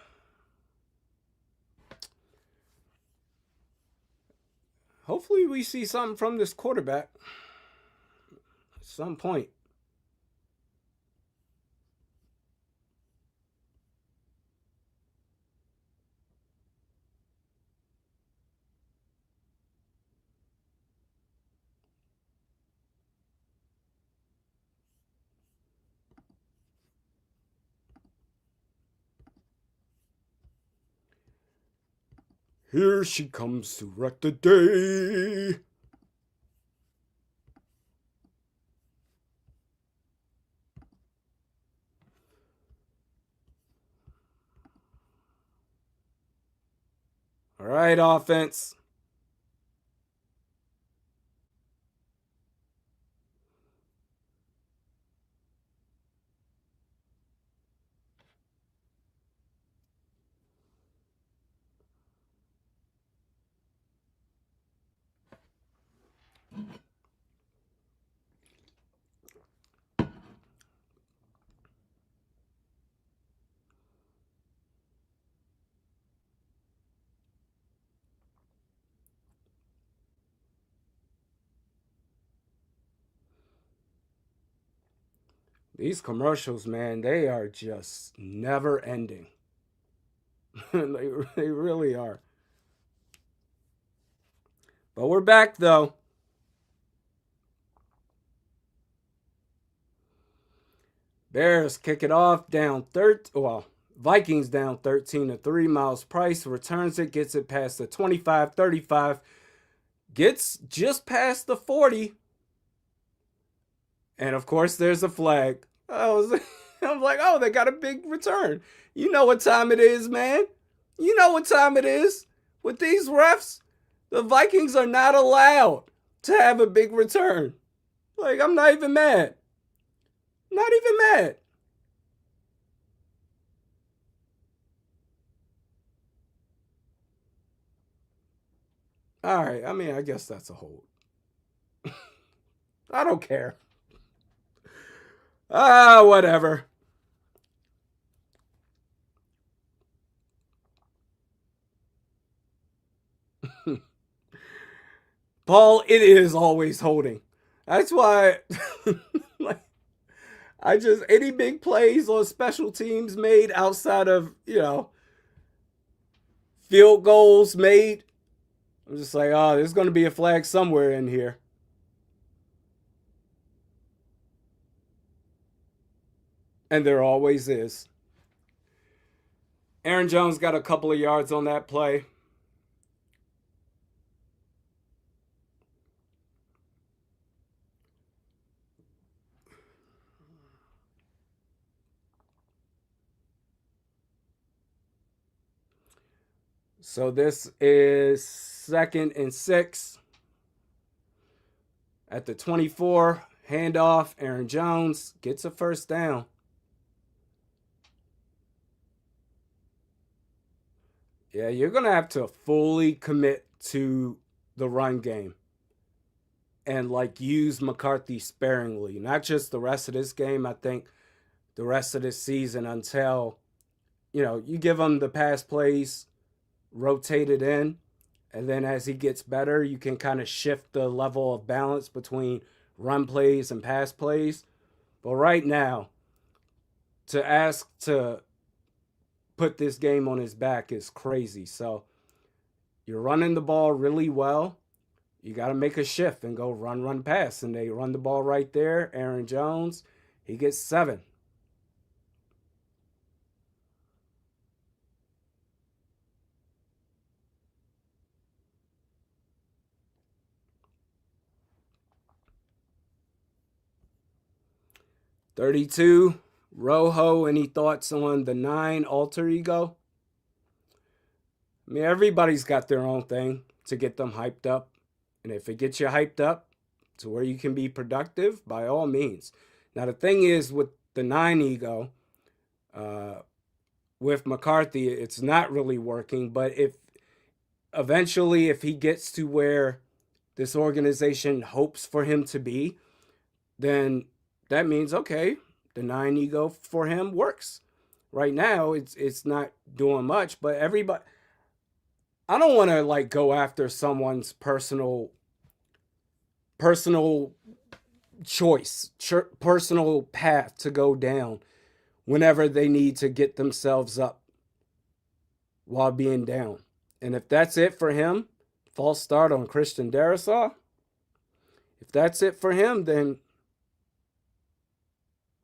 Hopefully we see something from this quarterback at some point. Here she comes to wreck the day. All right, offense. These commercials, man, they are just never ending. They really are. But we're back, though. Bears kick it off down Vikings down 13-3. Miles Price returns it, gets it past the 25-35, gets just past the 40. And of course, there's a flag. I'm like, oh, they got a big return. You know what time it is, man. You know what time it is. With these refs, the Vikings are not allowed to have a big return. Like, I'm not even mad. Not even mad. All right. I mean, I guess that's a hold. I don't care. Whatever. Paul, it is always holding. That's why like any big plays on special teams made outside of, field goals made, I'm just like, oh, there's going to be a flag somewhere in here. And there always is. Aaron Jones got a couple of yards on that play. So this is 2nd and 6. At the 24, handoff, Aaron Jones gets a first down. Yeah, you're going to have to fully commit to the run game and use McCarthy sparingly. Not just the rest of this game, I think the rest of this season until, you give him the pass plays rotated in, and then as he gets better, you can kind of shift the level of balance between run plays and pass plays. But right now, to ask to put this game on his back is crazy. So you're running the ball really well. You got to make a shift and go run, pass. And they run the ball right there. Aaron Jones, he gets 7. $32. Rojo, any thoughts on the 9 alter ego? I mean, everybody's got their own thing to get them hyped up. And if it gets you hyped up to where you can be productive, by all means. Now, the thing is with the 9 ego, with McCarthy, it's not really working. But if he gets to where this organization hopes for him to be, then that means, okay, the 9 ego for him works. Right now, it's not doing much, but everybody, I don't want to go after someone's personal choice, personal path to go down whenever they need to get themselves up while being down. And if that's it for him, false start on Christian Darrisaw, if that's it for him, then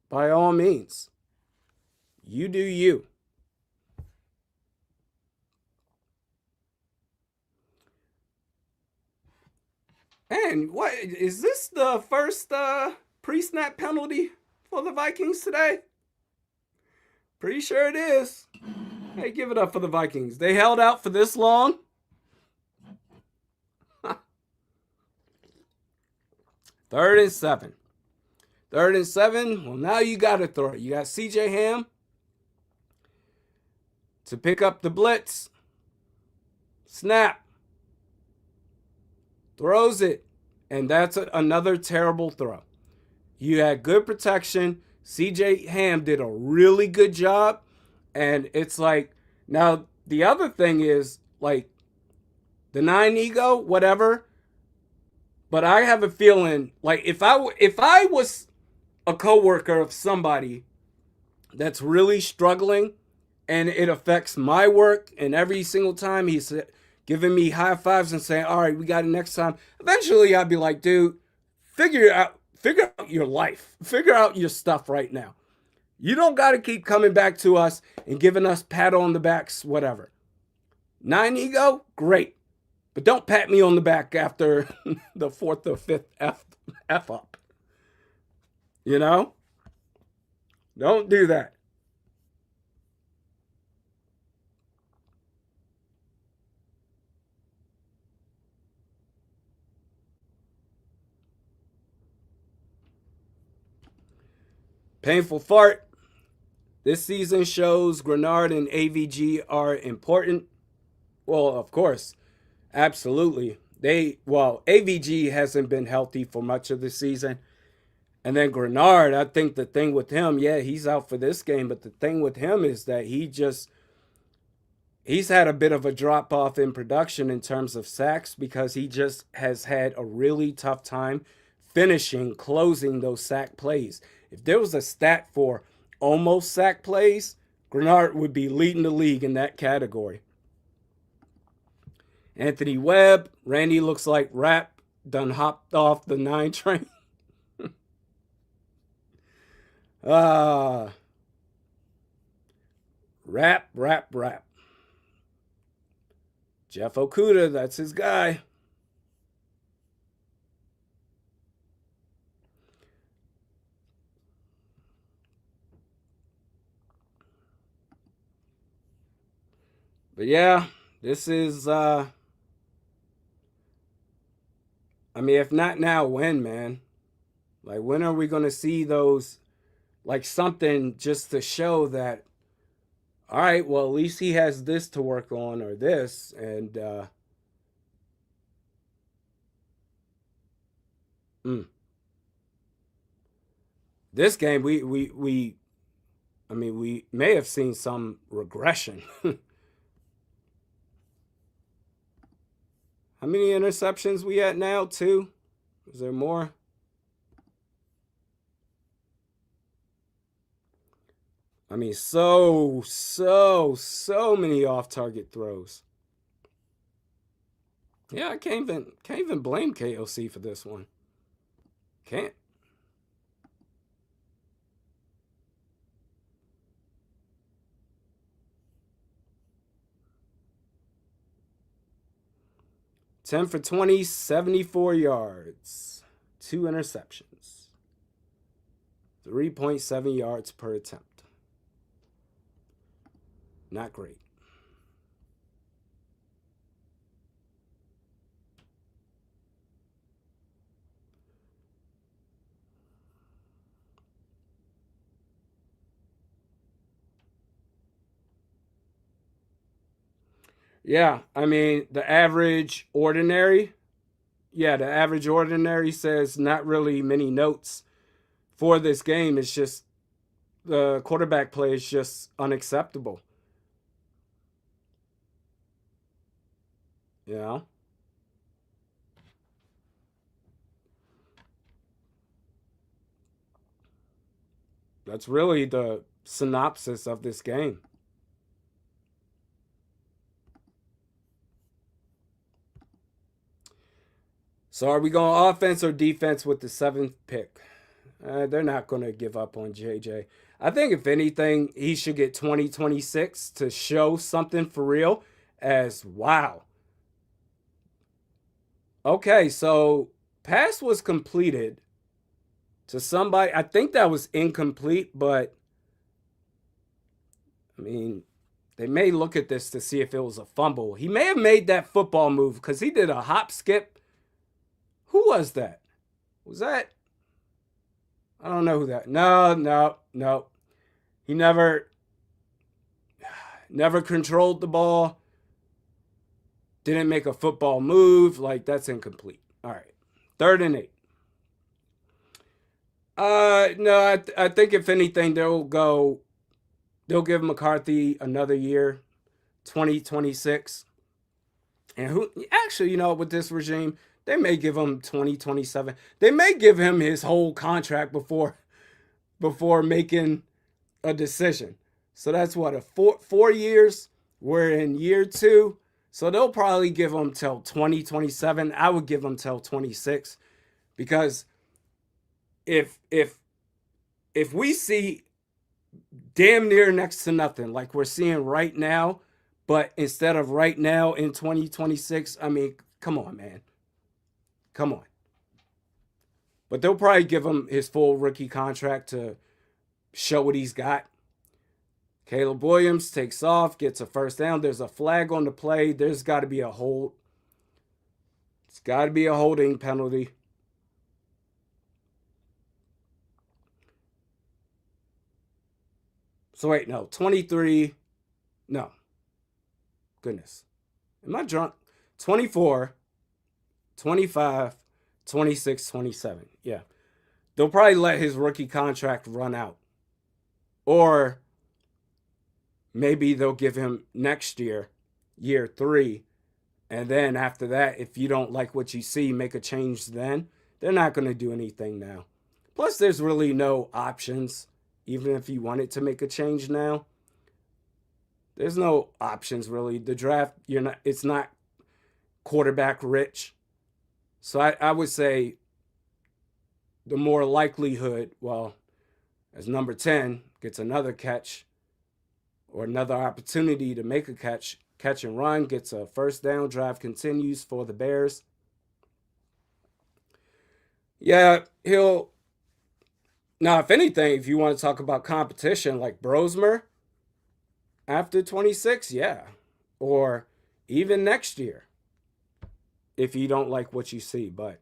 by all means, you do you. And what is this the first pre-snap penalty for the Vikings today? Pretty sure it is. Hey, give it up for the Vikings. They held out for this long. 3rd and 7. 3rd and 7. Well, now you got to throw it. You got CJ Ham to pick up the blitz. Snap. Throws it. And that's another terrible throw. You had good protection. CJ Ham did a really good job. And it's now the other thing is the 9 ego, whatever. But I have a feeling if I was a coworker of somebody that's really struggling and it affects my work, and every single time he's giving me high fives and saying, all right, we got it next time, eventually I'd be like, dude, figure out your life, figure out your stuff right now. You don't got to keep coming back to us and giving us pat on the backs, whatever. 9 ego, great. But don't pat me on the back after the fourth or fifth F up. You know? Don't do that. Painful fart. This season shows Grenard and AVG are important. Well, of course, absolutely. AVG hasn't been healthy for much of the season. And then Grenard, I think the thing with him, yeah, he's out for this game, but the thing with him is that he's had a bit of a drop off in production in terms of sacks because he just has had a really tough time closing those sack plays. If there was a stat for almost sack plays, Grenard would be leading the league in that category. Anthony Webb, Randy looks like Rap done hopped off the 9 train. Rap. Jeff Okuda, that's his guy. But yeah, this is I mean, if not now, when, man? Like, when are we going to see those, like, something just to show that, all right, well, at least he has this to work on or this. And, this game, I mean, we may have seen some regression. How many interceptions we at now? 2? Is there more? I mean, so many off-target throws. Yeah, I can't even blame KOC for this one. Can't. Ten for 20, 74 yards, 2 interceptions, 3.7 yards per attempt. Not great. Yeah, I mean, the average ordinary says not really many notes for this game. It's just the quarterback play is just unacceptable. You know? That's really the synopsis of this game. So are we going offense or defense with the 7th pick? They're not going to give up on JJ. I think if anything, he should get 2026 to show something for real as wow. Okay, so pass was completed to somebody. I think that was incomplete, but I mean, they may look at this to see if it was a fumble. He may have made that football move because he did a hop skip. Who was that? Was that? I don't know who that. No. He never controlled the ball. Didn't make a football move. Like, that's incomplete. All right. 3rd and 8. No, I think if anything, they'll give McCarthy another year, 2026. And who actually, with this regime, they may give him 2027. They may give him his whole contract before before making a decision. So that's what, a 4 years. We're in year 2. So they'll probably give him till 2027. I would give him till 26, because if we see damn near next to nothing like we're seeing right now, but instead of right now in 2026, I mean, come on, man. Come on. But they'll probably give him his full rookie contract to show what he's got. Caleb Williams takes off, gets a first down. There's a flag on the play. There's got to be a hold. It's got to be a holding penalty. So wait, no, 23. No. Goodness. Am I drunk? 24, 25, 26, 27. Yeah. They'll probably let his rookie contract run out. Or maybe they'll give him next year, year 3. And then after that, if you don't like what you see, make a change then. They're not going to do anything now. Plus, there's really no options. Even if you wanted to make a change now, there's no options really. The draft, it's not quarterback rich. So I would say the more likelihood, well, as number 10 gets another catch or another opportunity to make a catch and run, gets a first down, drive continues for the Bears. Yeah, he'll. Now, if anything, if you want to talk about competition like Brosmer after 26, yeah. Or even next year, if you don't like what you see. But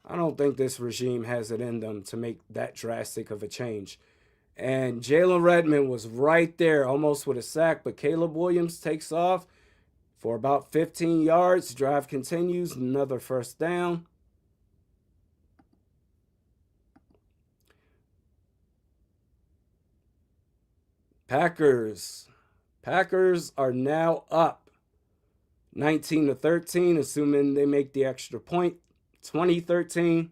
I don't think this regime has it in them to make that drastic of a change. And Jalen Redmond was right there, almost with a sack, but Caleb Williams takes off for about 15 yards. Drive continues, another first down. Packers are now up 19-13, assuming they make the extra point. 2013.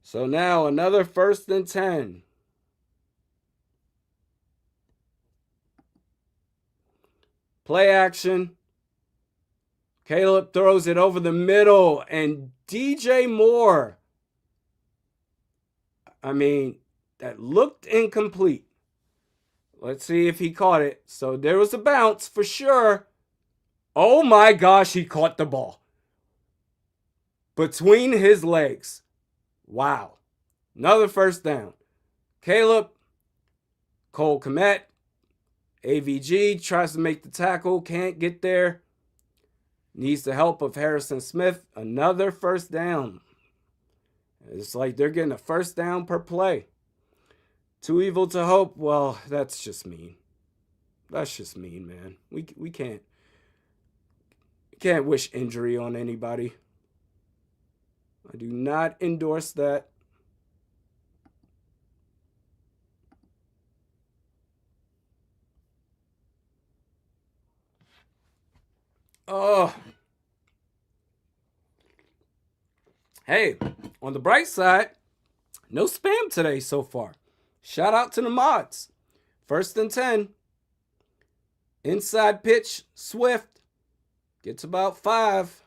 So now another 1st and 10. Play action. Caleb throws it over the middle, and DJ Moore, I mean, that looked incomplete. Let's see if he caught it. So there was a bounce for sure. Oh my gosh, he caught the ball between his legs. Wow. Another first down. Caleb, Cole Kmet, AVG tries to make the tackle, can't get there. Needs the help of Harrison Smith. Another first down. It's like they're getting a first down per play. Too evil to hope? Well, that's just mean. That's just mean, man. We can't wish injury on anybody. I do not endorse that. Oh. Hey, on the bright side, no spam today so far. Shout out to the mods. 1st and 10. Inside pitch, Swift. Gets about 5.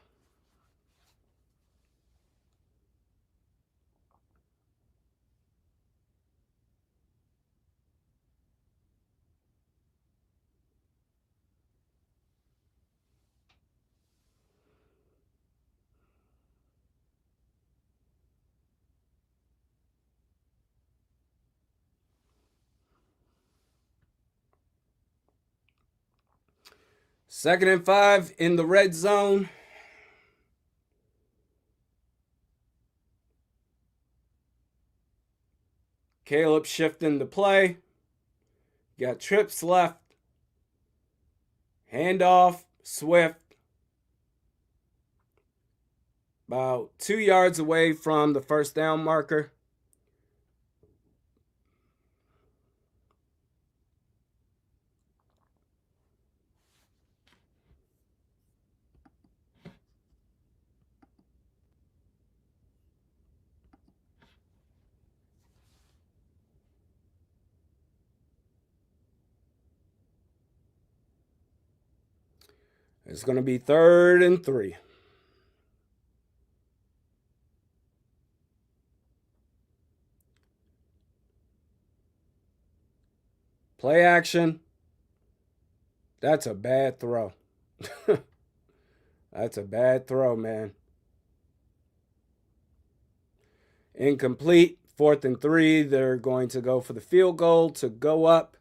Second and 5 in the red zone. Caleb shifting the play. Got trips left. Handoff, Swift. About 2 yards away from the first down marker. It's going to be 3rd and 3. Play action. That's a bad throw. That's a bad throw, man. Incomplete. 4th and 3. They're going to go for the field goal to go up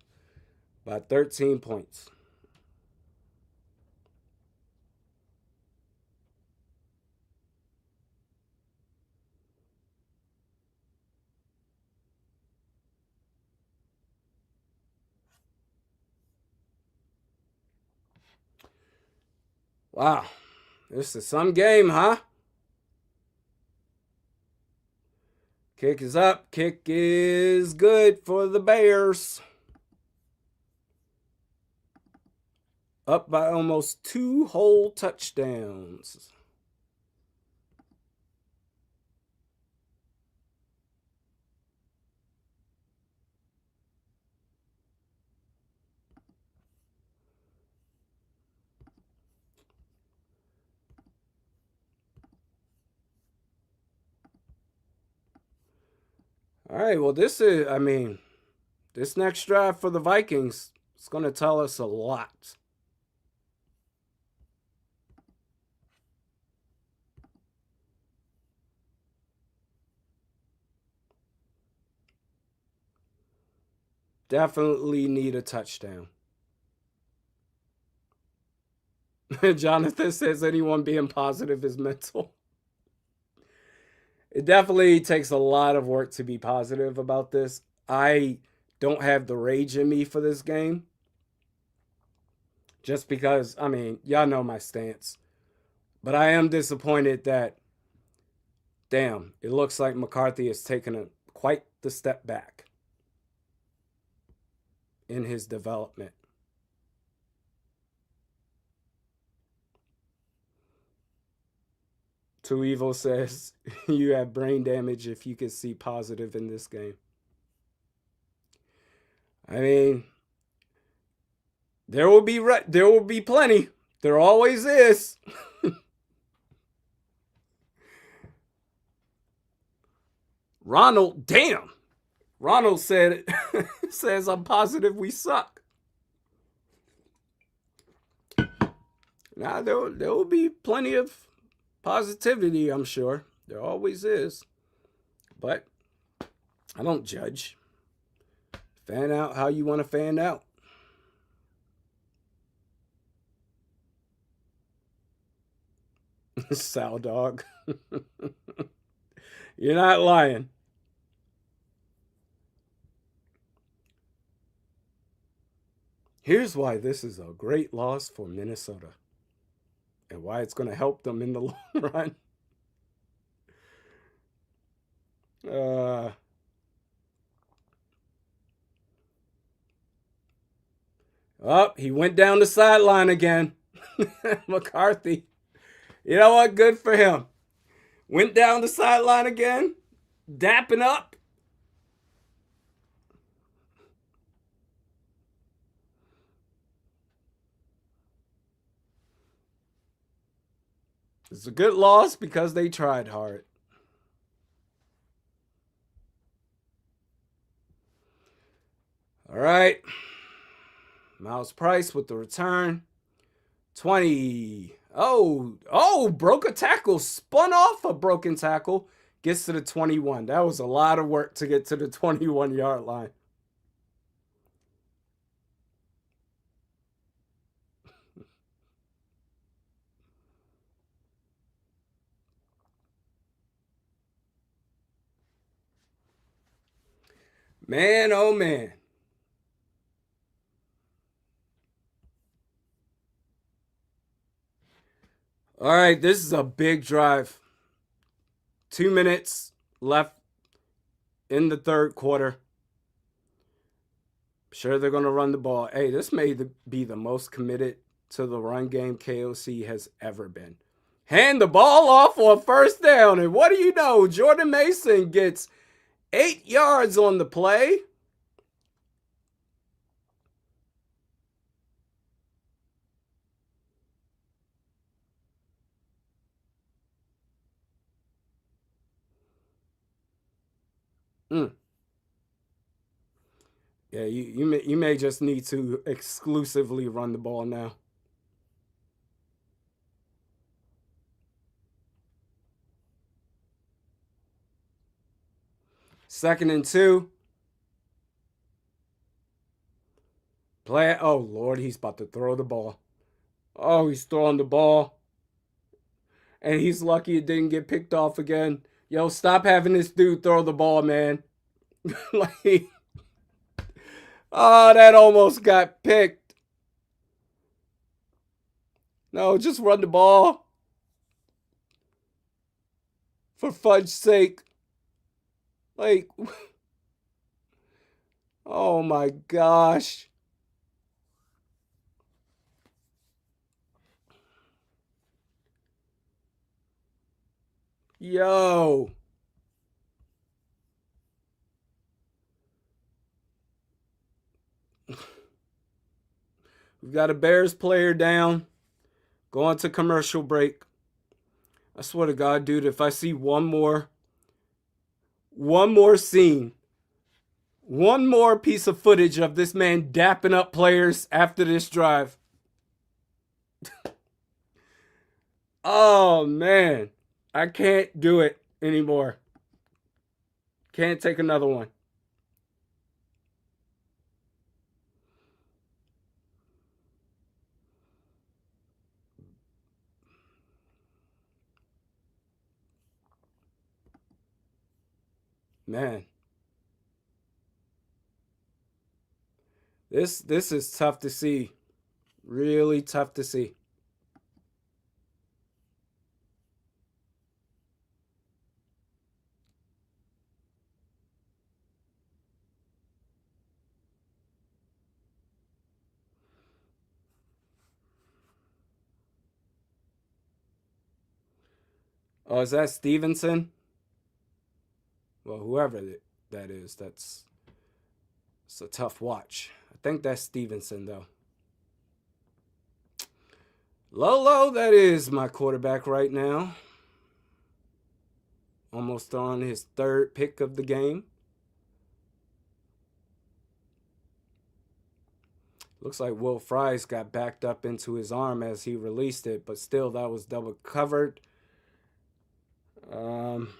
by 13 points. Wow. This is some game, huh? Kick is up. Kick is good for the Bears. Up by almost 2 whole touchdowns. All right, well, this next drive for the Vikings is going to tell us a lot. Definitely need a touchdown. Jonathan says anyone being positive is mental. It definitely takes a lot of work to be positive about this. I don't have the rage in me for this game. Just because, y'all know my stance. But I am disappointed that, damn, it looks like McCarthy has taken quite the step back in his development. Too Evil says you have brain damage if you can see positive in this game. There will be plenty. There always is. Ronald, damn. Ronald says I'm positive we suck. Now there will be plenty of positivity, I'm sure. There always is. But I don't judge. Fan out how you want to fan out. Sow dog. You're not lying. Here's why this is a great loss for Minnesota and why it's going to help them in the long run. He went down the sideline again. McCarthy. You know what? Good for him. Went down the sideline again. Dapping up. It's a good loss because they tried hard. All right. Miles Price with the return. 20. Broke a tackle. Spun off a broken tackle. Gets to the 21. That was a lot of work to get to the 21-yard line. Man, oh man. All right, this is a big drive. 2 minutes left in the third quarter. Sure, they're going to run the ball. Hey, this may be the most committed to the run game KOC has ever been. Hand the ball off on first down, and what do you know? Jordan Mason gets 8 yards on the play. Mm. Yeah, you may just need to exclusively run the ball now. Second and 2. Play. Oh Lord, he's about to throw the ball. Oh, he's throwing the ball, and he's lucky it didn't get picked off again. Yo, stop having this dude throw the ball, man. Like, oh, that almost got picked. No, just run the ball. For fudge's sake. Like, oh my gosh. Yo. We've got a Bears player down. Going to commercial break. I swear to God, dude, if I see one more scene, one more piece of footage of this man dapping up players after this drive. Oh man, I can't do it anymore. Can't take another one. Man, this is tough to see. Really tough to see. Oh, is that Stevenson? Well, whoever that is, it's a tough watch. I think that's Stevenson though. Lolo, that is my quarterback right now. Almost on his third pick of the game. Looks like Will Fries got backed up into his arm as he released it, but still that was double covered. Um,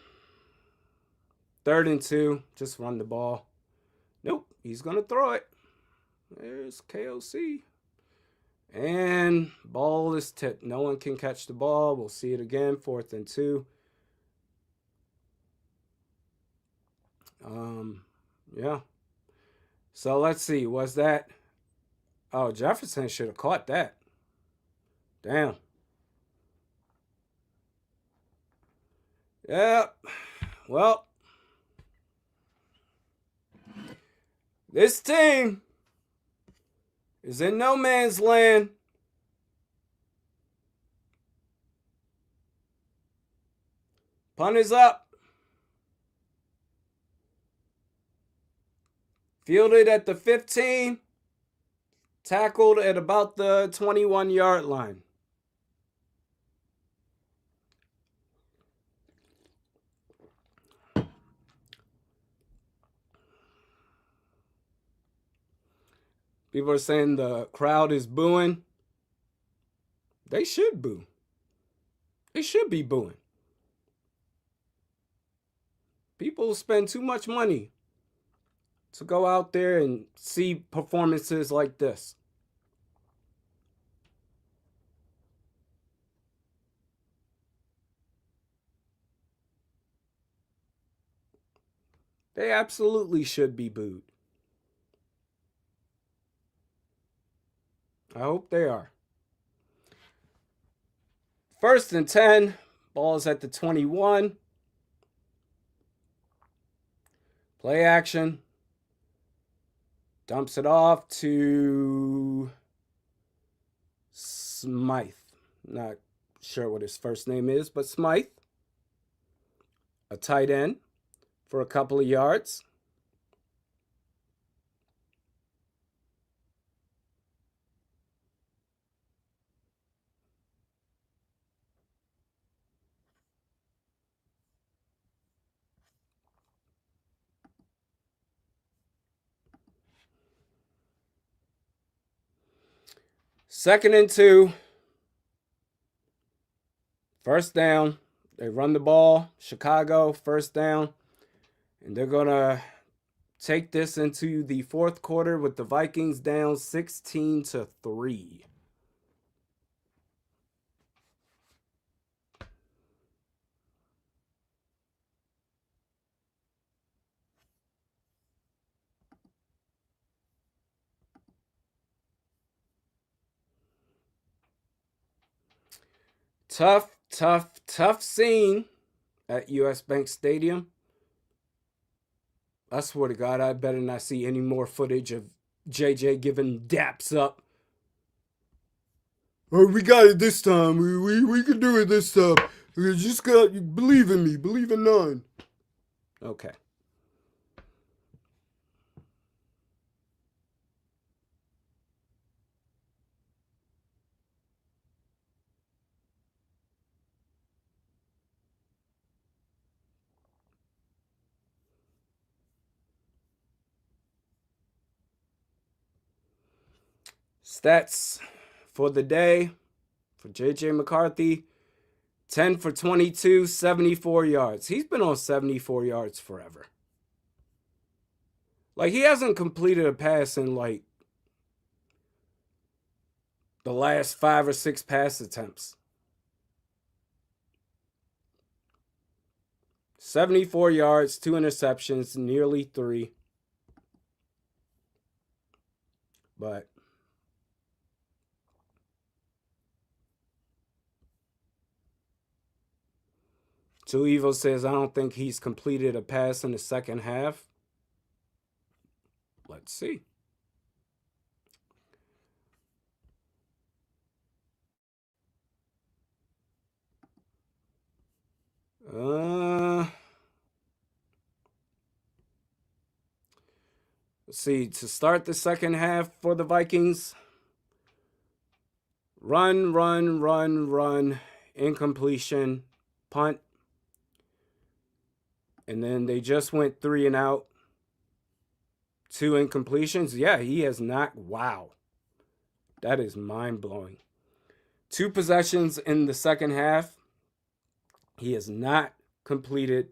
third and 2, just run the ball. Nope, he's gonna throw it. There's KOC. And ball is tipped. No one can catch the ball. We'll see it again. 4th and 2. Yeah. So let's see. Was that? Oh, Jefferson should have caught that. Damn. Yeah. Well, this team is in no man's land. Punt is up. Fielded at the 15. Tackled at about the 21-yard line. People are saying the crowd is booing. They should boo. They should be booing. People spend too much money to go out there and see performances like this. They absolutely should be booed. I hope they are. 1st and 10. Ball's at the 21. Play action. Dumps it off to Smythe. Not sure what his first name is, but Smythe. A tight end for a couple of yards. 2nd and 2. First down. They run the ball. Chicago, first down. And they're going to take this into the 4th quarter with the Vikings down 16-3. Tough scene at US Bank Stadium. I swear to God, I better not see any more footage of JJ giving daps up. Oh, we got it this time. We can do it this time. You just got, believe in me. Believe in 9. Okay. Stats for the day for JJ McCarthy: 10 for 22, 74 yards. He's been on 74 yards forever. Like, he hasn't completed a pass in, like, the last 5 or 6 pass attempts. 74 yards, 2 interceptions, nearly 3. But Two Evil says, I don't think he's completed a pass in the second half. Let's see. Let's see. To start the second half for the Vikings, run, incompletion, punt. And then they just went 3 and out. 2 incompletions. Yeah, he has not. Wow. That is mind-blowing. 2 possessions in the second half. He has not completed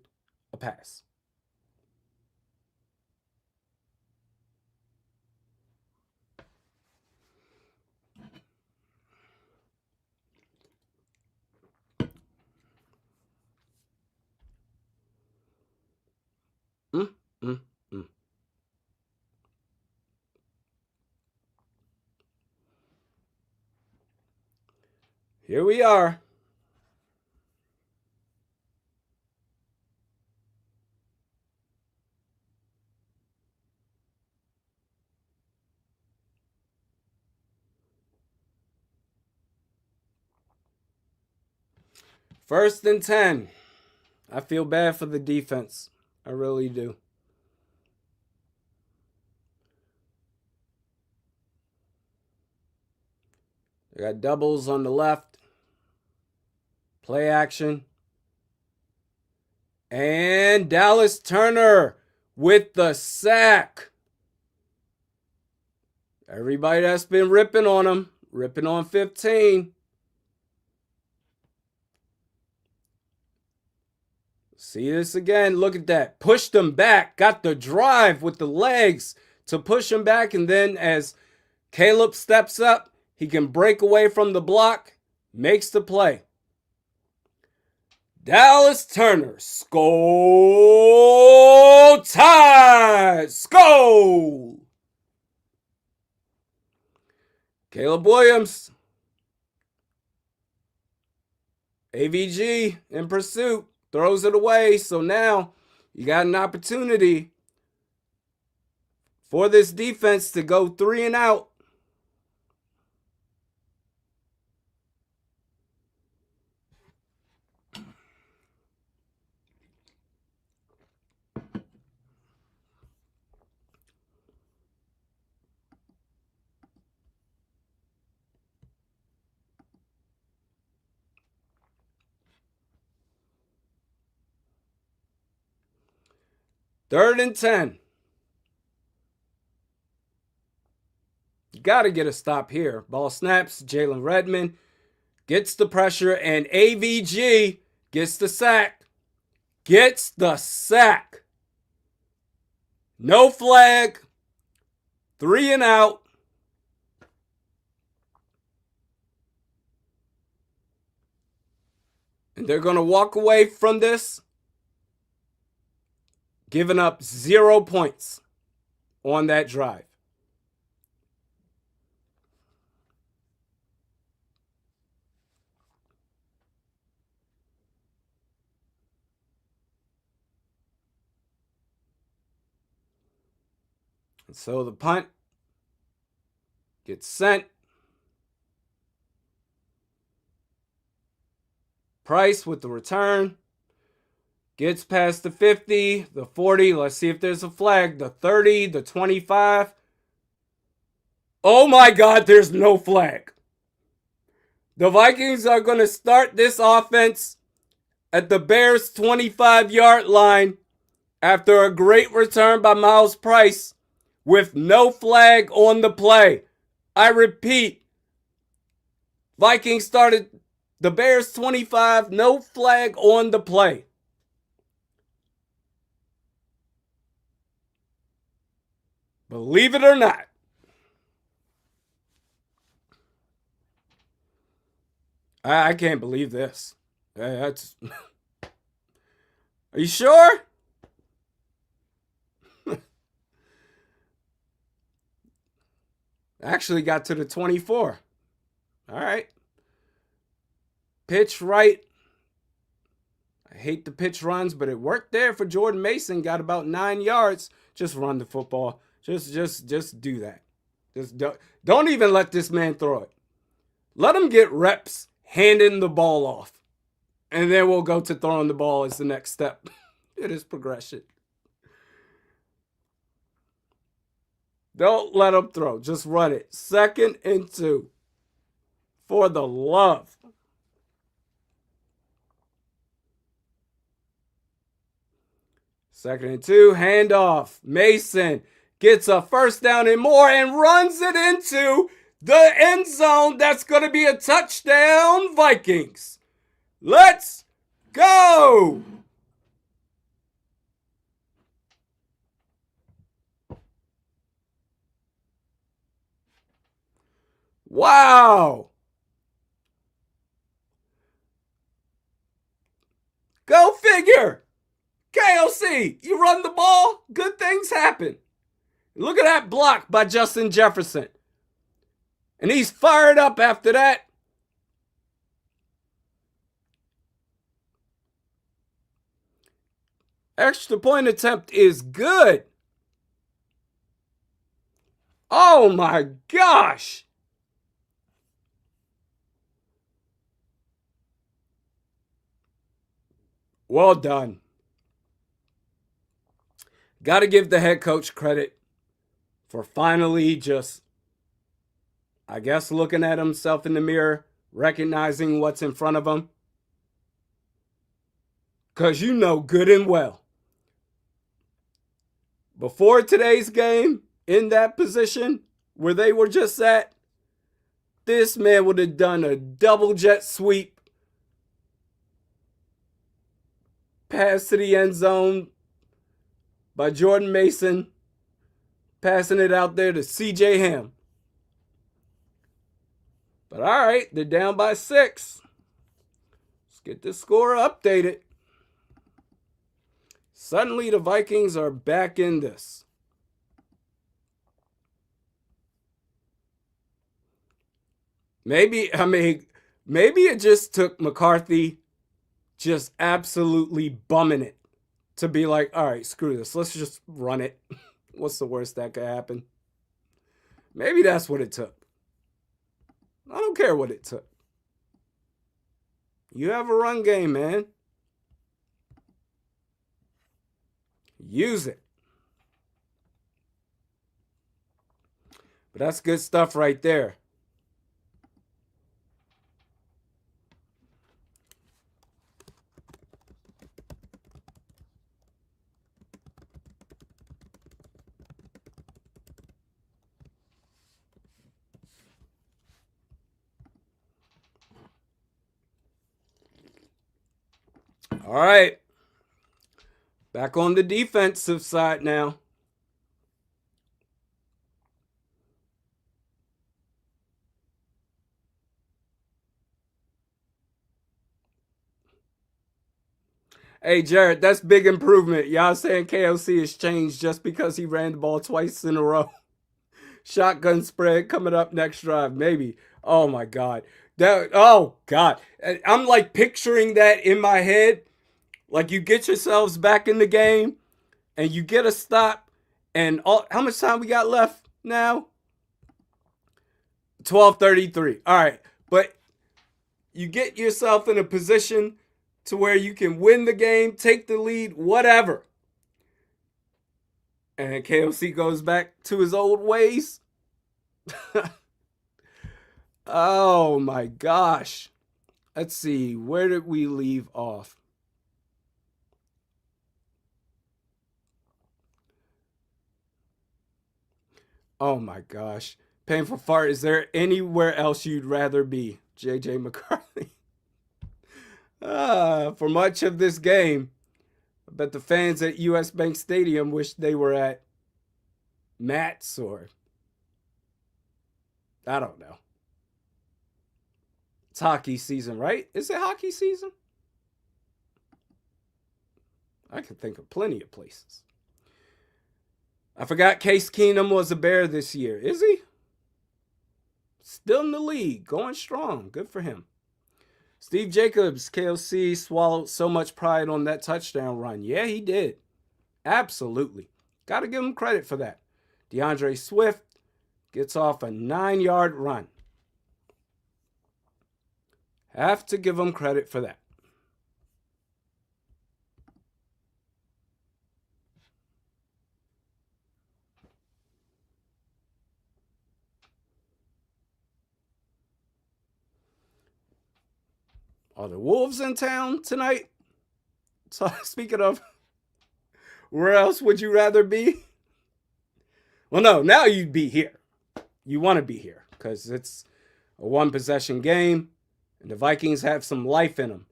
a pass. Here we are. First and 10. I feel bad for the defense. I really do. They got doubles on the left. Play action. And Dallas Turner with the sack. Everybody that's been ripping on him, ripping on 15. See this again. Look at that. Pushed him back. Got the drive with the legs to push him back. And then as Caleb steps up, he can break away from the block. Makes the play. Dallas Turner. Skol Tide. Skol. Caleb Williams. AVG in pursuit. Throws it away. So now you got an opportunity for this defense to go 3 and out. Third and 10. You got to get a stop here. Ball snaps. Jalen Redmond gets the pressure, and AVG gets the sack. Gets the sack. No flag. 3 and out. And they're going to walk away from this giving up 0 points on that drive. And so the punt gets sent. Price with the return. Gets past the 50, the 40. Let's see if there's a flag. The 30, the 25. Oh my God, there's no flag. The Vikings are going to start this offense at the Bears' 25-yard line after a great return by Miles Price with no flag on the play. I repeat, Vikings started the Bears 25, no flag on the play. Believe it or not. I can't believe this. That's. Are you sure? Actually got to the 24. All right. Pitch right. I hate the pitch runs, but it worked there for Jordan Mason. Got about 9 yards. Just run the football. Just do that. Just don't even let this man throw it. Let him get reps handing the ball off. And then we'll go to throwing the ball as the next step. It is progression. Don't let him throw. Just run it. 2nd and 2. For the love. Second and 2. Handoff. Mason gets a first down and more and runs it into the end zone. That's going to be a touchdown, Vikings. Let's go. Wow. Go figure. KOC, you run the ball, good things happen. Look at that block by Justin Jefferson. And he's fired up after that. Extra point attempt is good. Oh my gosh. Well done. Got to give the head coach credit for finally just, I guess, looking at himself in the mirror, recognizing what's in front of him. Because you know good and well, before today's game, in that position where they were just at, this man would have done a double jet sweep, pass to the end zone by Jordan Mason, passing it out there to CJ Ham. But all right, they're down by 6. Let's get this score updated. Suddenly the Vikings are back in this. Maybe it just took McCarthy just absolutely bumming it to be like, all right, screw this. Let's just run it. What's the worst that could happen? Maybe that's what it took. I don't care what it took. You have a run game, man. Use it. But that's good stuff right there. All right. Back on the defensive side now. Hey, Jared, that's big improvement. Y'all saying KOC has changed just because he ran the ball twice in a row. Shotgun spread coming up next drive, maybe. Oh my God. Oh God. I'm like picturing that in my head. Like you get yourselves back in the game and you get a stop. And how much time we got left now? 12:33. All right. But you get yourself in a position to where you can win the game, take the lead, whatever. And KOC goes back to his old ways. Oh my gosh. Let's see. Where did we leave off? Oh my gosh. Painful fart. Is there anywhere else you'd rather be? JJ McCarthy. For much of this game, I bet the fans at US Bank Stadium wish they were at Matt's or I don't know. It's hockey season, right? Is it hockey season? I can think of plenty of places. I forgot Case Keenum was a Bear this year. Is he? Still in the league, going strong. Good for him. Steve Jacobs, KOC, swallowed so much pride on that touchdown run. Yeah, he did. Absolutely. Got to give him credit for that. DeAndre Swift gets off a 9-yard run. Have to give him credit for that. Are the Wolves in town tonight? So speaking of, where else would you rather be? Well, no, now you'd be here. You want to be here because it's a one-possession game, and the Vikings have some life in them.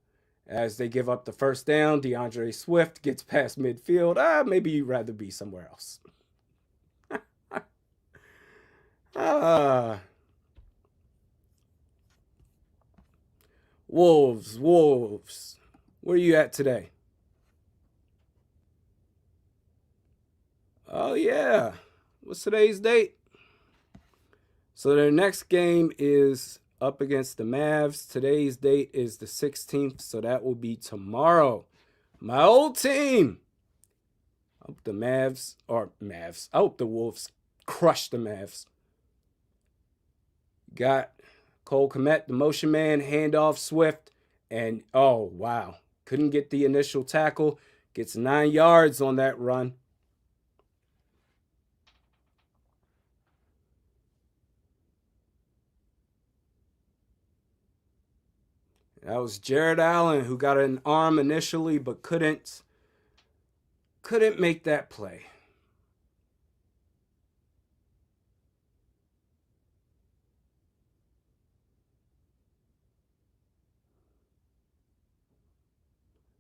As they give up the first down, DeAndre Swift gets past midfield. Maybe you'd rather be somewhere else. Wolves. Where are you at today? Oh, yeah. What's today's date? So their next game is up against the Mavs. Today's date is the 16th, so that will be tomorrow. My old team. I hope the I hope the Wolves crush the Mavs. Got Cole Kmet, the motion man, handoff Swift, and oh, wow. Couldn't get the initial tackle. Gets 9 yards on that run. That was Jared Allen who got an arm initially but couldn't make that play.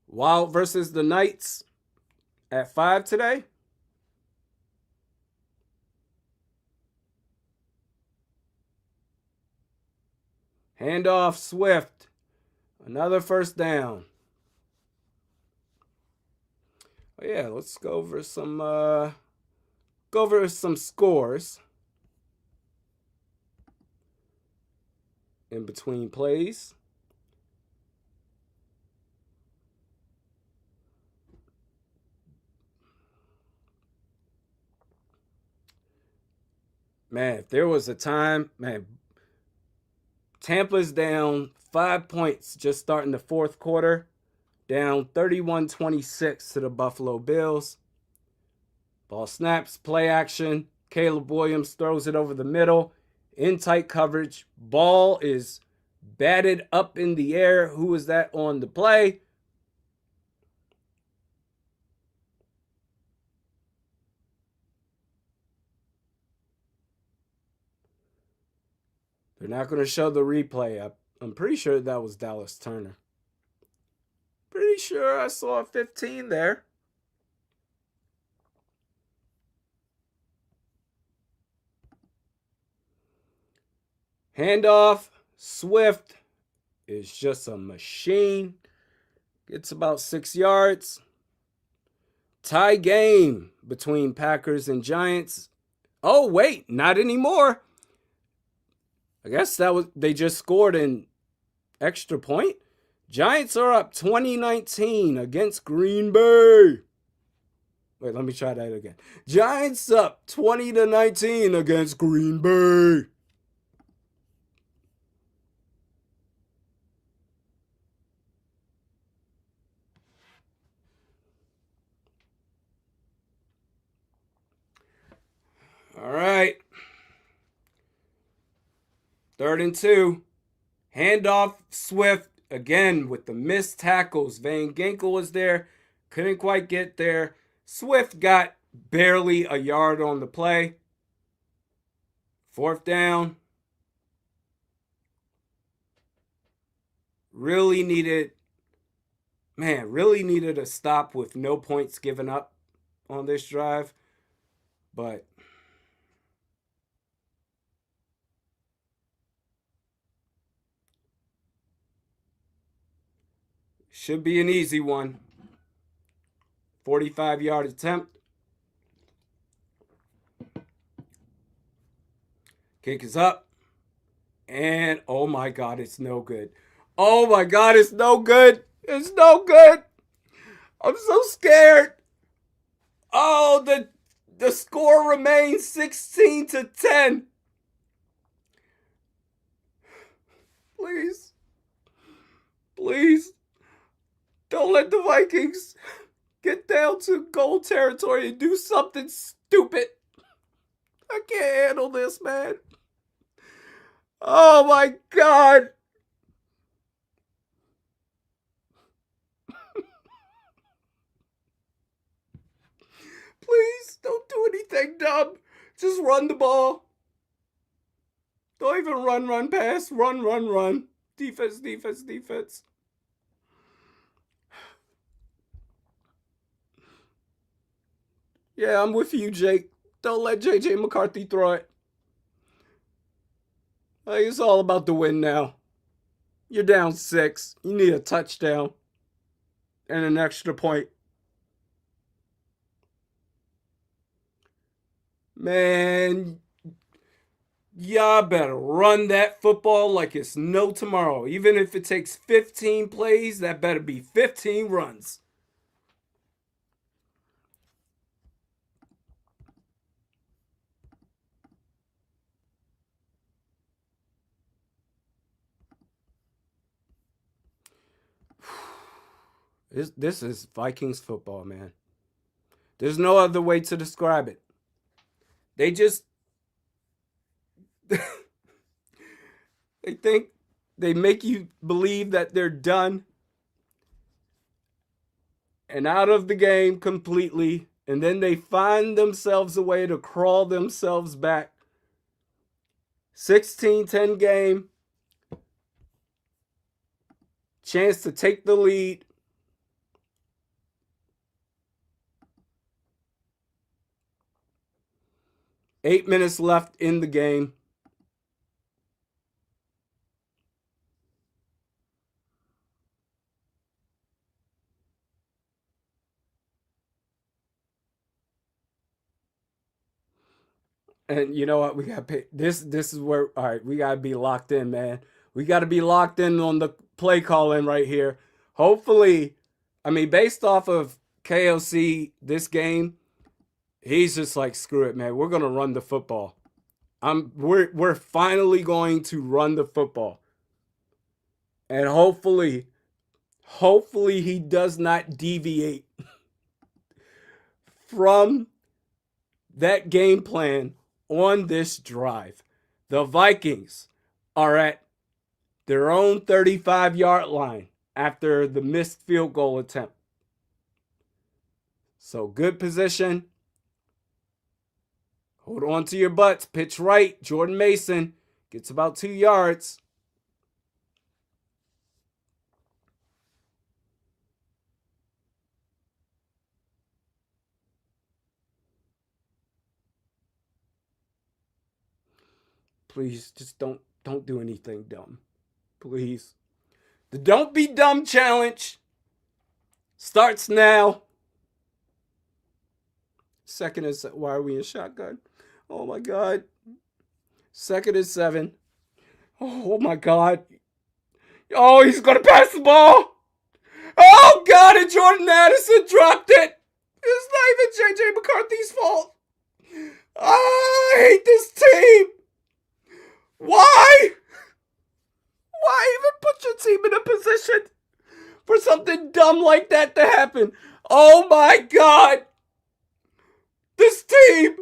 Wild versus the Knights at 5 today. Handoff Swift. Another first down. Oh yeah, let's go over some scores in between plays. Man, if there was a time, Tampa's down 5 points just starting the fourth quarter, down 31-26 to the Buffalo Bills. Ball snaps, play action. Caleb Williams throws it over the middle in tight coverage. Ball is batted up in the air. Who was that on the play? They're not going to show the replay. I'm pretty sure that was Dallas Turner. Pretty pretty sure I saw a 15 there. Handoff. Swift is just a machine. Gets about 6 yards. Tie game between Packers and Giants. Oh, wait, not anymore. I guess they just scored an extra point. Giants are up 2019 against Green Bay. Wait, let me try that again. Giants up 20-19 against Green Bay. All right. 3rd and 2. Handoff Swift again with the missed tackles. Van Ginkel was there. Couldn't quite get there. Swift got barely a yard on the play. 4th down. Really needed a stop with no points given up on this drive. But should be an easy one. 45-yard attempt. Kick is up. And oh my God, it's no good. Oh my God, it's no good. It's no good. I'm so scared. Oh, the score remains 16-10. Please, don't let the Vikings get down to goal territory and do something stupid. I can't handle this, man. Oh my God. Please don't do anything dumb. Just run the ball. Don't even run pass. Run. Defense. Yeah, I'm with you, Jake. Don't let JJ McCarthy throw it. It's all about the win now. You're down 6. You need a touchdown and an extra point. Man, y'all better run that football like it's no tomorrow. Even if it takes 15 plays, that better be 15 runs. This is Vikings football, man. There's no other way to describe it. They just they make you believe that they're done and out of the game completely, and then they find themselves a way to crawl themselves back. 16-10 game. Chance to take the lead. Eight minutes left in the game. And you know what? We got this. This is where, all right, we gotta be locked in, man. We gotta be locked in on the play calling right here. Hopefully, I mean, based off of KOC this game, he's just like, screw it, man. We're gonna run the football. We're finally going to run the football. And hopefully he does not deviate from that game plan on this drive. The Vikings are at their own 35-yard line after the missed field goal attempt. So good position. Hold on to your butts. Pitch right. Jordan Mason gets about 2 yards. Please, just don't do anything dumb. Please. The Don't Be Dumb challenge starts now. Second is, why are we in shotgun? Oh my God. Second is 7. Oh my God. Oh, he's going to pass the ball. Oh God, and Jordan Addison dropped it. It's not even JJ McCarthy's fault. I hate this team. Why? Why even put your team in a position for something dumb like that to happen? Oh my God. This team.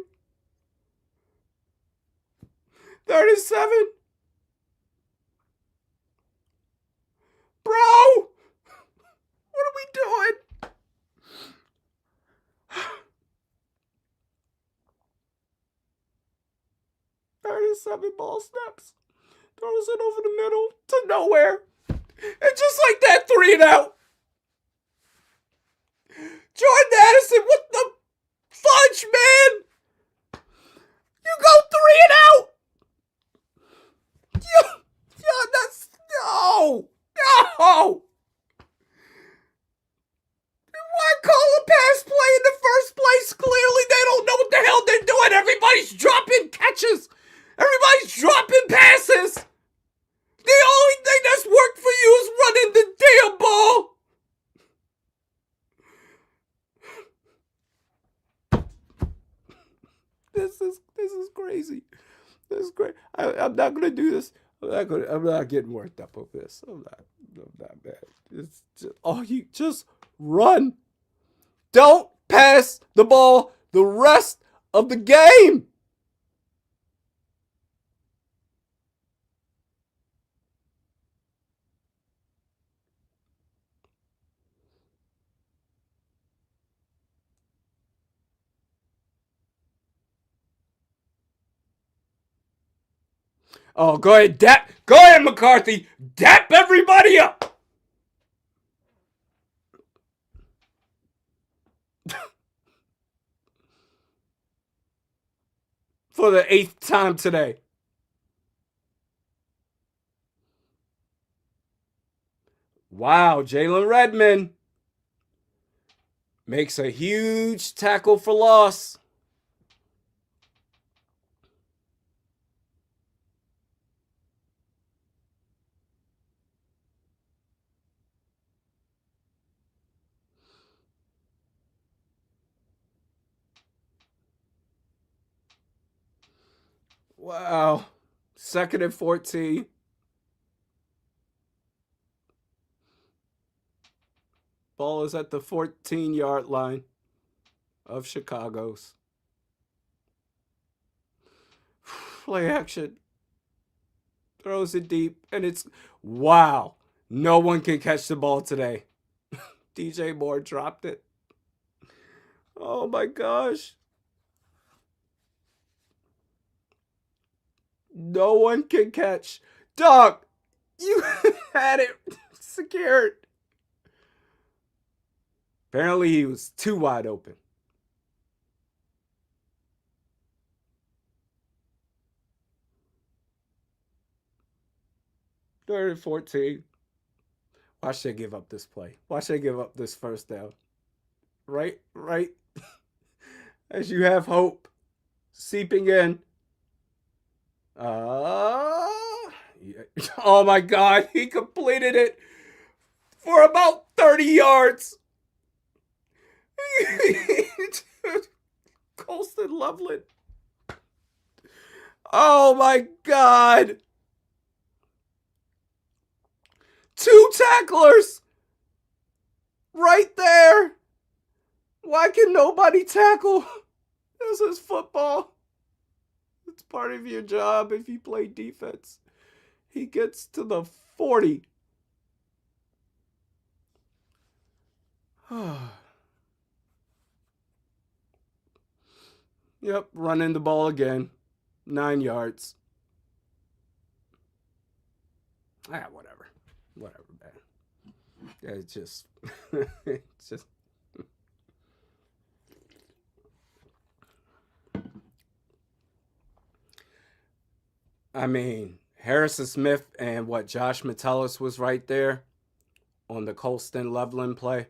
37. Bro. What are we doing? 37 ball snaps. Throws it over the middle to nowhere. And just like that, 3 and out. Jordan Addison, what the fudge, man? You go 3 and out. Yeah, that's no. Why call a pass play in the first place? Clearly, they don't know what the hell they're doing. Everybody's dropping catches. Everybody's dropping passes. The only thing that's worked for you is running the damn ball. This is crazy. This is great. I'm not gonna do this. I'm not getting worked up over this. I'm not bad. It's just, you just run. Don't pass the ball the rest of the game. Oh, go ahead, Go ahead, McCarthy. Dap everybody up. For the 8th time today. Wow, Jalen Redmond makes a huge tackle for loss. Wow. 2nd and 14. Ball is at the 14-yard line of Chicago's. Play action. Throws it deep, and it's, wow. No one can catch the ball today. DJ Moore dropped it. Oh my gosh. No one can catch. Dog, you had it secured. Apparently he was too wide open. Third and 14. Why should I give up this play? Why should I give up this first down? Right. As you have hope seeping in. Oh my God, he completed it for about 30 yards. Colston Loveland. Oh my God. 2 tacklers right there. Why can nobody tackle? This is football. It's part of your job if you play defense. He gets to the 40. Yep, running the ball again. 9 yards. Whatever, man. It's just, it's just. I mean, Harrison Smith and Josh Metellus was right there on the Colston Loveland play.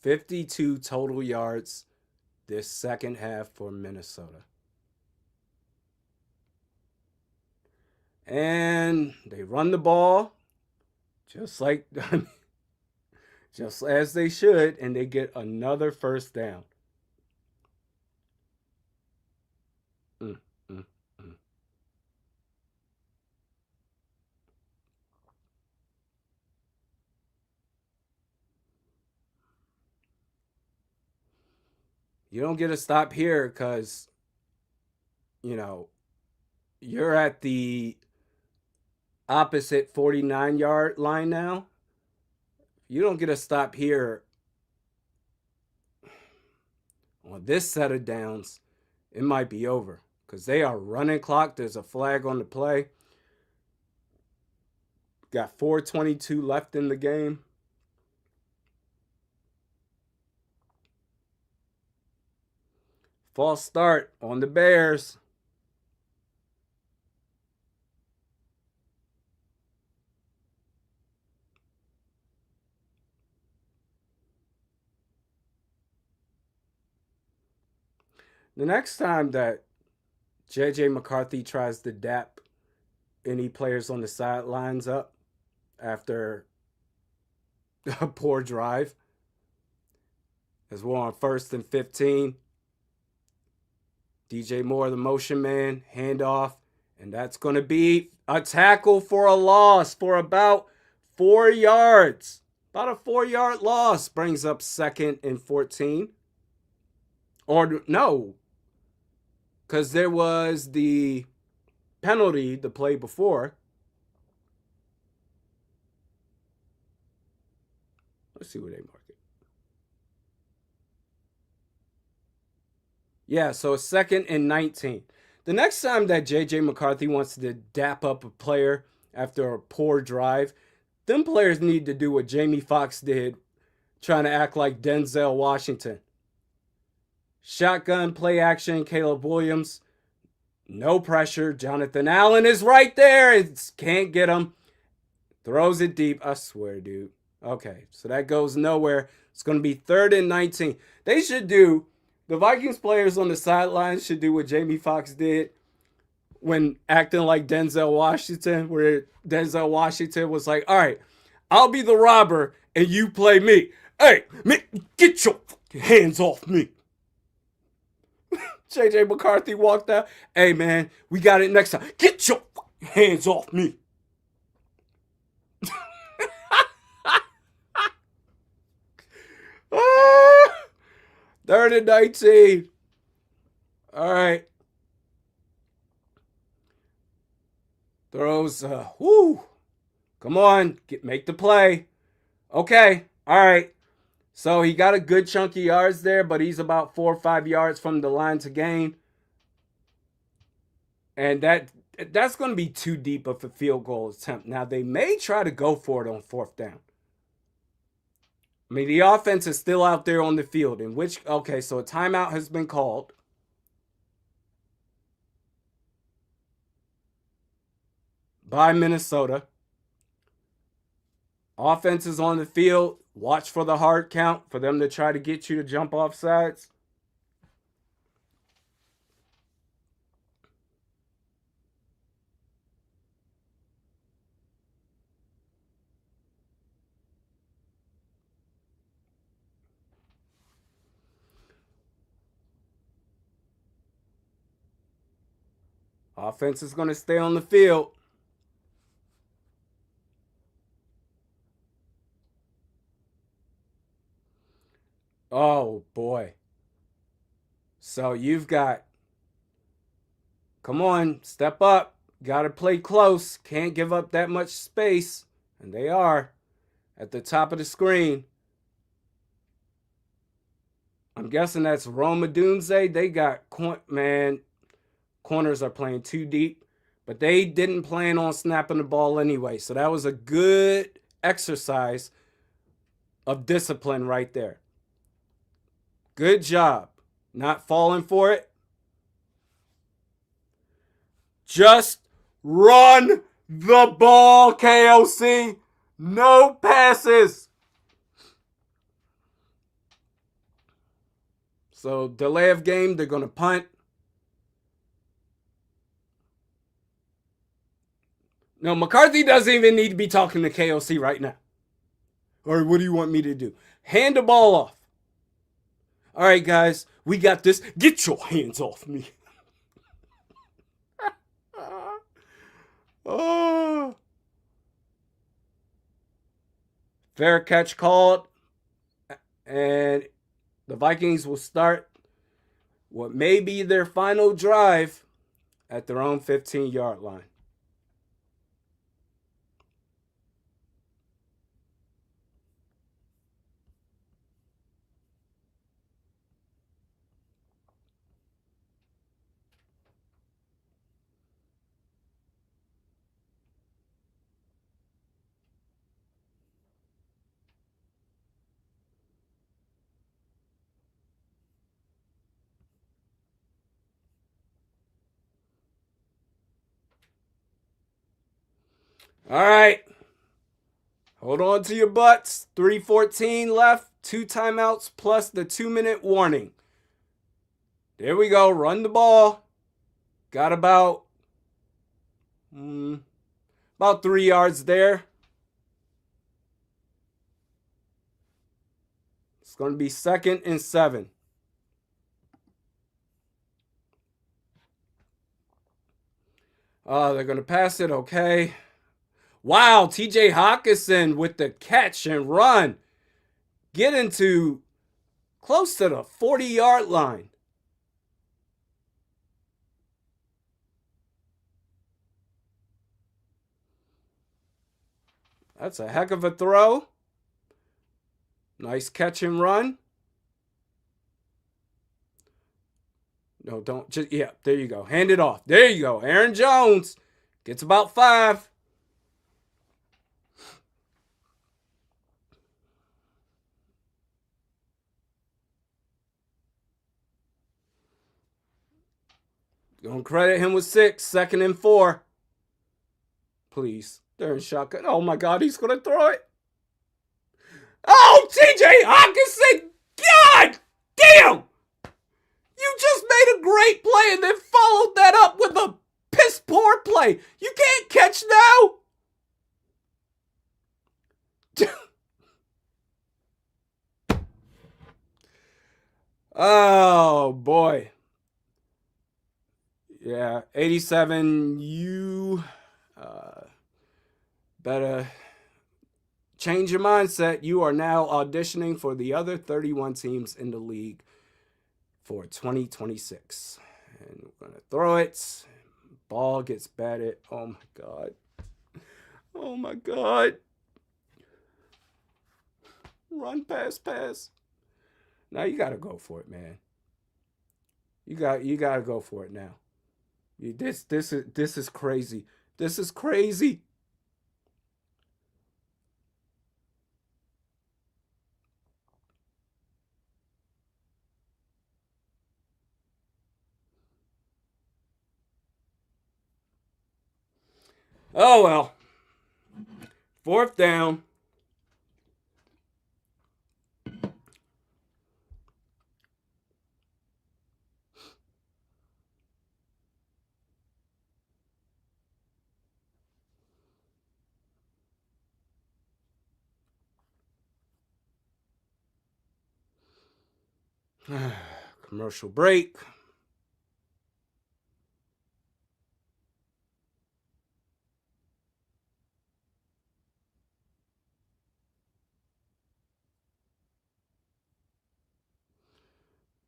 $52 total yards this second half for Minnesota. And they run the ball just just as they should, and they get another first down. Mm, mm, mm. You don't get a stop here because, you know, you're at the opposite 49-yard line now. You don't get a stop here on this set of downs. It might be over because they are running clock. There's a flag on the play. Got 4:22 left in the game. False start on the Bears. The next time that J.J. McCarthy tries to dap any players on the sidelines up after a poor drive, as we're on 1st and 15, DJ Moore, the motion man, handoff, and that's going to be a tackle for a loss for about 4 yards. About a 4-yard loss brings up 2nd and 14. Or no, because there was the penalty the play before. Let's see where they mark it. Yeah, so 2nd and 19. The next time that J.J. McCarthy wants to dap up a player after a poor drive, them players need to do what Jamie Foxx did, trying to act like Denzel Washington. Shotgun play action, Caleb Williams. No pressure. Jonathan Allen is right there. It can't get him. Throws it deep. I swear, dude. Okay, so that goes nowhere. It's going to be 3rd and 19. They should do, the Vikings players on the sidelines should do what Jamie Foxx did when acting like Denzel Washington, where Denzel Washington was like, all right, I'll be the robber and you play me. Hey, get your hands off me. J.J. McCarthy walked out. Hey, man, we got it next time. Get your hands off me. 3rd and 19. All right. Throws. Come on. Make the play. Okay. All right. So he got a good chunk of yards there, but he's about 4 or 5 yards from the line to gain. And that's going to be too deep of a field goal attempt. Now, they may try to go for it on 4th down. I mean, the offense is still out there on the field, so a timeout has been called. By Minnesota. Offense is on the field. Watch for the hard count for them to try to get you to jump off sides. Offense is going to stay on the field. Oh, boy. So you've got, come on, step up. Got to play close. Can't give up that much space. And they are at the top of the screen. I'm guessing that's Roma Dunze. They got, corners are playing too deep. But they didn't plan on snapping the ball anyway. So that was a good exercise of discipline right there. Good job. Not falling for it. Just run the ball, KOC. No passes. So delay of game, they're going to punt. No, McCarthy doesn't even need to be talking to KOC right now. Or what do you want me to do? Hand the ball off. All right, guys, we got this. Get your hands off me. Oh. Fair catch called. And the Vikings will start what may be their final drive at their own 15-yard line. All right. Hold on to your butts. 3:14 left. 2 timeouts plus the 2-minute warning. There we go. Run the ball. Got about 3 yards there. It's going to be 2nd and 7. They're going to pass it. Okay. Wow, TJ Hawkinson with the catch and run. Get into close to the 40-yard line. That's a heck of a throw. Nice catch and run. No, don't just, yeah, there you go. Hand it off. There you go. Aaron Jones gets about 5. Don't credit him with 6. 2nd and 4. Please. They're in shotgun. Oh my God, he's going to throw it. Oh, TJ Hawkinson. God damn. You just made a great play and then followed that up with a piss poor play. You can't catch now. Oh, boy. Yeah, 87, you better change your mindset. You are now auditioning for the other 31 teams in the league for 2026. And we're going to throw it. Ball gets batted. Oh, my God. Oh, my God. Run, pass, pass. Now you got to go for it, man. You got to go for it now. This is crazy. This is crazy. Oh well. 4th down. Commercial break.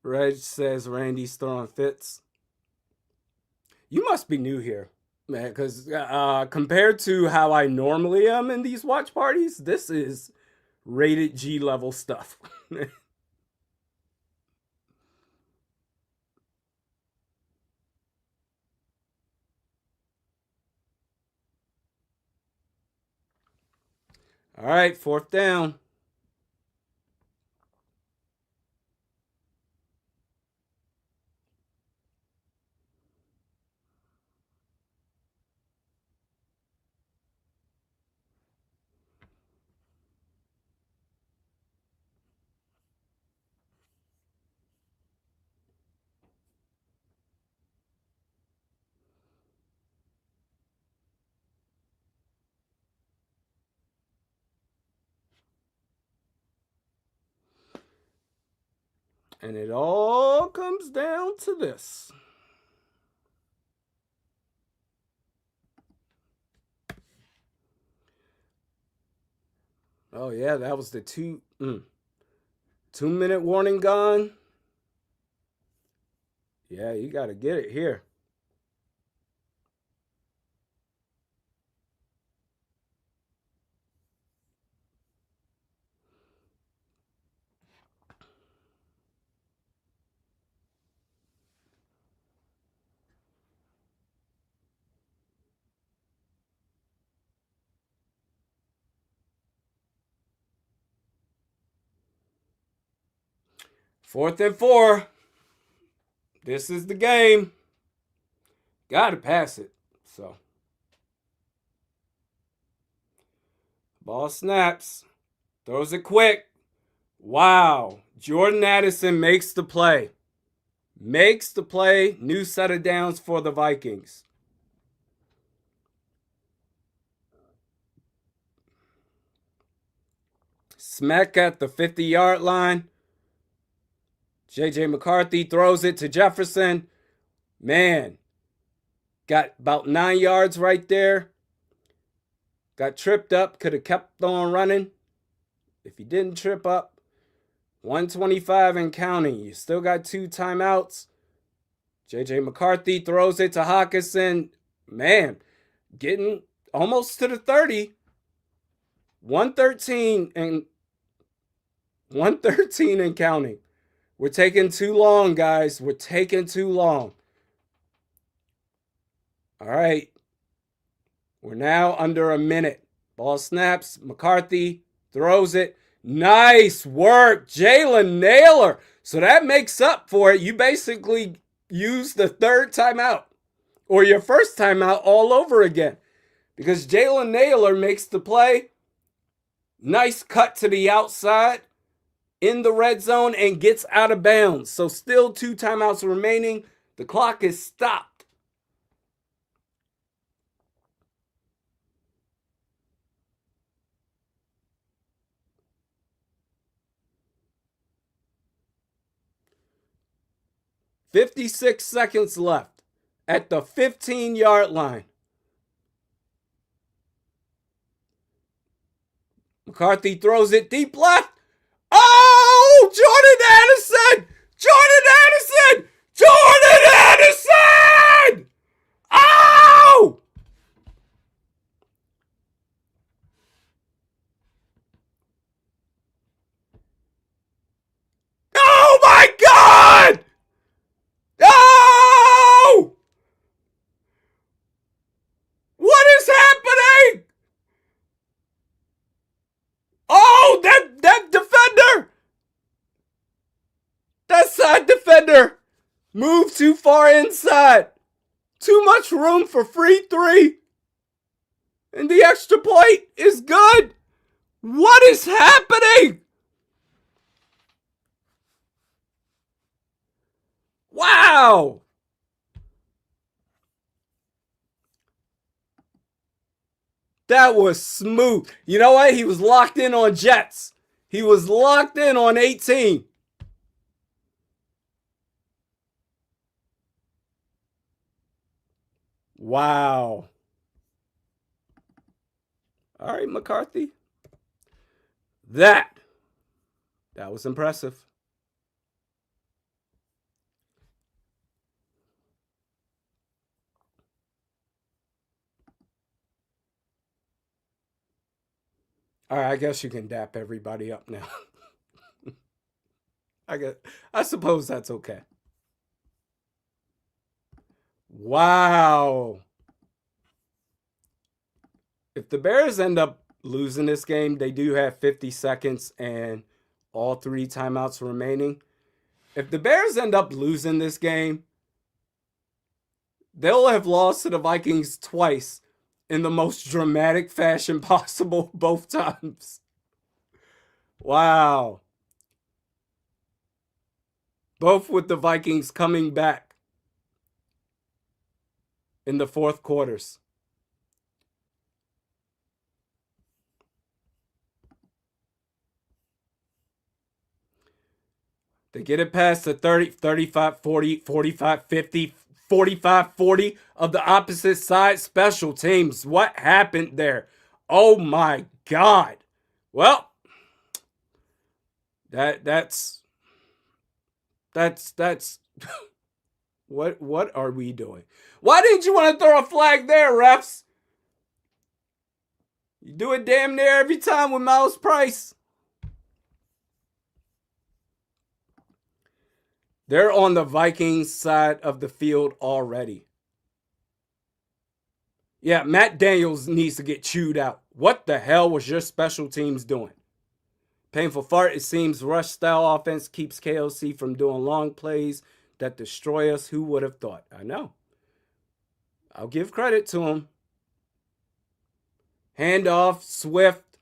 Reg says Randy's throwing fits. You must be new here, man, because compared to how I normally am in these watch parties, this is rated G level stuff. All right, 4th down. And it all comes down to this. Oh, yeah, that was the 2-minute warning gone. Yeah, you got to get it here. Fourth and 4. This is the game. Got to pass it. So, ball snaps. Throws it quick. Wow. Jordan Addison makes the play. Makes the play. New set of downs for the Vikings. Smack at the 50-yard line. J.J. McCarthy throws it to Jefferson. Man, got about 9 yards right there. Got tripped up. Could have kept on running. If he didn't trip up, 125 and counting. You still got 2 timeouts. J.J. McCarthy throws it to Hawkinson. Man, getting almost to the 30. 113 and counting. We're taking too long, guys. We're taking too long. All right. We're now under a minute. Ball snaps. McCarthy throws it. Nice work, Jalen Naylor. So that makes up for it. You basically use the third timeout or your first timeout all over again because Jalen Naylor makes the play. Nice cut to the outside in the red zone and gets out of bounds. So still 2 timeouts remaining. The clock is stopped. $56 seconds left at the 15-yard line. McCarthy throws it deep left. Oh, Jordan Addison! Jordan Addison! Jordan Addison! Oh! Oh my God! Oh! What is happening? Oh, that defender! That side defender moved too far inside. Too much room for free 3. And the extra point is good. What is happening? Wow. That was smooth. You know what? He was locked in on Jets. He was locked in on 18. Wow. All right, McCarthy. That was impressive. All right, I guess you can dap everybody up now. I suppose that's okay. Wow. If the Bears end up losing this game, they do have 50 seconds and all 3 timeouts remaining. If the Bears end up losing this game, they'll have lost to the Vikings twice in the most dramatic fashion possible both times. Wow. Both with the Vikings coming back in the fourth quarters. They get it past the 30, 35, 40, 45, 50, 45, 40 of the opposite side. Special teams. What happened there? Oh my God. Well, that's what are we doing? Why didn't you want to throw a flag there, refs? You do it damn near every time with Miles Price. They're on the Vikings side of the field already. Yeah, Matt Daniels needs to get chewed out. What the hell was your special teams doing? Painful fart. It seems rush style offense keeps KOC from doing long plays that destroy us. Who would have thought? I know. I'll give credit to him. Handoff. Swift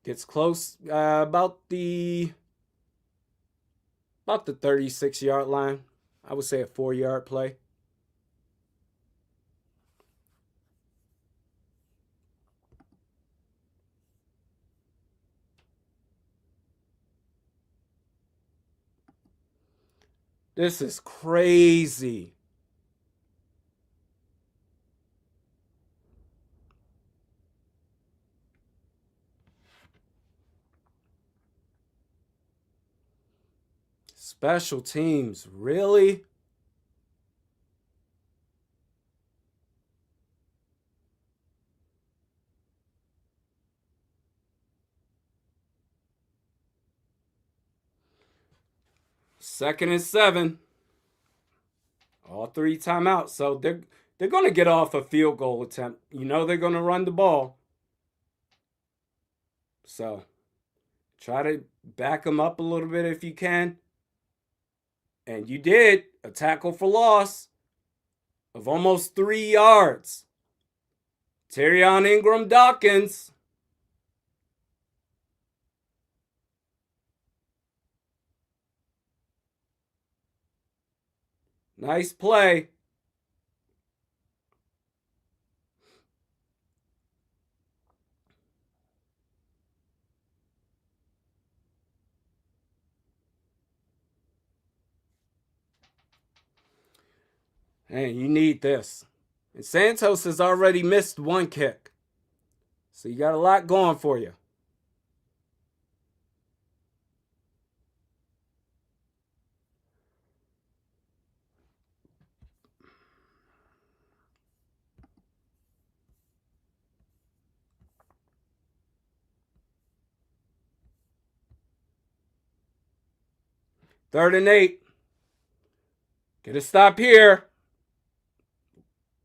gets close about the 36-yard line. I would say a 4-yard play. This is crazy. Special teams, really? Second and 7. All 3 timeouts. So they're going to get off a field goal attempt. You know they're going to run the ball. So try to back them up a little bit if you can. And you did. A tackle for loss of almost 3 yards. Terrion Ingram Dawkins. Nice play. Hey, you need this. And Santos has already missed 1 kick. So you got a lot going for you. Third and 8. Get a stop here.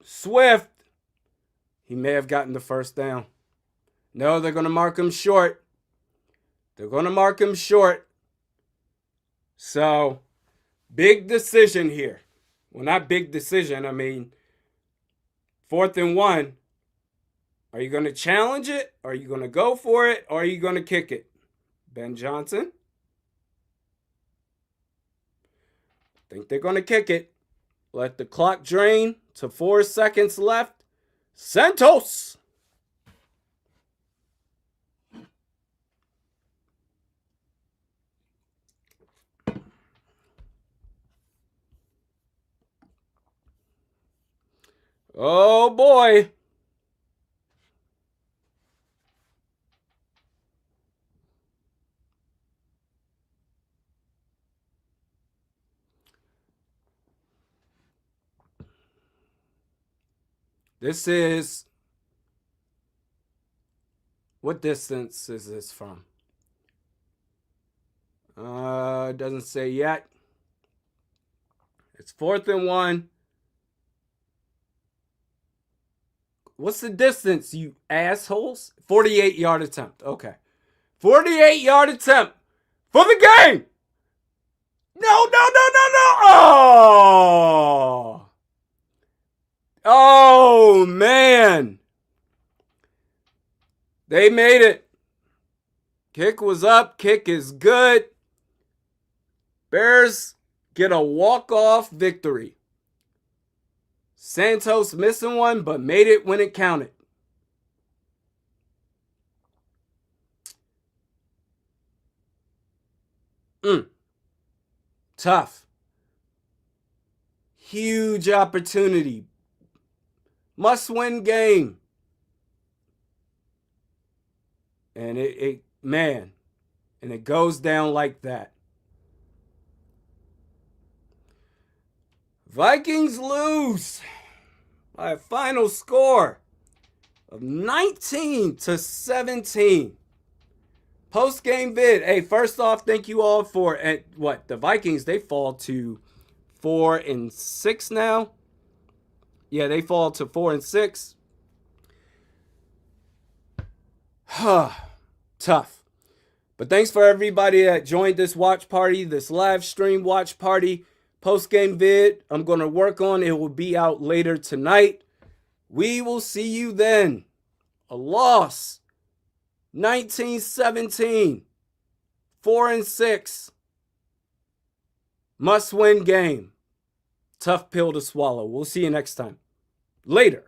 Swift. He may have gotten the first down. No, they're going to mark him short. They're going to mark him short. So, big decision here. Well, not big decision. I mean, 4th and 1. Are you going to challenge it? Are you going to go for it? Or are you going to kick it? Ben Johnson. I think they're going to kick it. Let the clock drain to 4 seconds left. Santos. Oh boy. This is, what distance is this from? It doesn't say yet. It's 4th and 1. What's the distance, you assholes? 48-yard attempt. Okay. 48-yard attempt for the game. No. Oh. Oh, man. They made it. Kick was up. Kick is good. Bears get a walk-off victory. Santos missing one, but made it when it counted. Tough. Huge opportunity. Must-win game. And it goes down like that. Vikings lose by a final score of 19-17. Post-game vid. Hey, first off, thank you all for the Vikings, they fall to 4-6 now. Yeah, they fall to 4-6. Tough. But thanks for everybody that joined this watch party, this live stream watch party. Post-game vid, I'm going to work on. It will be out later tonight. We will see you then. A loss. 19-17. 4-6. Must-win game. Tough pill to swallow. We'll see you next time. Later.